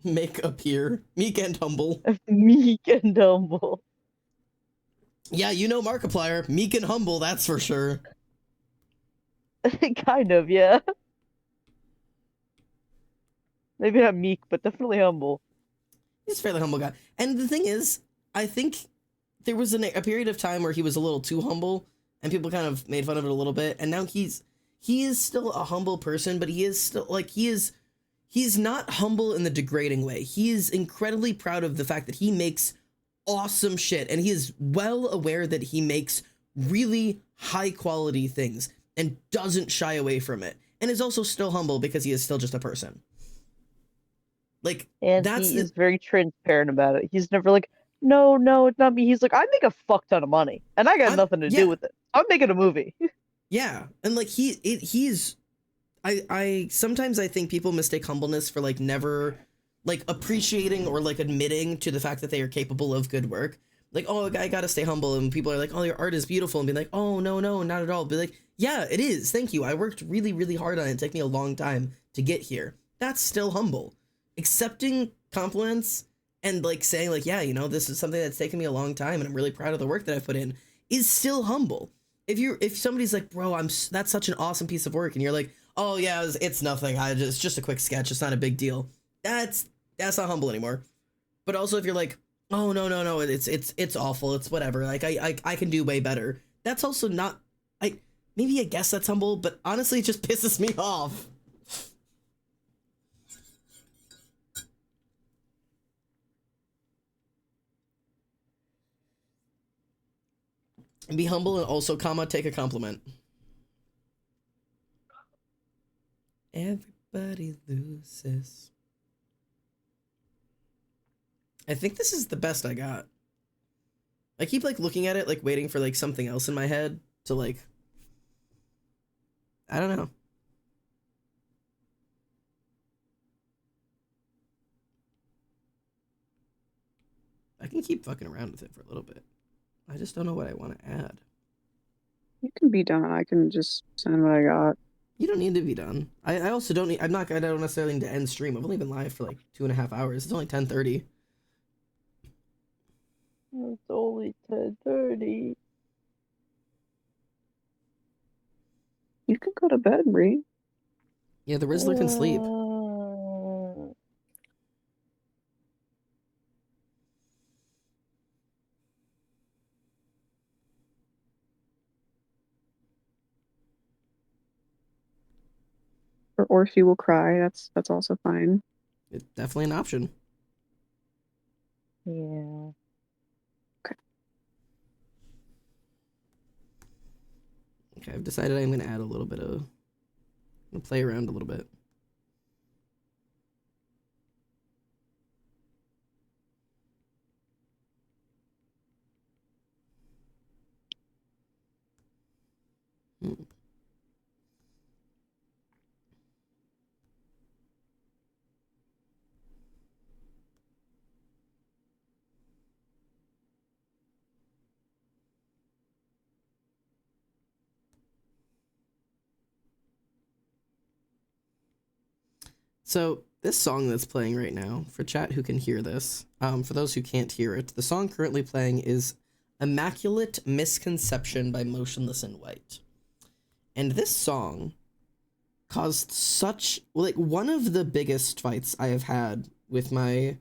Make appear. Meek and humble. Meek and humble. Yeah, you know Markiplier. Meek and humble, that's for sure. Kind of, yeah. Maybe not meek, but definitely humble. He's a fairly humble guy. And the thing is, I think there was a period of time where he was a little too humble, and people kind of made fun of it a little bit. And now he is still a humble person, but he is still like he's not humble in the degrading way. He is incredibly proud of the fact that he makes awesome shit, and he is well aware that he makes really high quality things and doesn't shy away from it, and is also still humble because he is still just a person. Like, and he is very transparent about it. He's never like, no, it's not me. He's like, I make a fuck ton of money, and I got nothing to do with it. I'm making a movie. Yeah, and like he's. I sometimes I think people mistake humbleness for like never like appreciating or like admitting to the fact that they are capable of good work. Like, oh, I gotta stay humble, and people are like, oh, your art is beautiful, and be like, oh, no, not at all. Be like, yeah, it is. Thank you. I worked really, really hard on it. It took me a long time to get here. That's still humble. Accepting compliments and like saying like, yeah, you know, this is something that's taken me a long time, and I'm really proud of the work that I put in, is still humble. If somebody's like, bro, that's such an awesome piece of work, and you're like, oh yeah, it's nothing. It's just a quick sketch. It's not a big deal. That's not humble anymore. But also if you're like, oh no, it's awful. It's whatever. Like I can do way better. That's also not. I guess that's humble, but honestly, it just pisses me off. Be humble and also, take a compliment. Everybody loses. I think this is the best I got. I keep like looking at it, like waiting for like something else in my head to like, I don't know. I can keep fucking around with it for a little bit. I just don't know what I want to add. You can be done. I can just send what I got. You don't need to be done. I also don't need. I don't necessarily need to end stream. I've only been live for like 2.5 hours. It's only 10:30. It's only 10:30. You can go to bed, Bree. Yeah, the Rizzler can sleep. Or she will cry. That's also fine. It's definitely an option. Yeah. Okay, I've decided I'm going to add a little bit of... I'm going to play around a little bit. So this song that's playing right now, for chat who can hear this, for those who can't hear it, the song currently playing is Immaculate Misconception by Motionless in White. And this song caused such, like, one of the biggest fights I have had with my,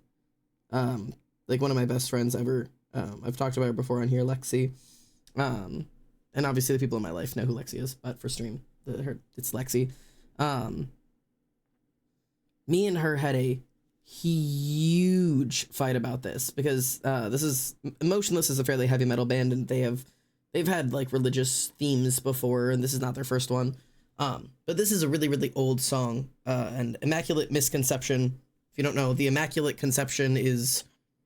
like, one of my best friends ever. I've talked about her before on here, Lexi. And obviously the people in my life know who Lexi is, but for stream, it's Lexi. Me and her had a huge fight about this because Motionless is a fairly heavy metal band, and they've had like religious themes before, and this is not their first one. But this is a really, really old song, and Immaculate Misconception. If you don't know, the Immaculate Conception is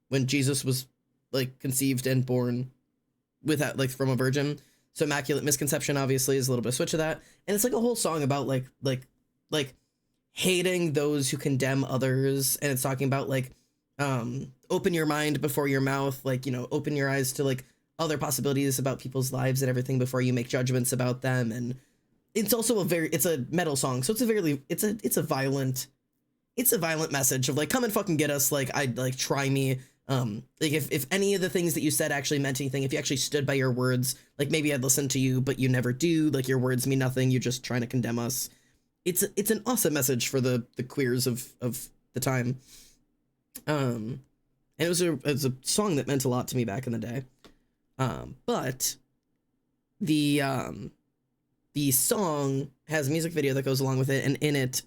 when Jesus was like conceived and born without, like, from a virgin. So Immaculate Misconception obviously is a little bit of switch of that, and it's like a whole song about like hating those who condemn others, and it's talking about like open your mind before your mouth, like, you know, open your eyes to like other possibilities about people's lives and everything before you make judgments about them. And it's also it's a metal song, so it's a violent message of like, come and fucking get us, like, I'd like try me. Like if any of the things that you said actually meant anything, if you actually stood by your words, like maybe I'd listen to you, but you never do, like your words mean nothing, you're just trying to condemn us. It's an awesome message for the queers of the time. And it was a song that meant a lot to me back in the day. But the song has a music video that goes along with it, and in it,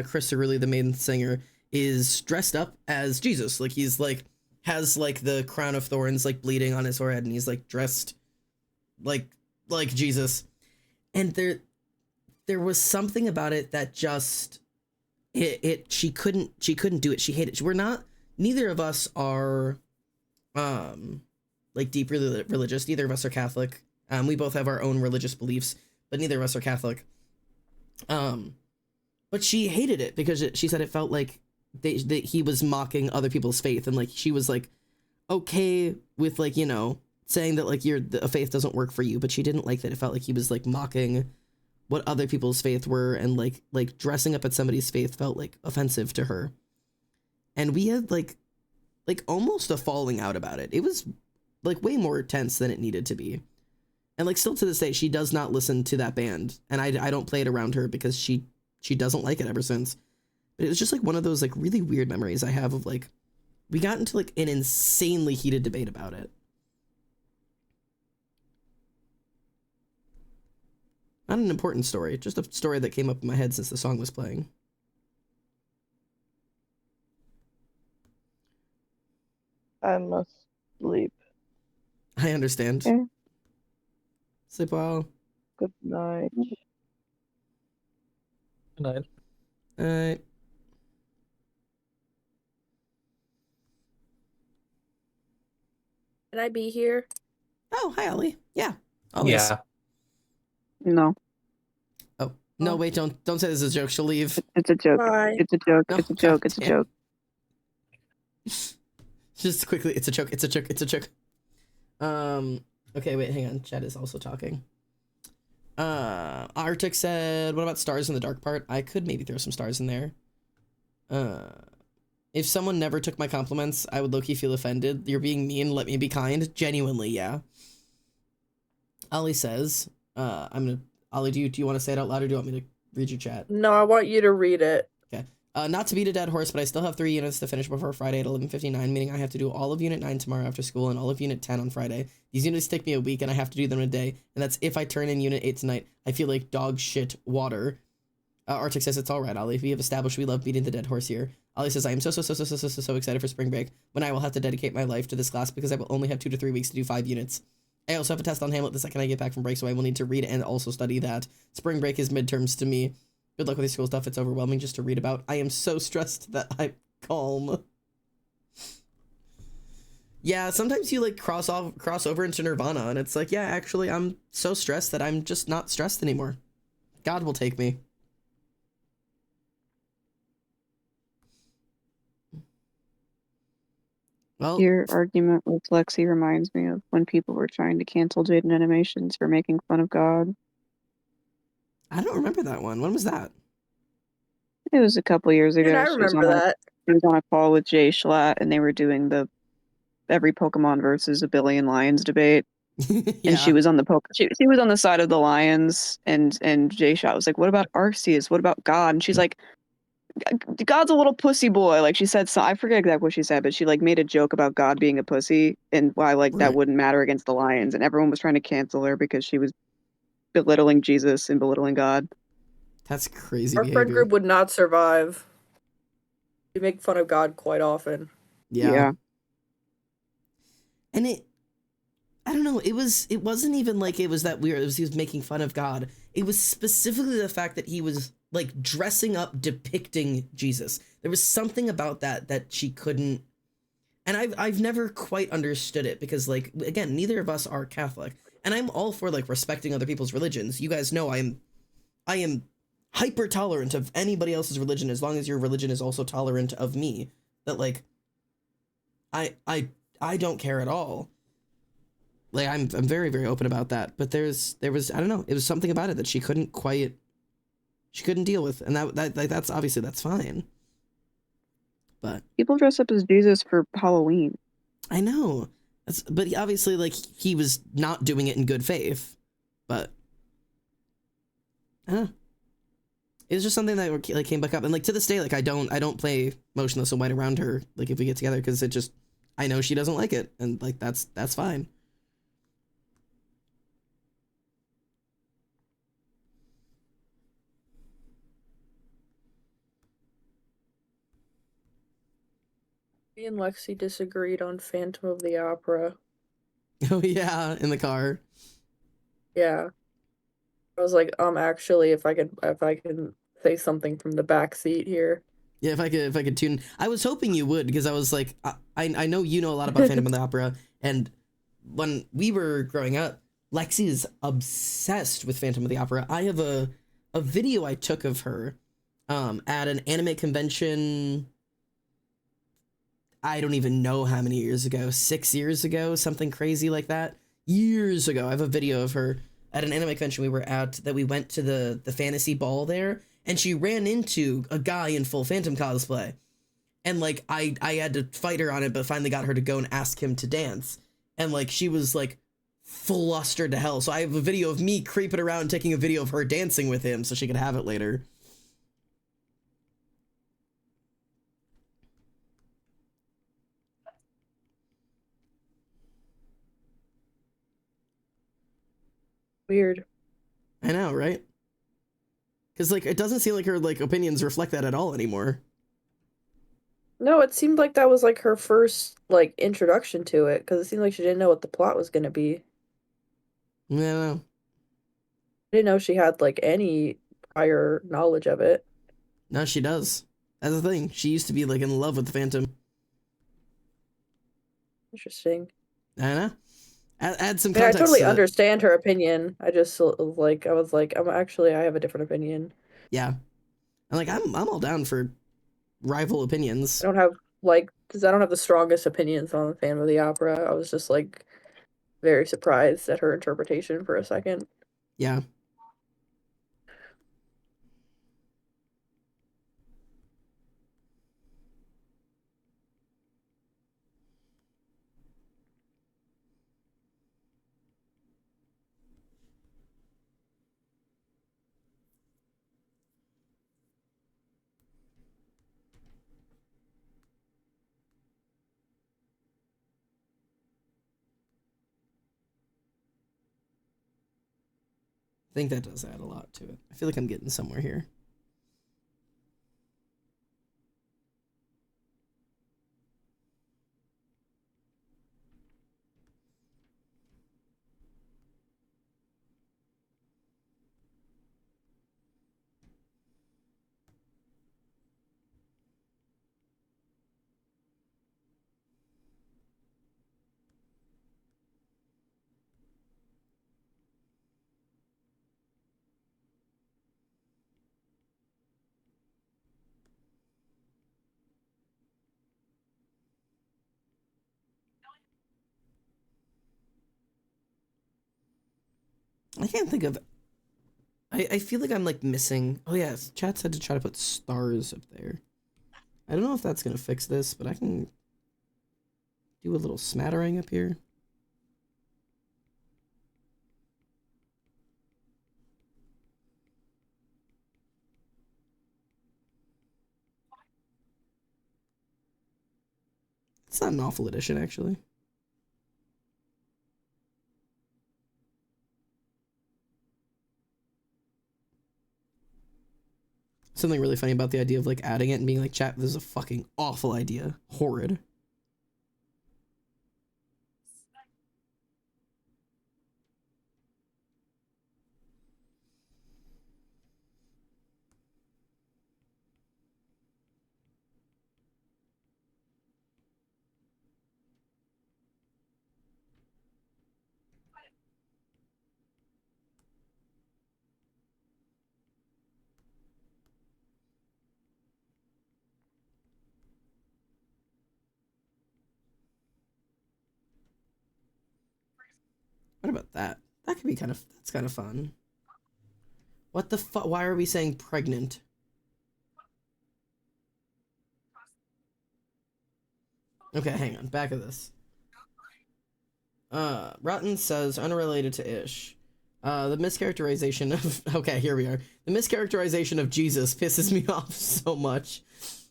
Chris Cerulli, the main singer, is dressed up as Jesus. Like he's like has like the crown of thorns like bleeding on his forehead, and he's like dressed like Jesus. And there was something about it that just she couldn't do it. She hated it. Neither of us are like deeply religious. Neither of us are Catholic. We both have our own religious beliefs, but neither of us are Catholic. But she hated it because she said it felt like that he was mocking other people's faith, and like she was like okay with, like, you know, saying that like a faith doesn't work for you, but she didn't like that it felt like he was like mocking what other people's faith were, and like dressing up at somebody's faith felt like offensive to her. And we had like almost a falling out about it. It was like way more tense than it needed to be. And like still to this day, she does not listen to that band, and I don't play it around her because she doesn't like it ever since. But it was just like one of those like really weird memories I have of like, we got into like an insanely heated debate about it. Not an important story, just a story that came up in my head since the song was playing. I must sleep. I understand. Okay. Sleep well. Good night. Good night. Alright. Can I be here? Oh, hi, Ollie. Yeah. Always. Yeah. No, Oh, no, wait, don't say this is a joke. She'll leave. it's a joke. Bye. It's a joke. No, It's a joke. It's a goddamn. joke. Just quickly, it's a joke. It's a joke. It's a joke. Okay, wait, hang on. Chat is also talking. Arctic said, what about stars in the dark part? I could maybe throw some stars in there. If someone never took my compliments, I would low-key feel offended. You're being mean, let me be kind. Genuinely, yeah. Ollie says, Ollie, do you want to say it out loud, or do you want me to read your chat? No, I want you to read it. Okay. Not to beat a dead horse, but I still have 3 units to finish before Friday at 11:59, meaning I have to do all of Unit 9 tomorrow after school and all of Unit 10 on Friday. These units take me a week, and I have to do them in a day, and that's if I turn in Unit 8 tonight. I feel like dog shit water. Arctic says, it's all right, Ollie. We have established we love beating the dead horse here. Ollie says, I am so excited for spring break when I will have to dedicate my life to this class because I will only have 2 to 3 weeks to do 5 units. I also have a test on Hamlet the second I get back from break, so I will need to read and also study that. Spring break is midterms to me. Good luck with your school stuff. It's overwhelming just to read about. I am so stressed that I'm calm. Yeah, sometimes you like cross over into nirvana, and it's like, yeah, actually, I'm so stressed that I'm just not stressed anymore. God will take me. Well, Your argument with Lexi reminds me of when people were trying to cancel Jaden Animations for making fun of God. I don't remember that one. When was that? It was a couple years ago. And I remember that. She was on a call with Jay Schlatt, and they were doing the every Pokemon versus a billion lions debate. Yeah. And she was on the she was on the side of the lions, and Jay Schlatt was like, "What about Arceus? What about God?" And she's like, "God's a little pussy boy." Like she said, so I forget exactly what she said, but she like made a joke about God being a pussy and why like that Right. wouldn't matter against the lions, and everyone was trying to cancel her because she was belittling Jesus and belittling God. That's crazy Our behavior. friend group would not survive. We make fun of God quite often. Yeah. And I don't know, it wasn't even like it was that weird. He was making fun of God. It was specifically the fact that he was like dressing up depicting Jesus. There was something about that she couldn't, and I've never quite understood it because like again, neither of us are Catholic. And I'm all for like respecting other people's religions. You guys know I am hyper tolerant of anybody else's religion as long as your religion is also tolerant of me. That like I don't care at all. Like I'm very, very open about that. But there was I don't know, it was something about it that she couldn't deal with, and that like that's obviously that's fine. But People dress up as Jesus for Halloween. I know. But he obviously like he was not doing it in good faith. But I don't know. It was just something that like came back up, and like to this day, like I don't play Motionless and White around her. Like if we get together, because it just I know she doesn't like it, and like that's fine. Me and Lexi disagreed on Phantom of the Opera. Oh yeah, in the car. Yeah. I was like, actually, if I can say something from the back seat here. Yeah, if I could tune, I was hoping you would, because I was like, I know you know a lot about Phantom of the Opera, and when we were growing up, Lexi is obsessed with Phantom of the Opera. I have a video I took of her, at an anime convention. I don't even know how many years ago, 6 years ago, something crazy like that. Years ago, I have a video of her at an anime convention we were at, that we went to the fantasy ball there, and she ran into a guy in full Phantom cosplay. And like I had to fight her on it, but finally got her to go and ask him to dance. And like she was like flustered to hell. So I have a video of me creeping around taking a video of her dancing with him so she could have it later. Weird. I know, right? Because like it doesn't seem like her like opinions reflect that at all anymore. No, it seemed like that was like her first like introduction to it, because it seemed like she didn't know what the plot was gonna be. I don't know. I didn't know she had like any prior knowledge of it. No, she does. That's the thing. She used to be like in love with the Phantom. Interesting. I don't know. Add some I mean, I context totally to that. understand her opinion. I just like I was like, I have a different opinion. Yeah. And like I'm all down for rival opinions. I don't have like because I don't have the strongest opinions on the Phantom of the Opera. I was just like very surprised at her interpretation for a second. Yeah. I think that does add a lot to it. I feel like I'm getting somewhere here. I I feel like I'm like missing. Oh yeah, chat said to try to put stars up there. I don't know if that's gonna fix this, but I can do a little smattering up here. It's not an awful addition, actually. Something really funny about the idea of like adding it and being like, chat, this is a fucking awful idea. Horrid. What about that? That could be that's kind of fun. What the fuck? Why are we saying pregnant? Okay, hang on. Back of this. Rotten says, unrelated to Ish. The mischaracterization of... Okay, here we are. The mischaracterization of Jesus pisses me off so much.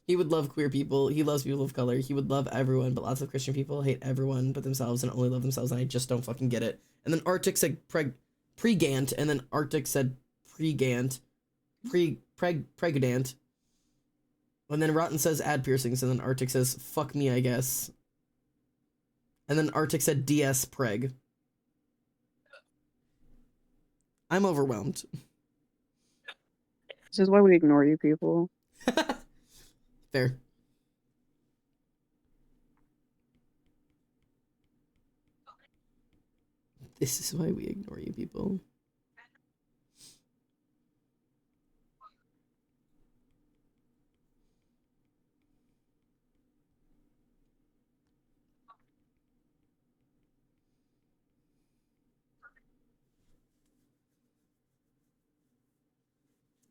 He would love queer people. He loves people of color. He would love everyone, but lots of Christian people hate everyone but themselves and only love themselves, and I just don't fucking get it. And then Arctic said pregant, and then Arctic said pregant. Pregnant. And then Rotten says add piercings, and then Arctic says fuck me, I guess. And then Arctic said DS preg. I'm overwhelmed. This is why we ignore you people. Fair. This is why we ignore you people.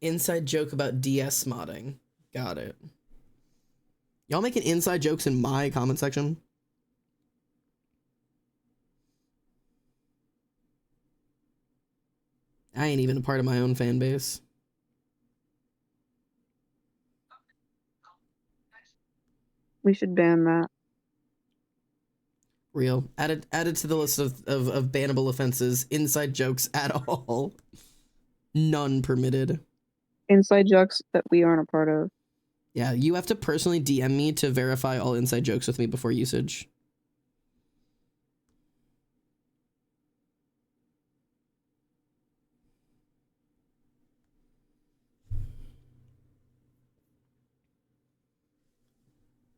Inside joke about DS modding. Got it. Y'all making inside jokes in my comment section? I ain't even a part of my own fan base. We should ban that. Real. Added to the list of bannable offenses. Inside jokes at all. None permitted. Inside jokes that we aren't a part of. Yeah, you have to personally DM me to verify all inside jokes with me before usage.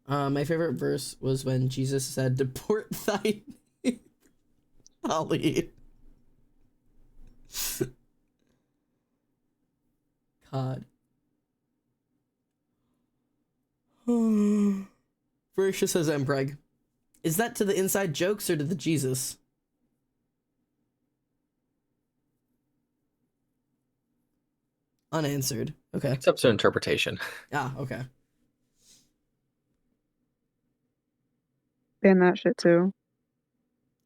My favorite verse was when Jesus said, "Deport thy Holly." God. Verisha says Mpreg. Is that to the inside jokes or to the Jesus? Unanswered. Okay. It's up to interpretation. Ah, okay. Ban that shit too.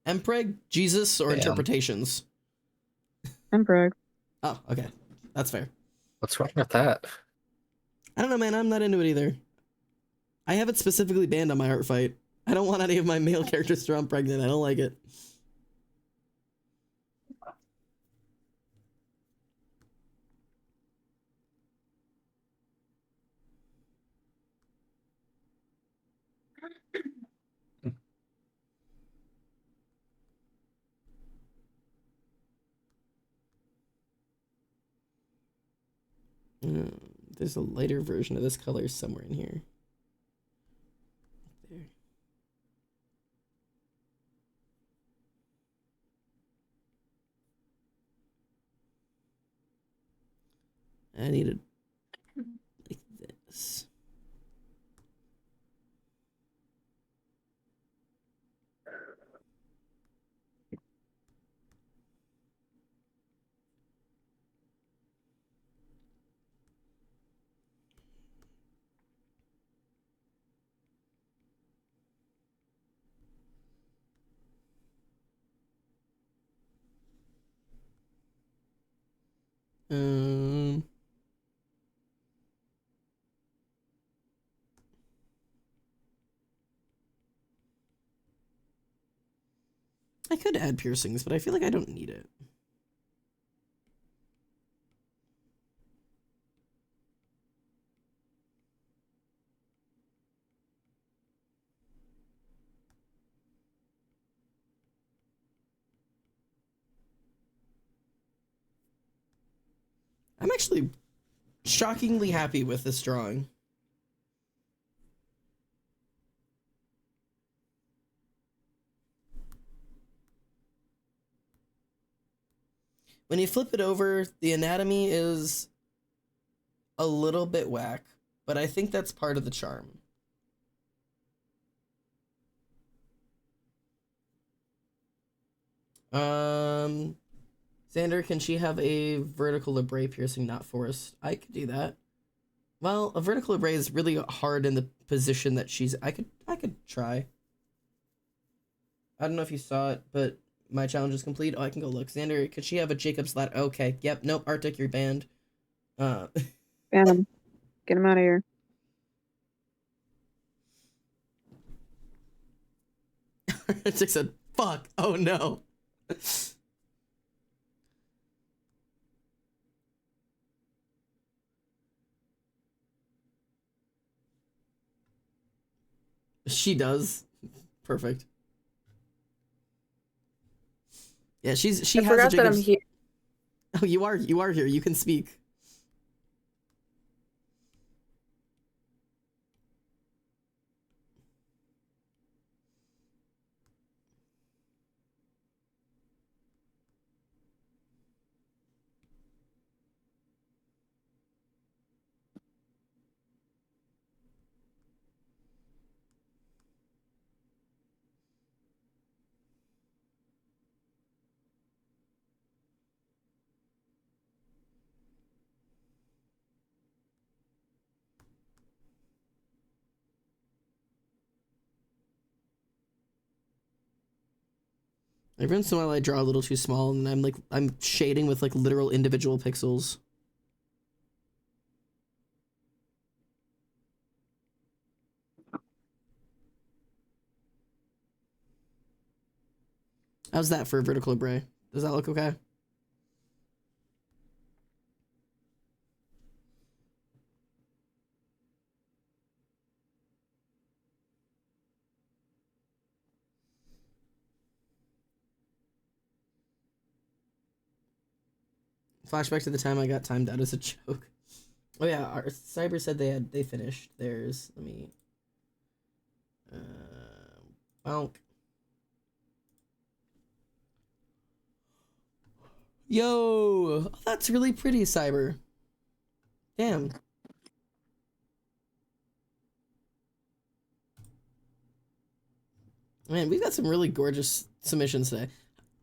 Mpreg, Jesus, or Damn. interpretations? Mpreg. Oh, okay. That's fair. What's wrong with that? I don't know, man. I'm not into it either. I have it specifically banned on my art fight. I don't want any of my male characters to run pregnant. I don't like it. There's a lighter version of this color somewhere in here. There. I need it like this. Um, I could add piercings, but I feel like I don't need it. I'm actually shockingly happy with this drawing. When you flip it over, the anatomy is a little bit whack, but I think that's part of the charm. Xander, can she have a vertical labrae piercing, not forced? I could do that. Well, a vertical labrae is really hard in the position that she's. I could try. I don't know if you saw it, but my challenge is complete. Oh, I can go look. Xander, could she have a Jacob's ladder? Okay, yep, nope. Arctic, you're banned. Ban him. Get him out of here. Arctic said, "Fuck! Oh no." She does. Perfect. Yeah, she I has a forgot that I'm Jacob's. here. Oh, you are here. You can speak. Every once in a while I draw a little too small and I'm shading with like literal individual pixels. How's that for a vertical labrae? Does that look okay? Flashback to the time I got timed out as a joke. Oh yeah, our Cyber said they finished theirs. Let me bonk. Yo, oh, that's really pretty, Cyber. Damn. Man, we've got some really gorgeous submissions today.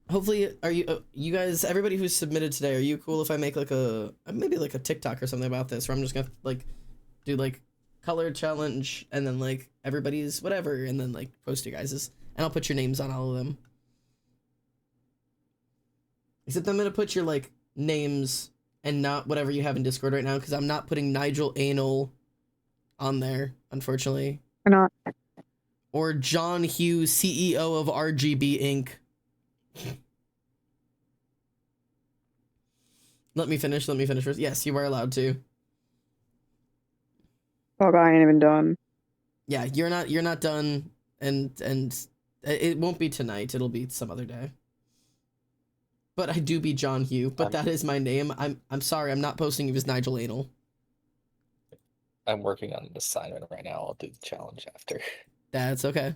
Hopefully, are you guys, everybody who's submitted today, are you cool if I make like maybe like a TikTok or something about this, where I'm just gonna like do like color challenge and then like everybody's whatever and then like post you guys's, and I'll put your names on all of them. Except I'm gonna put your like names and not whatever you have in Discord right now, because I'm not putting Nigel Anal on there, unfortunately. Or not. Or John Hughes, CEO of RGB Inc. Let me finish first. Yes, you are allowed to. Oh, I ain't even done. Yeah, you're not done, and it won't be tonight. It'll be some other day. But I do be John Hugh, but that is my name. I'm sorry, I'm not posting you as Nigel Anal. I'm working on an assignment right now. I'll do the challenge after. That's okay.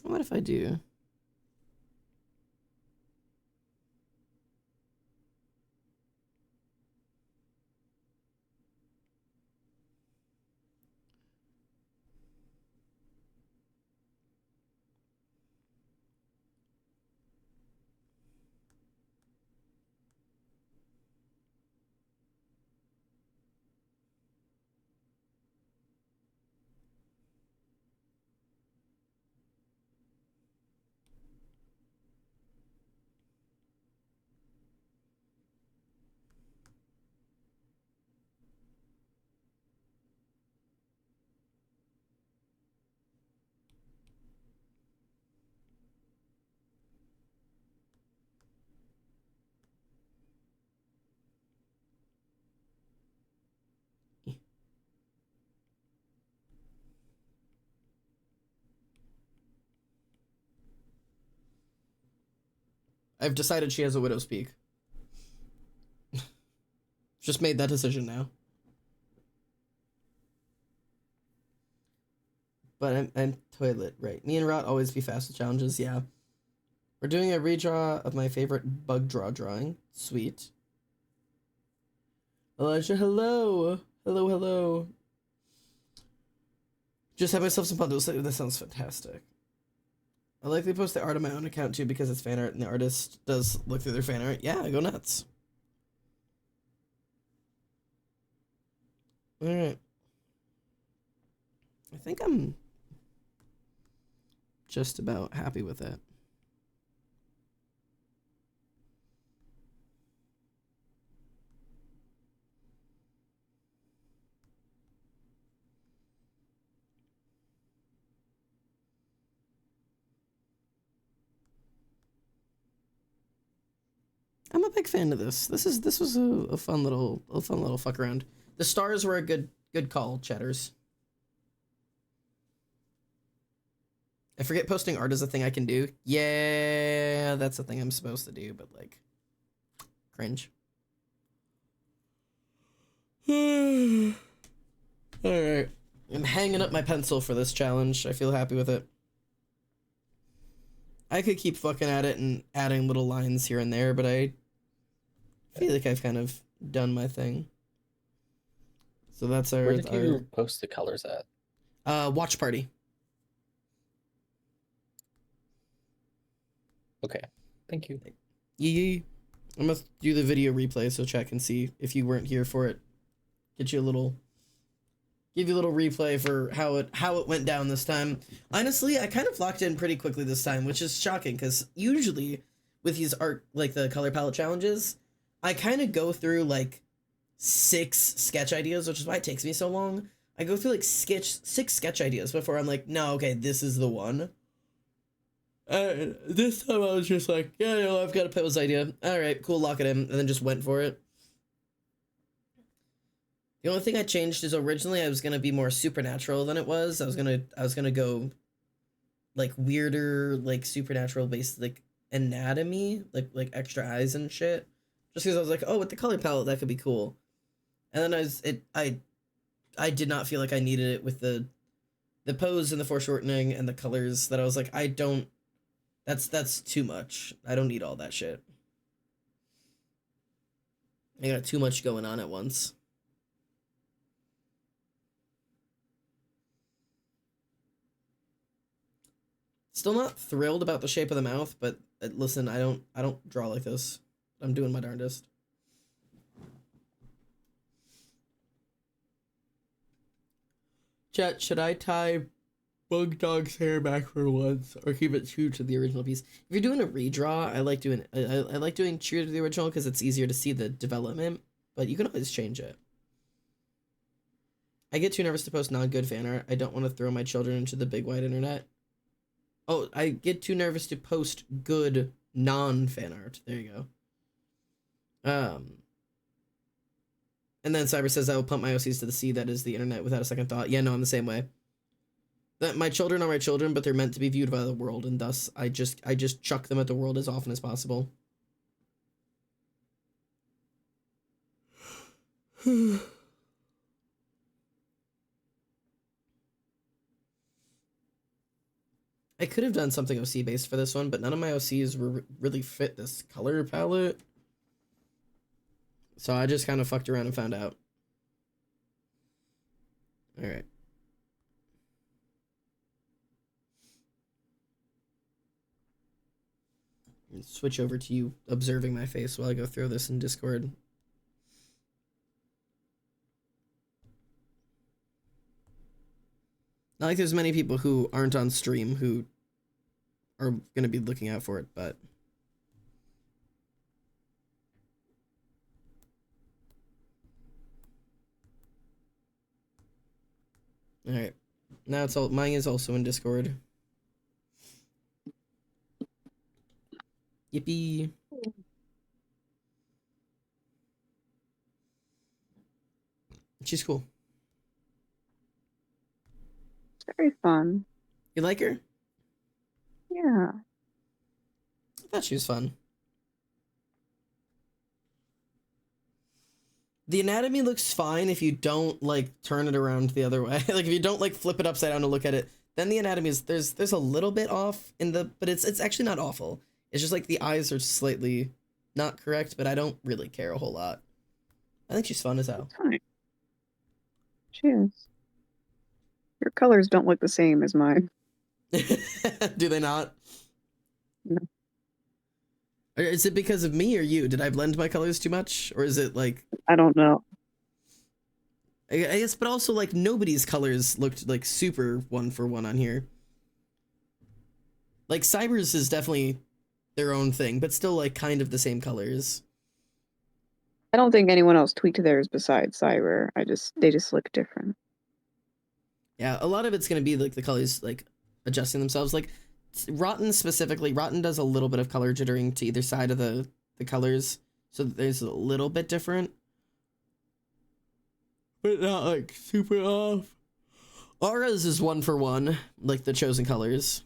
What if I do? I've decided she has a widow's peak. Just made that decision now. But I'm toilet, right? Me and Rot always be fast with challenges, yeah. We're doing a redraw of my favorite bug draw drawing. Sweet. Elijah, hello. Hello, hello. Just have myself some fun. That sounds fantastic. I likely post the art on my own account too because it's fan art and the artist does look through their fan art. Yeah, go nuts. Alright. I think I'm just about happy with that. I'm a big fan of this. This was a fun little fuck around. The stars were a good call, chatters. I forget posting art is a thing I can do. Yeah, that's a thing I'm supposed to do, but like cringe. Alright. I'm hanging up my pencil for this challenge. I feel happy with it. I could keep fucking at it and adding little lines here and there, but I feel like I've kind of done my thing. So that's our... Where did you post the colors at? Watch party. Okay, thank you. Yee. I must do the video replay so chat can see if you weren't here for it. Get you a little... Give you a little replay for how it went down this time. Honestly, I kind of locked in pretty quickly this time, which is shocking because usually with these art, like the color palette challenges, I kind of go through like 6 sketch ideas, which is why it takes me so long. I go through like 6 sketch ideas before I'm like, no, okay, this is the one. This time I was just like, yeah, no, I've got a pose idea. All right, cool, lock it in, and then just went for it. The only thing I changed is originally I was gonna be more supernatural than it was. I was gonna go like weirder, like supernatural based like anatomy, like extra eyes and shit. Just because I was like, oh, with the color palette that could be cool. And then I did not feel like I needed it with the pose and the foreshortening and the colors that I was like, I don't, that's too much. I don't need all that shit. I got too much going on at once. Still not thrilled about the shape of the mouth, but listen, I don't draw like this. I'm doing my darndest. Chat, should I tie Bug Dog's hair back for once, or keep it true to the original piece? If you're doing a redraw, I like doing true to the original because it's easier to see the development, but you can always change it. I get too nervous to post non-good fan art. I don't want to throw my children into the big wide internet. Oh, I get too nervous to post good non-fan art. There you go. And then Cyber says, I will pump my OCs to the sea. That is the internet without a second thought. Yeah, no, I'm the same way. That my children are my children, but they're meant to be viewed by the world, and thus I just chuck them at the world as often as possible. I could have done something OC based for this one, but none of my OCs really fit this color palette. So I just kind of fucked around and found out. All right. Switch over to you observing my face while I go through this in Discord. Not like there's many people who aren't on stream who are going to be looking out for it, but... Alright. Now it's all... Mine is also in Discord. Yippee. She's cool. Very fun. You like her? Yeah. I thought she was fun. The anatomy looks fine if you don't like turn it around the other way. Like if you don't like flip it upside down to look at it, then the anatomy is there's a little bit off in the, but it's actually not awful. It's just like the eyes are slightly not correct, but I don't really care a whole lot. I think she's fun as hell. Fine. She is. Your colors don't look the same as mine. Do they not? No. Or is it because of me or you? Did I blend my colors too much? Or is it like... I don't know. I guess, but also like nobody's colors looked like super one for one on here. Like Cyber's is definitely their own thing, but still like kind of the same colors. I don't think anyone else tweaked theirs besides Cyber. They just look different. Yeah, a lot of it's gonna be like the colors like adjusting themselves. Like Rotten specifically, Rotten does a little bit of color jittering to either side of the colors, so there's a little bit different, but not like super off. Aura's is one for one, like the chosen colors.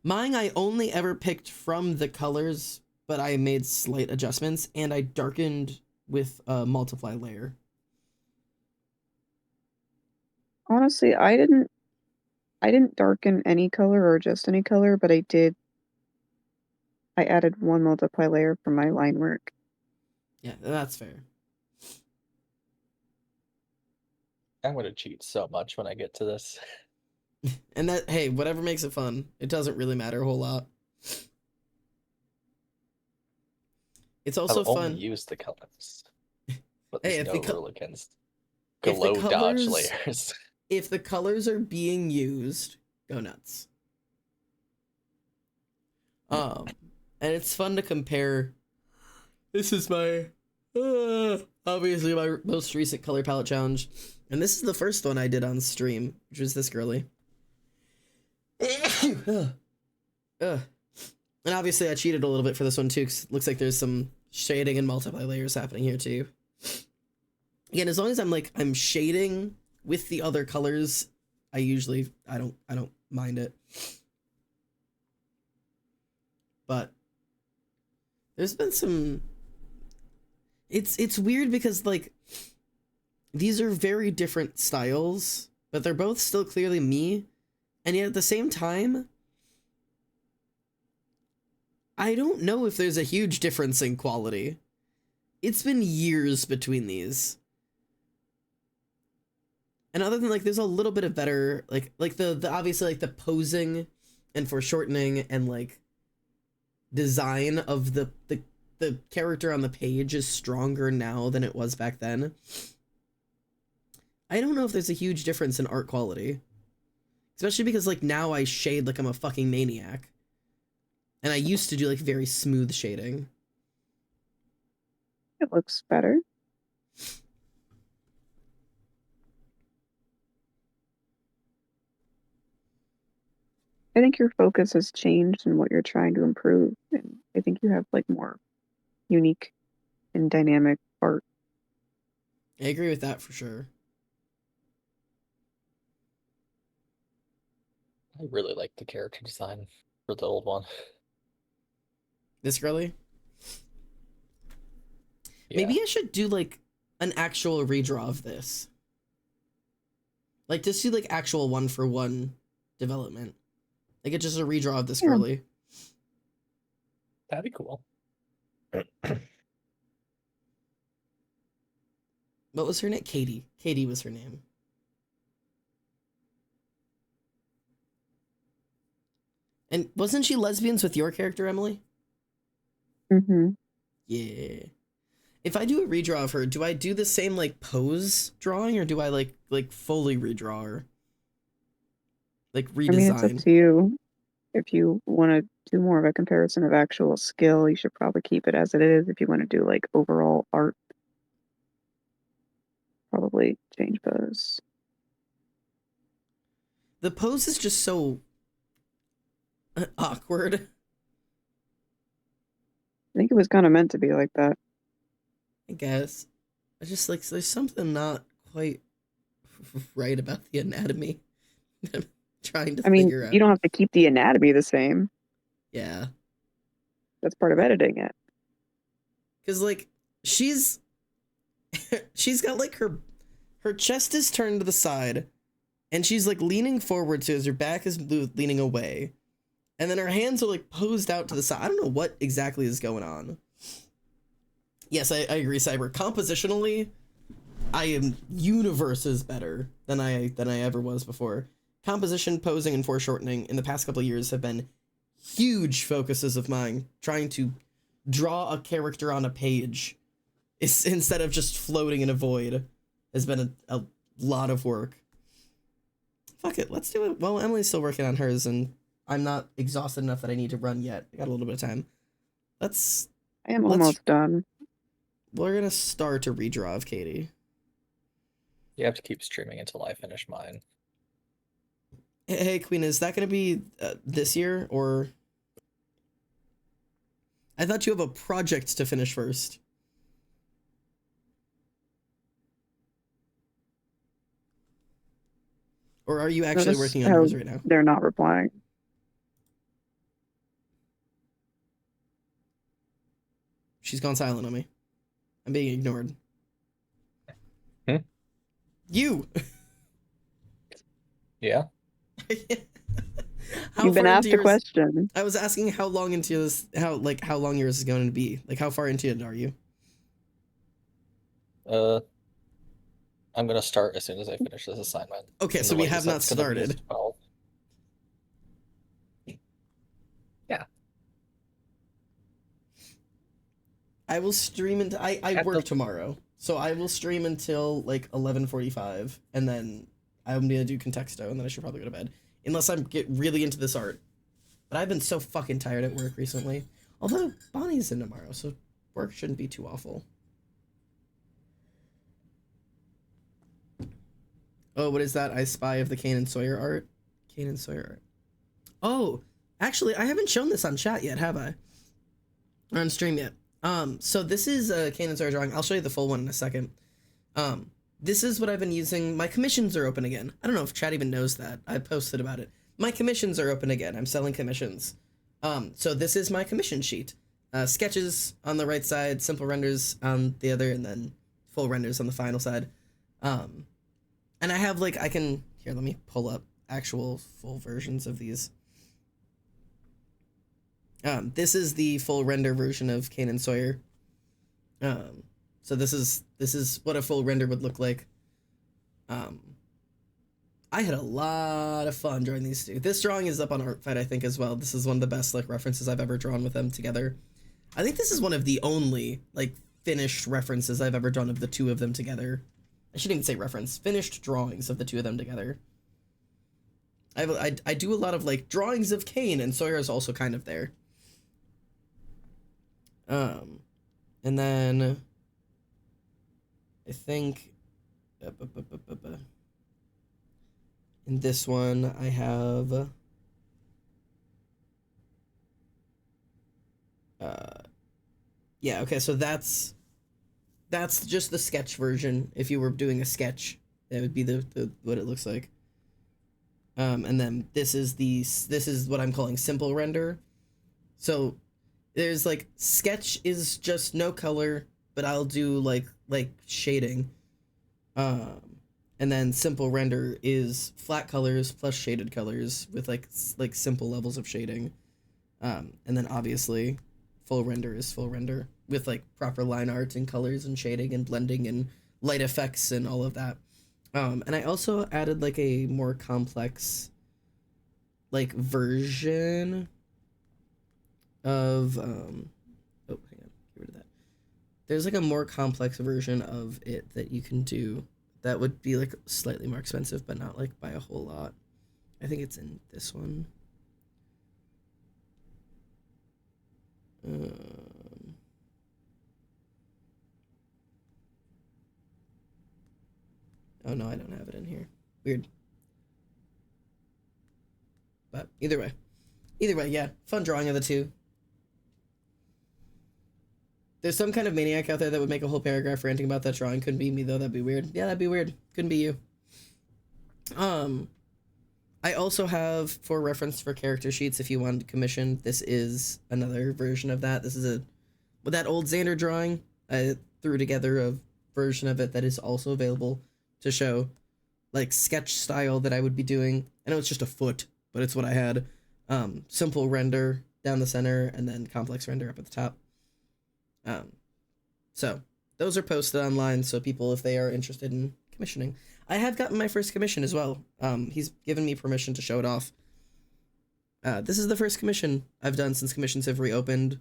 Mine I only ever picked from the colors, but I made slight adjustments and I darkened with a multiply layer. Honestly, I didn't darken any color or adjust any color, but I added one multiply layer for my line work. Yeah, that's fair. I'm gonna cheat so much when I get to this. And that, hey, whatever makes it fun. It doesn't really matter a whole lot. It's also I'll fun. only use the colors. But Hey, there's if no rule against glow dodge colors- layers. If the colors are being used, go nuts. And it's fun to compare. This is my obviously my most recent color palette challenge, and this is the first one I did on stream, which was this girly. And obviously I cheated a little bit for this one too, because it looks like there's some shading and multiply layers happening here too. Again, as long as I'm shading with the other colors, I don't mind it. But there's been some, it's weird because like these are very different styles, but they're both still clearly me, and yet at the same time I don't know if there's a huge difference in quality. It's been years between these. And other than like there's a little bit of better like the obviously like the posing and foreshortening and like design of the character on the page is stronger now than it was back then. I don't know if there's a huge difference in art quality. Especially because like now I shade like I'm a fucking maniac. And I used to do like very smooth shading. It looks better. I think your focus has changed in what you're trying to improve. And I think you have like more unique and dynamic art. I agree with that for sure. I really like the character design for the old one. This girly? Yeah. Maybe I should do like an actual redraw of this. Like just do like actual one for one development. Like it's just a redraw of this girly. That'd be cool. What was her name? Katie. Katie was her name. And wasn't she lesbians with your character, Emily? Mm-hmm. Yeah. If I do a redraw of her, do I do the same like pose drawing, or do I like fully redraw her? Like redesign? I mean, it's up to you. If you want to do more of a comparison of actual skill, you should probably keep it as it is. If you want to do like overall art, probably change pose. The pose is just so awkward. I think it was kind of meant to be like that. I guess. I just like there's something not quite right about the anatomy. I'm trying to figure out. You don't have to keep the anatomy the same. Yeah. That's part of editing it. Because like she's she's got like her chest is turned to the side, and she's like leaning forward so as her back is leaning away, and then her hands are like posed out to the side. I don't know what exactly is going on. Yes, I agree, Cyber. Compositionally, I am universes better than I ever was before. Composition, posing, and foreshortening in the past couple of years have been huge focuses of mine. Trying to draw a character on a page instead of just floating in a void has been a lot of work. Fuck it, let's do it. Well, Emily's still working on hers, and I'm not exhausted enough that I need to run yet. I got a little bit of time. I am almost done. We're gonna start a redraw of Katie. You have to keep streaming until I finish mine. Hey, Queen, is that gonna be this year, or? I thought you have a project to finish first. Or are you actually working on yours right now? They're not replying. She's gone silent on me. I'm being ignored. Hmm? You! Yeah? You've been asked a question. I was asking how long into this, how long yours is going to be. Like, how far into it are you? I'm gonna start as soon as I finish this assignment. Okay, so we have not started. Yeah. I will stream until I work tomorrow, so I will stream until like 11:45, and then I'm gonna do Contexto, and then I should probably go to bed, unless I get really into this art. But I've been so fucking tired at work recently. Although Bonnie's in tomorrow, so work shouldn't be too awful. Oh, what is that? I Spy of the Kane and Sawyer art? Kane and Sawyer art. Oh, actually, I haven't shown this on chat yet, have I? Or on stream yet. So this is a Kane and Sawyer drawing. I'll show you the full one in a second. This is what I've been using. My commissions are open again. I don't know if chat even knows that. I posted about it. My commissions are open again. I'm selling commissions. So this is my commission sheet. Sketches on the right side, simple renders on the other, and then full renders on the final side. And I have like, here, let me pull up actual full versions of these. This is the full render version of Kane and Sawyer. So this is what a full render would look like. I had a lot of fun drawing these two. This drawing is up on ArtFight, I think, as well. This is one of the best like references I've ever drawn with them together. I think this is one of the only like finished references I've ever drawn of the two of them together. I shouldn't even say reference, finished drawings of the two of them together. I do a lot of like drawings of Kane, and Sawyer is also kind of there. And then I think in this one I have yeah, okay, so that's just the sketch version. If you were doing a sketch, that would be the what it looks like. And then this is what I'm calling simple render. So there's like sketch is just no color, but I'll do like shading. And then simple render is flat colors plus shaded colors with like simple levels of shading. And then obviously full render is full render with like proper line art and colors and shading and blending and light effects and all of that. And I also added like a more complex like version of oh, hang on, get rid of that. There's like a more complex version of it that you can do that would be like slightly more expensive, but not like by a whole lot. I think it's in this one. Oh no, I don't have it in here. Weird. But either way, yeah, fun drawing of the two. There's some kind of maniac out there that would make a whole paragraph ranting about that drawing. Couldn't be me though. That'd be weird. Yeah, that'd be weird. Couldn't be you. I also have for reference for character sheets if you wanted to commission. This is another version of that. This is with that old Xander drawing I threw together of version of it that is also available to show, like, sketch style that I would be doing. I know it's just a foot, but it's what I had. Simple render down the center, and then complex render up at the top. So those are posted online, so people, if they are interested in commissioning. I have gotten my first commission as well. He's given me permission to show it off. This is the first commission I've done since commissions have reopened.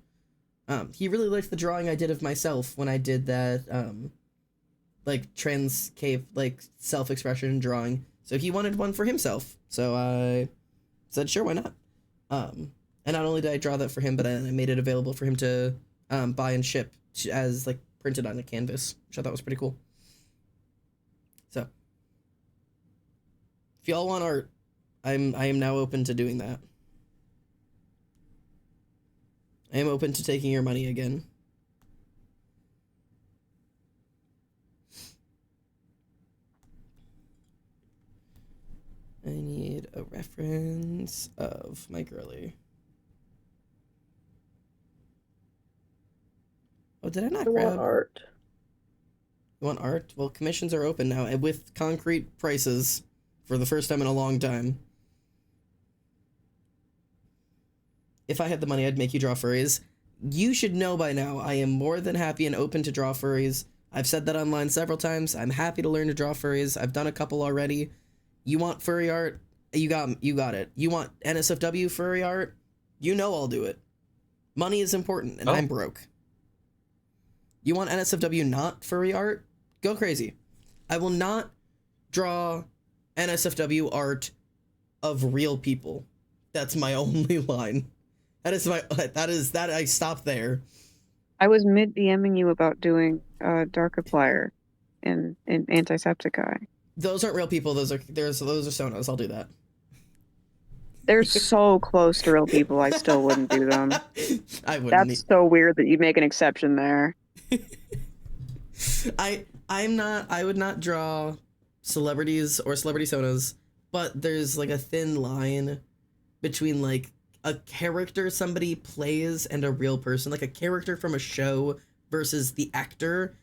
He really liked the drawing I did of myself when I did that, like, trans cave, like, self-expression drawing. So he wanted one for himself. So I said, sure, why not? And not only did I draw that for him, but I made it available for him to buy and ship as, like, printed on a canvas, which I thought was pretty cool. So if y'all want art, I am now open to doing that. I am open to taking your money again. I need a reference of my girly. Oh, did I not I grab want art. You want art? Well, commissions are open now, and with concrete prices for the first time in a long time. If I had the money, I'd make you draw furries. You should know by now, I am more than happy and open to draw furries. I've said that online several times. I'm happy to learn to draw furries. I've done a couple already. You want furry art? You got it. You want NSFW furry art? You know I'll do it. Money is important, and I'm broke. You want NSFW not furry art? Go crazy. I will not draw NSFW art of real people. That's my only line. That I stopped there. I was mid-DMing you about doing Darkiplier in Antisepticeye. Those aren't real people. Those are Sonos. I'll do that. They're so close to real people. I still wouldn't do them. I wouldn't. That's so weird that you make an exception there. I would not draw celebrities or celebrity Sonos, but there's like a thin line between like a character somebody plays and a real person, like a character from a show versus the actor.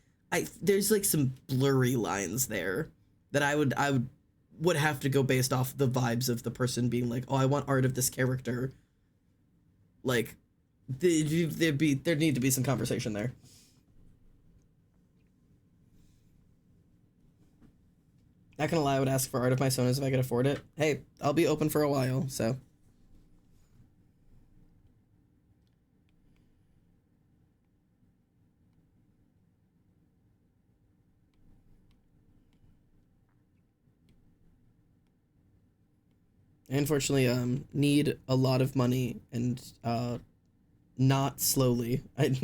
There's like some blurry lines there that I would have to go based off the vibes of the person being like, oh, I want art of this character. Like, there need to be some conversation there. Not gonna lie, I would ask for art of my Sonos if I could afford it. Hey, I'll be open for a while, so. I unfortunately need a lot of money and not slowly. I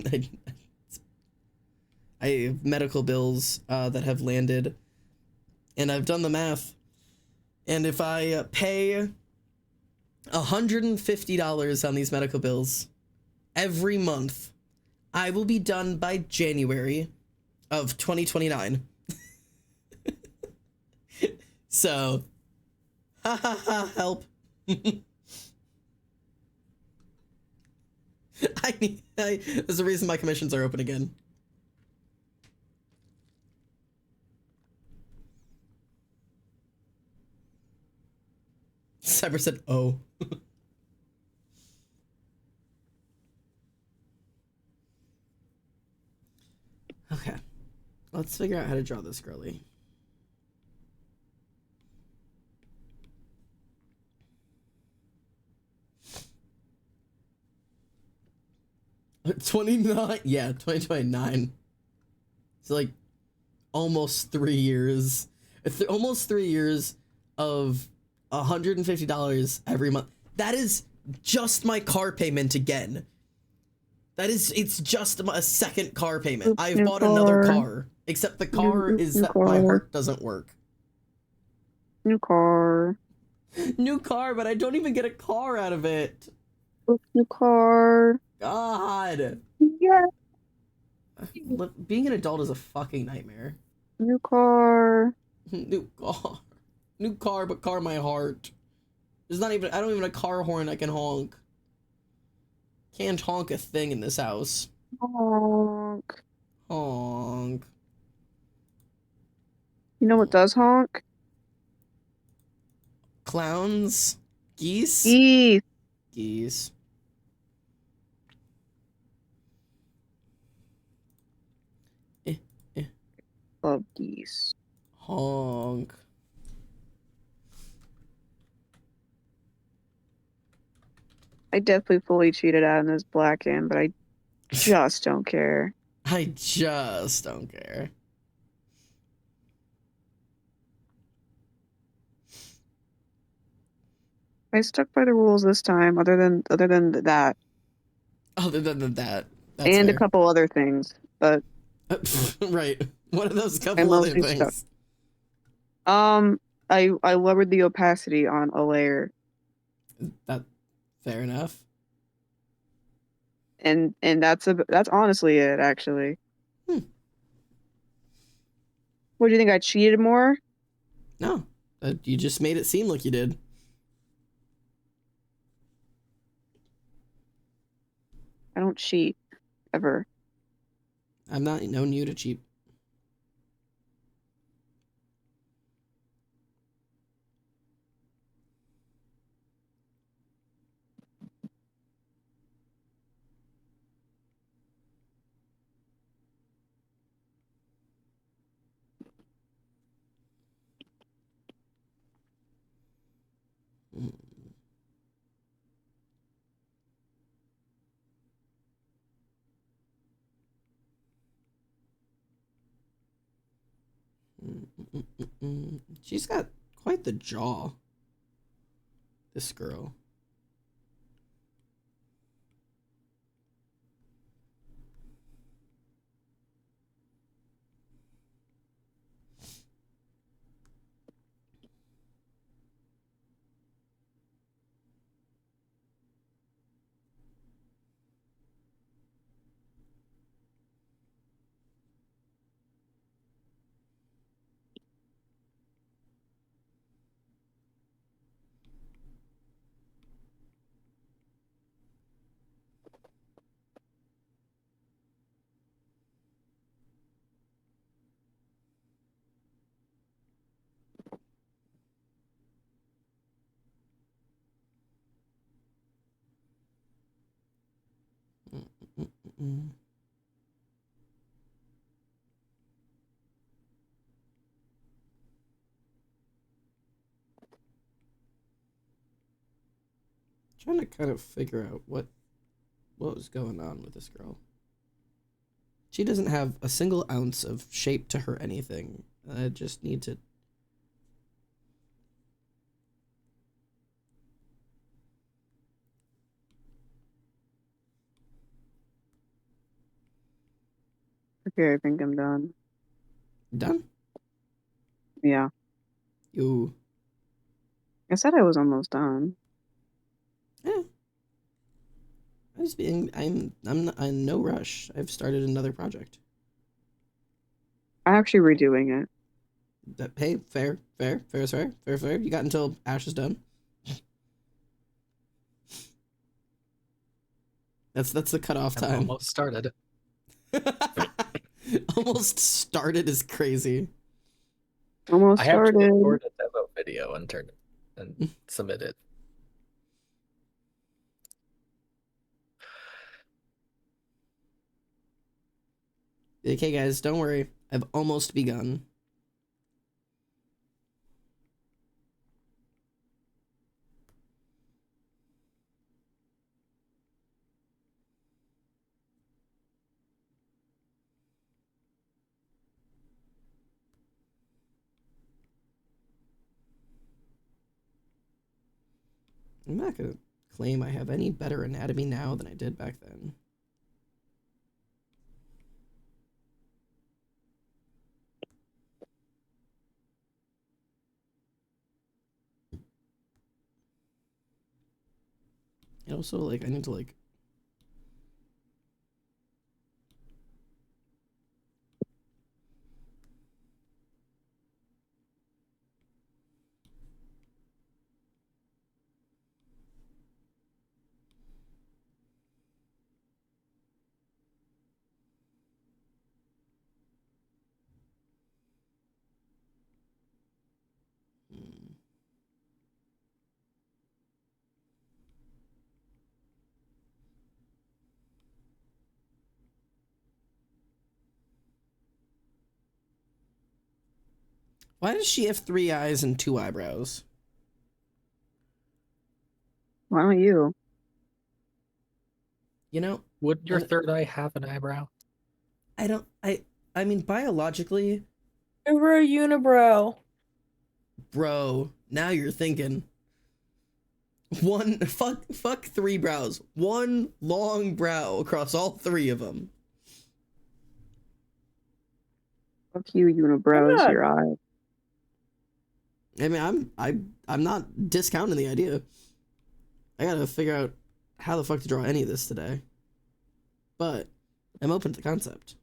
have medical bills that have landed, and I've done the math, and if I pay $150 on these medical bills every month, I will be done by January of 2029. So, ha ha ha, help. There's a reason my commissions are open again. Cyber said, oh. Okay. Let's figure out how to draw this girly. $29, yeah, 2029. It's like almost 3 years. It's almost 3 years of $150 every month. That is just my car payment again. It's just a second car payment. I've bought another car, except the car is that my heart doesn't work. New car. New car, but I don't even get a car out of it. New car. God. Yeah. Look, being an adult is a fucking nightmare. New car. New car. New car, but car my heart. I don't even have a car horn I can honk. Can't honk a thing in this house. Honk. Honk. You know what does honk? Clowns? Geese? Geese. Geese. Love geese. Honk. I definitely fully cheated out in this black end, but I just don't care. I just don't care. I stuck by the rules this time, other than that, Other than that, that's and a fair. couple other things. But Right. What are those I couple other mostly stuck. things? I lowered the opacity on a layer, That fair enough. and that's honestly it, actually. Hmm. What do you think? I cheated more? No, you just made it seem like you did. I don't cheat ever. I'm not known you to cheat. She's got quite the jaw. This girl. Trying to kind of figure out what was going on with this girl. She doesn't have a single ounce of shape to her anything. I just need to. Okay, I think I'm done. Done? Yeah. You. I said I was almost done. Yeah. I'm not in no rush. I've started another project. I'm actually redoing it. Hey, fair. You got until Ash is done. That's the cutoff time. Almost started. Almost started is crazy. Almost I have to started. record a demo video and turn it and submit it. Okay, guys, don't worry. I've almost begun. I'm not gonna claim I have any better anatomy now than I did back then. And also, like, I need to, like... Why does she have 3 eyes and 2 eyebrows? Why don't you? You know, Would your third eye have an eyebrow? I mean, biologically, Over a unibrow. bro, now you're thinking. Fuck 3 brows. 1 long brow across all 3 of them. Fuck you, unibrows, not- your eye. I mean, I'm not discounting the idea. I gotta figure out how the fuck to draw any of this today. But I'm open to the concept.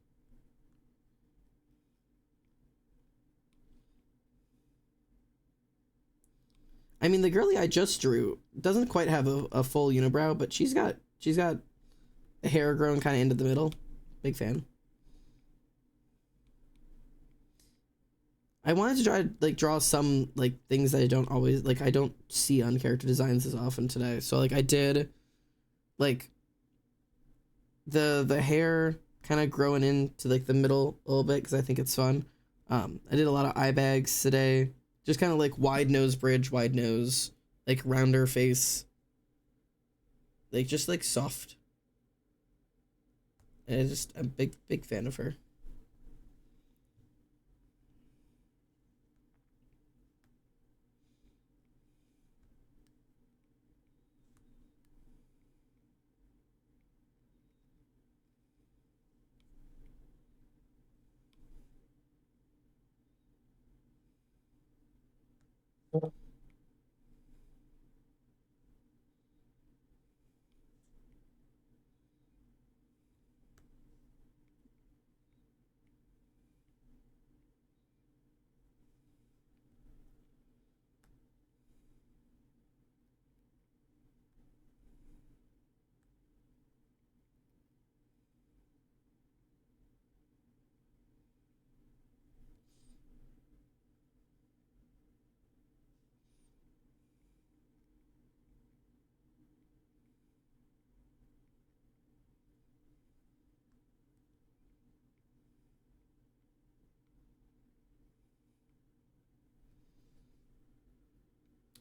I mean, the girlie I just drew doesn't quite have a full unibrow, but she's got hair growing kind of into the middle. Big fan. I wanted to try to draw some things that I don't always I don't see on character designs as often today. So I did the hair kind of growing into the middle a little bit because I think it's fun. I did a lot of eye bags today. Just kind of wide nose bridge, wide nose, rounder face. Just soft. And I'm a big fan of her.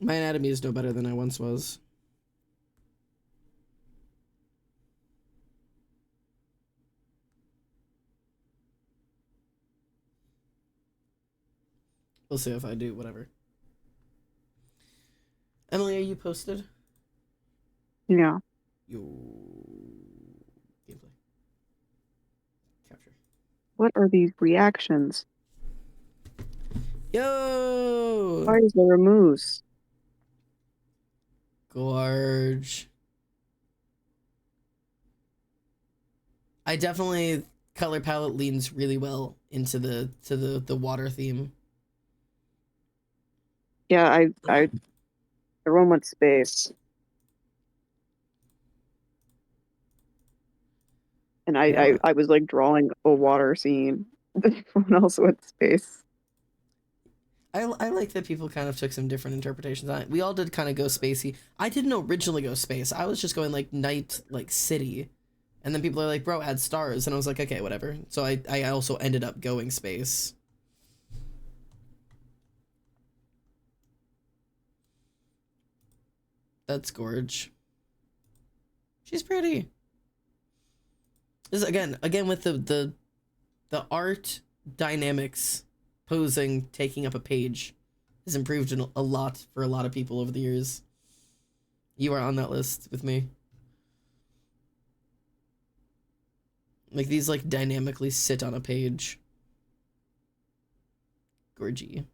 My anatomy is no better than I once was. We'll see if I do, whatever. Emily, are you posted? Yeah. Yo. Gameplay. Capture. What are these reactions? Yo! Why is there a moose? Gorge. I definitely color palette leans really well into the water theme. Yeah, everyone went space. And Yeah. I was drawing a water scene. Everyone else went space. I like that people kind of took some different interpretations on it. We all did kind of go spacey. I didn't originally go space. I was just going night, city. And then people are like, bro, add stars. And I was like, okay, whatever. So I also ended up going space. That's Gorge. She's pretty. This is again with the art dynamics, posing, taking up a page has improved a lot for a lot of people over the years. You are on that list with me. These dynamically sit on a page. Gorgy.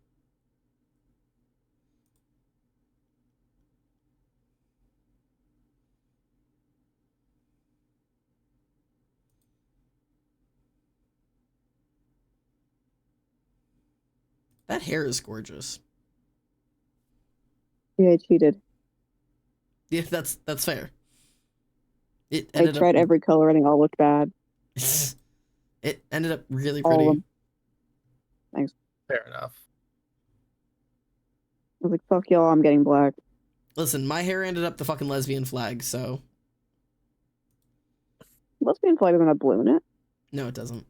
That hair is gorgeous. Yeah, I cheated. Yeah, that's fair. I tried every color and they all looked bad. It ended up really All of pretty. them. Thanks. Fair enough. I was like, fuck y'all, I'm getting black. Listen, my hair ended up the fucking lesbian flag, so Lesbian flag doesn't have blue in it. no, it doesn't.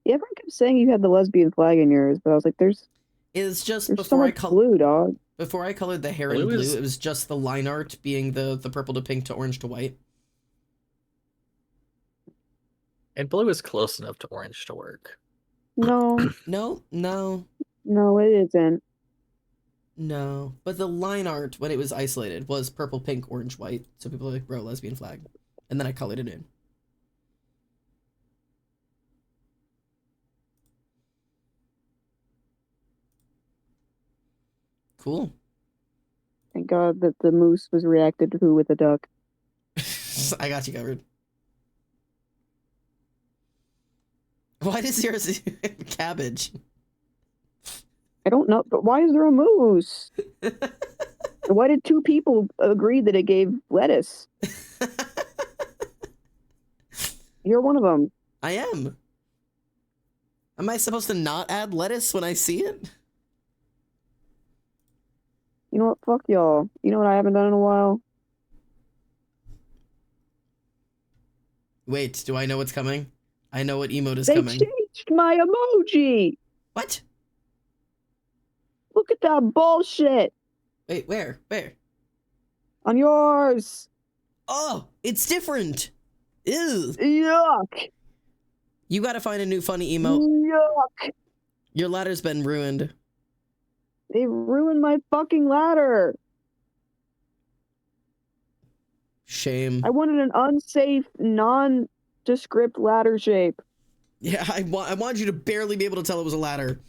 Yeah, everyone kept saying you had the lesbian flag in yours, but I was like, there's just so before much blue, dog. before I colored the hair in blue, it was just the line art being the purple to pink to orange to white. And blue is close enough to orange to work. No. No, it isn't. No. But the line art, when it was isolated, was purple, pink, orange, white. So people were like, bro, lesbian flag. And then I colored it in. Cool. Thank God that the moose was reacted to with a duck. I got you covered. Why does yours cabbage? I don't know, but why is there a moose? Why did two people agree that it gave lettuce? You're one of them. I am. Am I supposed to not add lettuce when I see it? You know what? Fuck y'all. You know what I haven't done in a while? Wait, do I know what's coming? I know what emote is They coming. changed my emoji! What? Look at that bullshit! Wait, where? Where? On yours! Oh, it's different! Ew! Yuck! You gotta find a new funny emote. Yuck! Your ladder's been ruined. They ruined my fucking ladder! Shame. I wanted an unsafe, nondescript ladder shape. Yeah, I wanted you to barely be able to tell it was a ladder.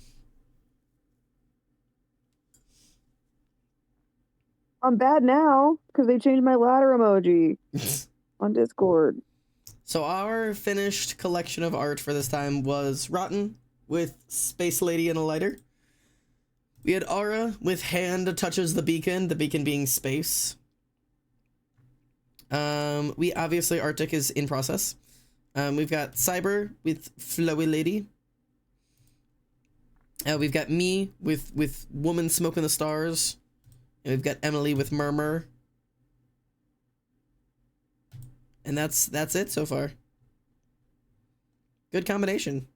I'm bad now, because they changed my ladder emoji on Discord. So our finished collection of art for this time was Rotten with Space Lady and a lighter. We had Aura with hand touches the beacon being space. We obviously Arctic is in process. We've got Cyber with Flowy Lady. We've got me with Woman Smoking the Stars. And we've got Emily with Murmur. And that's it so far. Good combination.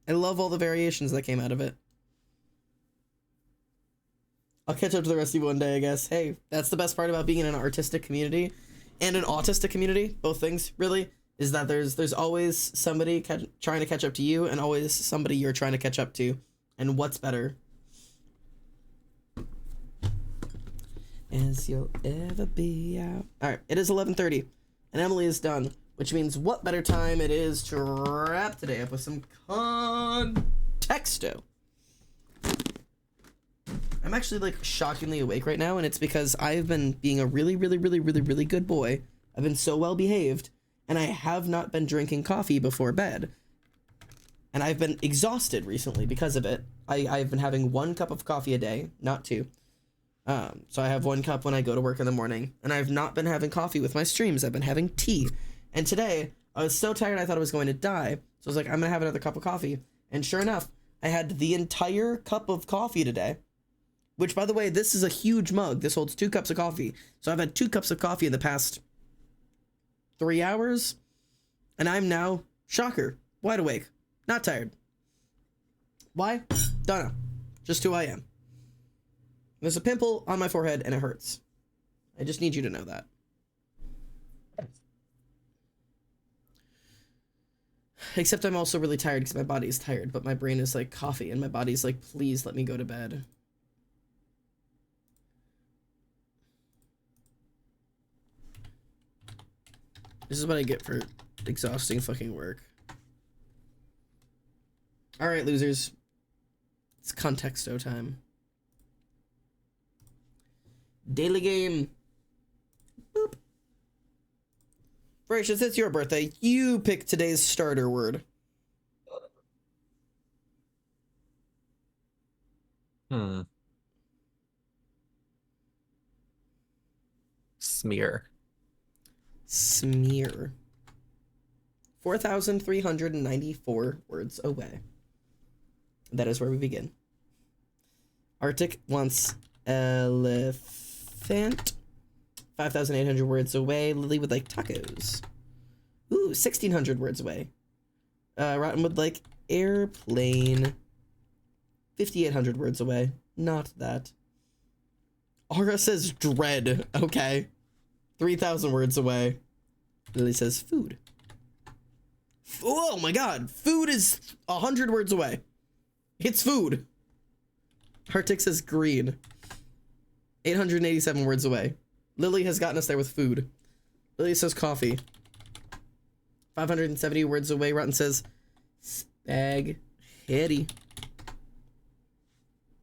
I love all the variations that came out of it. I'll catch up to the rest of you one day, I guess. Hey, that's the best part about being in an artistic community and an autistic community, both things, really, is that there's always somebody trying to catch up to you and always somebody you're trying to catch up to. And what's better? As you'll ever be out. Alright, it is 11:30, and Emily is done, which means what better time it is to wrap today up with some contexto. I'm actually, like, shockingly awake right now, and it's because I've been being a really good boy. I've been so well behaved, and I have not been drinking coffee before bed. And I've been exhausted recently because of it. I've been having 1 cup of coffee a day, not 2. So I have 1 cup when I go to work in the morning, and I've not been having coffee with my streams. I've been having tea. And today, I was so tired I thought I was going to die. So I was like, I'm gonna have another cup of coffee. And sure enough, I had the entire cup of coffee today. Which, by the way, this is a huge mug. This holds 2 cups of coffee. So I've had 2 cups of coffee in the past 3 hours. And I'm now, shocker, wide awake. Not tired. Why? Don't know. Just who I am. There's a pimple on my forehead and it hurts. I just need you to know that. Except I'm also really tired because my body is tired, but my brain is like coffee and my body's like, please let me go to bed. This is what I get for exhausting fucking work. Alright, losers. It's contexto time. Daily game. Boop. Voracious, it's your birthday. You pick today's starter word. Smear. Smear. 4,394 words away. That is where we begin. Arctic wants elephant. 5,800 words away. Lily would like tacos. Ooh, 1,600 words away. Rotten would like airplane. 5,800 words away. Not that. Aura says dread. Okay. 3,000 words away. Lily says food. Oh my god. Food is 100 words away. It's food. Arctic says green. 887 words away. Lily has gotten us there with food. Lily says coffee. 570 words away. Rotten says spaghetti.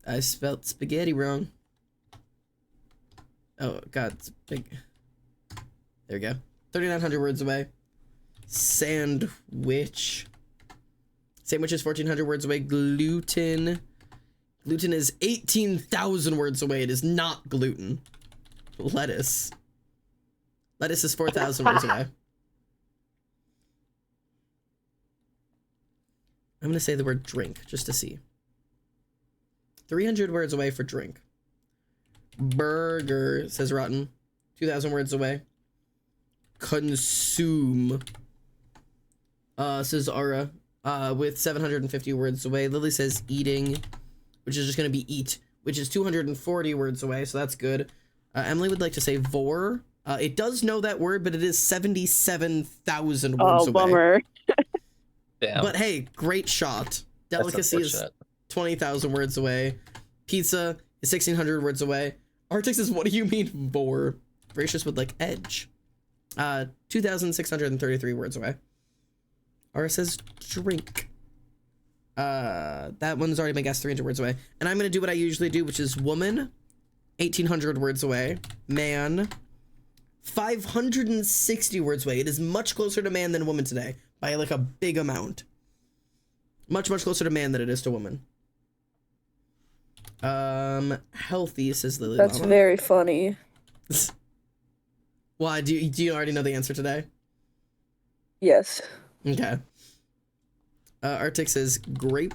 I spelled spaghetti wrong. Oh god, it's big. There we go. 3,900 words away. Sandwich. Sandwich is 1,400 words away. Gluten. Gluten is 18,000 words away. It is not gluten. Lettuce. Lettuce is 4,000 words away. I'm gonna say the word drink just to see. 300 words away for drink. Burger, says Rotten. 2,000 words away. Consume. Says Aura. With 750 words away. Lily says eating, which is just gonna be eat, which is 240 words away, so that's good. Emily would like to say vor. It does know that word, but it is 77,000 words away. Bummer. Damn. But hey, great shot. Delicacy is 20,000 words away. Pizza is 1,600 words away. Arctic says, what do you mean vor? Gracious would like edge. 2,633 words away. Aura says drink. That one's already been guessed, 300 words away. And I'm gonna do what I usually do, which is woman, 1,800 words away. Man, 560 words away. It is much closer to man than woman today by like a big amount. Much closer to man than it is to woman. Healthy, says Lily. That's Llama. very funny. Why? Do you already know the answer today? Yes. Okay. Arctic says grape.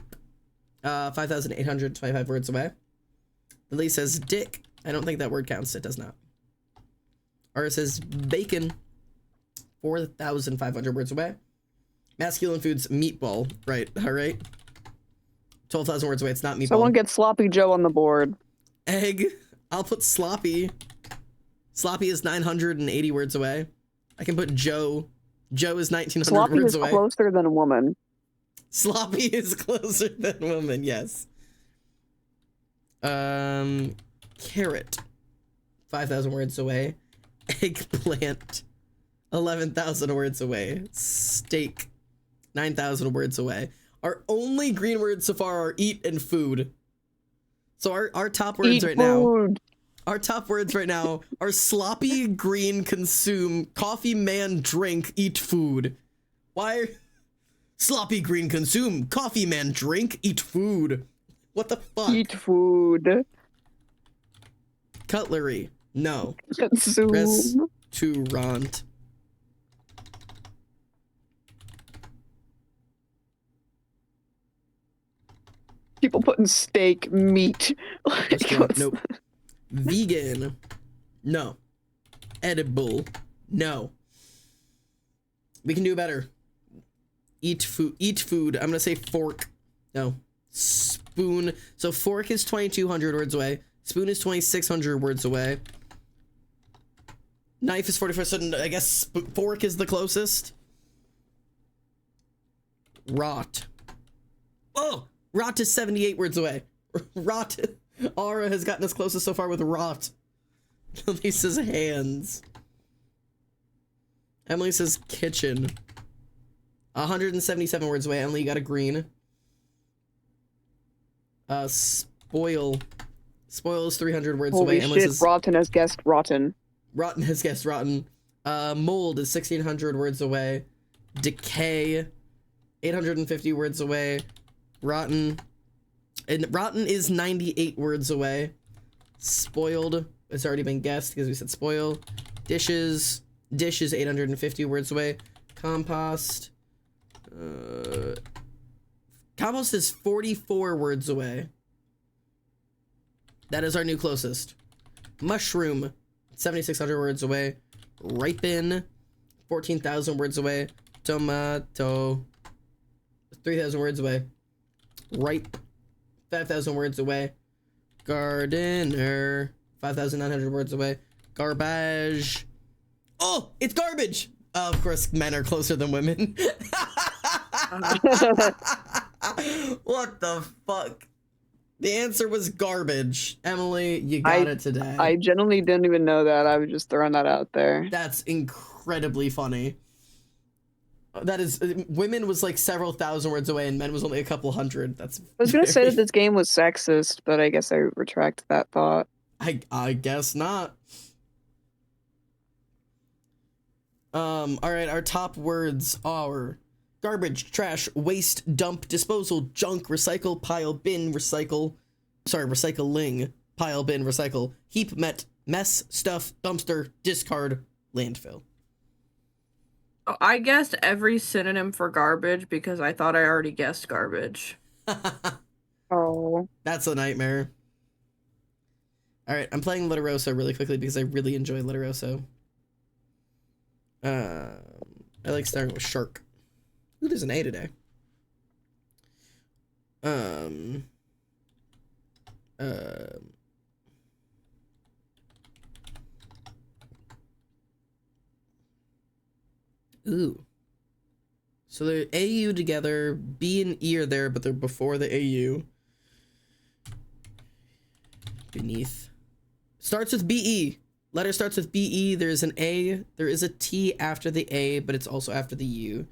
5,825 words away. Lily says dick. I don't think that word counts. It does not. Aura says bacon. 4,500 words away. Masculine foods, meatball. Right. All right. 12,000 words away. It's not meatball. Someone get Sloppy Joe on the board. Egg. I'll put sloppy. Sloppy is 980 words away. I can put Joe. Joe is 1,900 Sloppy words is away. closer than a woman. Sloppy is closer than woman, yes. Carrot. 5,000 words away. Eggplant. 11,000 words away. Steak. 9,000 words away. Our only green words so far are eat and food. So our top words Eat right food. now. Our top words right now are sloppy, green, consume, coffee, man, drink, eat food. Why? Sloppy, green, consume, coffee, man, drink, eat food. What the fuck? Eat food. Cutlery. No. Consume. Restaurant. People putting steak, meat. Restaurant. Nope. Vegan. No. Edible. No. We can do better. Eat food. Eat food. I'm gonna say fork. No. Spoon. So fork is 2,200 words away. Spoon is 2,600 words away. Knife is 44. So I guess fork is the closest. Rot. Oh, rot is 78 words away. Rot. Aura has gotten us closest so far with rot. Emily says hands. Emily says kitchen. 177 words away. Emily, you got a green. Spoil. Spoil is 300 words Holy away. Emily shit, says Rotten has guessed rotten. rotten has guessed rotten. Mold is 1,600 words away. Decay, 850 words away. Rotten. And rotten is 98 words away. Spoiled has already been guessed because we said spoil. Dishes. Dish is 850 words away. Compost. Compost is 44 words away. That is our new closest. Mushroom, 7,600 words away. Ripen, 14,000 words away. Tomato. 3,000 words away. Ripe, 5,000 words away. Gardener, 5,900 words away. Garbage. Oh, it's garbage. Of course, men are closer than women. What the fuck? The answer was garbage. Emily, you got it today. I genuinely didn't even know that. I was just throwing that out there. That's incredibly funny. That is, women was like several thousand words away and men was only a couple hundred. That's. I was gonna say that this game was sexist, but I guess I retract that thought. I guess not. All right, our top words are garbage, trash, waste, dump, disposal, junk, recycle, pile, bin, recycle. Sorry, recycling, pile, bin, recycle, heap, mess, stuff, dumpster, discard, landfill. I guessed every synonym for garbage because I thought I already guessed garbage. Oh. That's a nightmare. All right, I'm playing Literoso really quickly because I really enjoy Literoso. I like starting with shark. Ooh, there's an A today. Ooh. So they're AU together. B and E are there, but they're before the AU. Beneath. Starts with BE. Letter starts with BE. There's an A. There is a T after the A, but it's also after the U.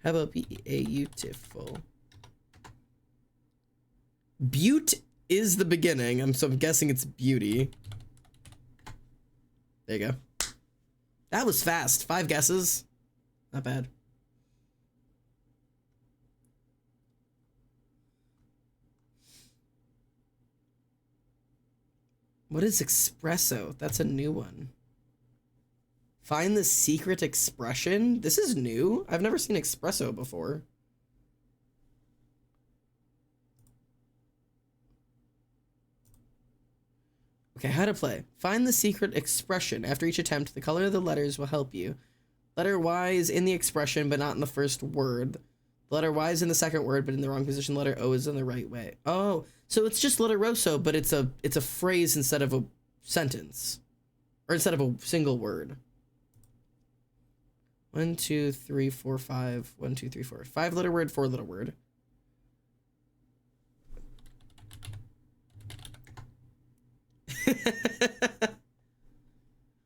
How about beautiful? Butte is the beginning. So I'm guessing it's beauty. There you go. That was fast. 5 guesses. Not bad. What is espresso? That's a new one. Find the secret expression? This is new. I've never seen espresso before. Okay, how to play. Find the secret expression. After each attempt, the color of the letters will help you. Letter Y is in the expression, but not in the first word. The letter Y is in the second word, but in the wrong position. Letter O is in the right way. Oh, so it's just Literoso, but it's a phrase instead of a sentence. Or instead of a single word. 1, 2, 3, 4, 5. 1, 2, 3, 4. 5 letter word, 4 letter word.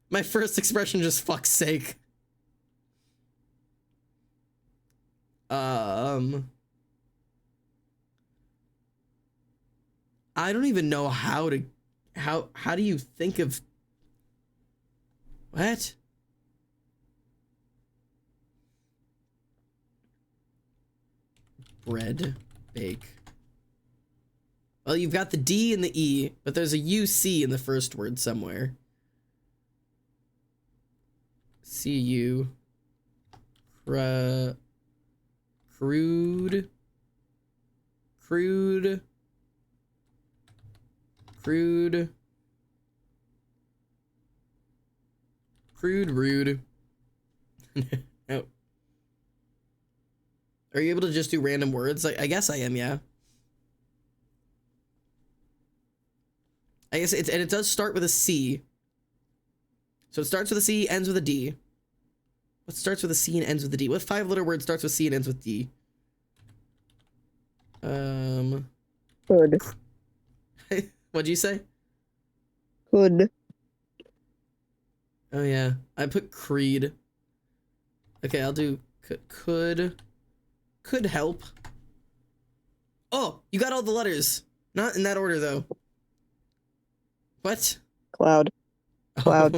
My first expression, just fuck's sake. I don't even know how do you think of what? Bread, bake. Well, you've got the D and the E, but there's a UC in the first word somewhere. CU. Crude. Crude. Crude. Rude. Oh. Are you able to just do random words? I guess I am, yeah. I guess it does start with a C. So it starts with a C, ends with a D. What starts with a C and ends with a D? What 5 letter word starts with C and ends with D? Could. What'd you say? Could. Oh yeah, I put creed. Okay, I'll do could help. Oh, you got all the letters. Not in that order though. What? Cloud. Cloud.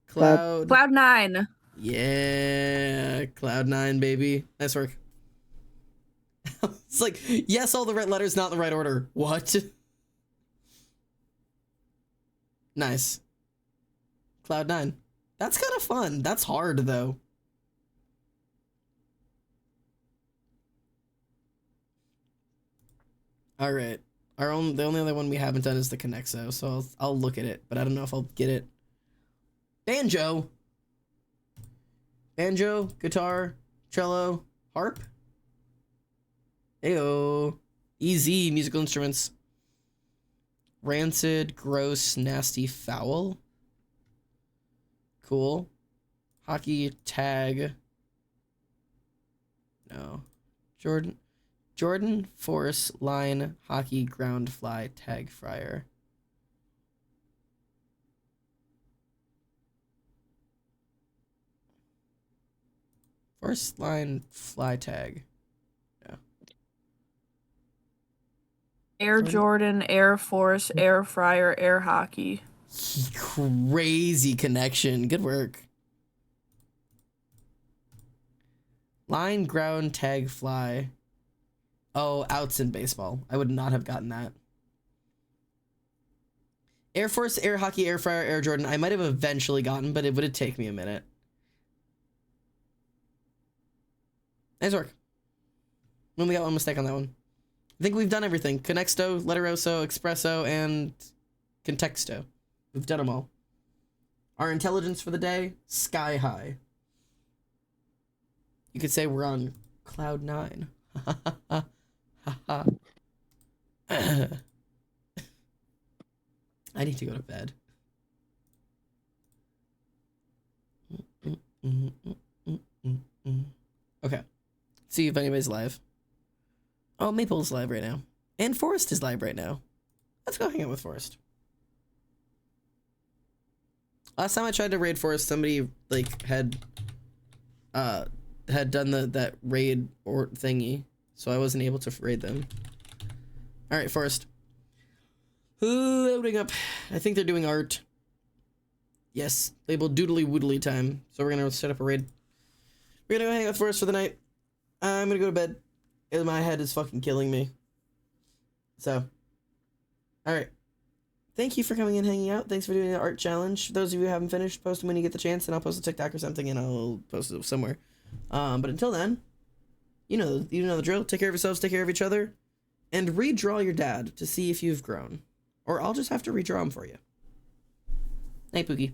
Cloud 9. Yeah, Cloud 9, baby. Nice work. It's like, yes, all the right letters, not in the right order. What? Nice. Cloud 9. That's kind of fun. That's hard, though. All right. The only other one we haven't done is the Connexo, so I'll look at it, but I don't know if I'll get it. Banjo. Banjo, guitar, cello, harp. Heyo. Easy musical instruments. Rancid, gross, nasty, foul. Cool. Hockey, tag. No. Jordan, force, line, hockey, ground, fly, tag, fryer. Force, line, fly, tag. Air Jordan, Air Force, Air Fryer, Air Hockey. Crazy connection. Good work. Line, ground, tag, fly. Oh, outs in baseball. I would not have gotten that. Air Force, Air Hockey, Air Fryer, Air Jordan. I might have eventually gotten, but it would take me a minute. Nice work. We only got one mistake on that one. I think we've done everything. Connexto, Letteroso, Espresso, and Contexto. We've done them all. Our intelligence for the day, sky high. You could say we're on cloud 9. I need to go to bed. Okay. See if anybody's live. Oh, Maple's live right now. And Forrest is live right now. Let's go hang out with Forrest. Last time I tried to raid Forrest, somebody like had done that raid or thingy, so I wasn't able to raid them. All right, Forrest. Loading up. I think they're doing art. Yes, labeled doodly woodly time. So we're gonna set up a raid. We're gonna go hang out with Forrest for the night. I'm gonna go to bed. My head is fucking killing me. So, all right. Thank you for coming and hanging out. Thanks for doing the art challenge. For those of you who haven't finished, post them when you get the chance, and I'll post a TikTok or something, and I'll post it somewhere. But until then, you know the drill. Take care of yourselves, take care of each other, and redraw your dad to see if you've grown. Or I'll just have to redraw him for you. Hey, Pookie.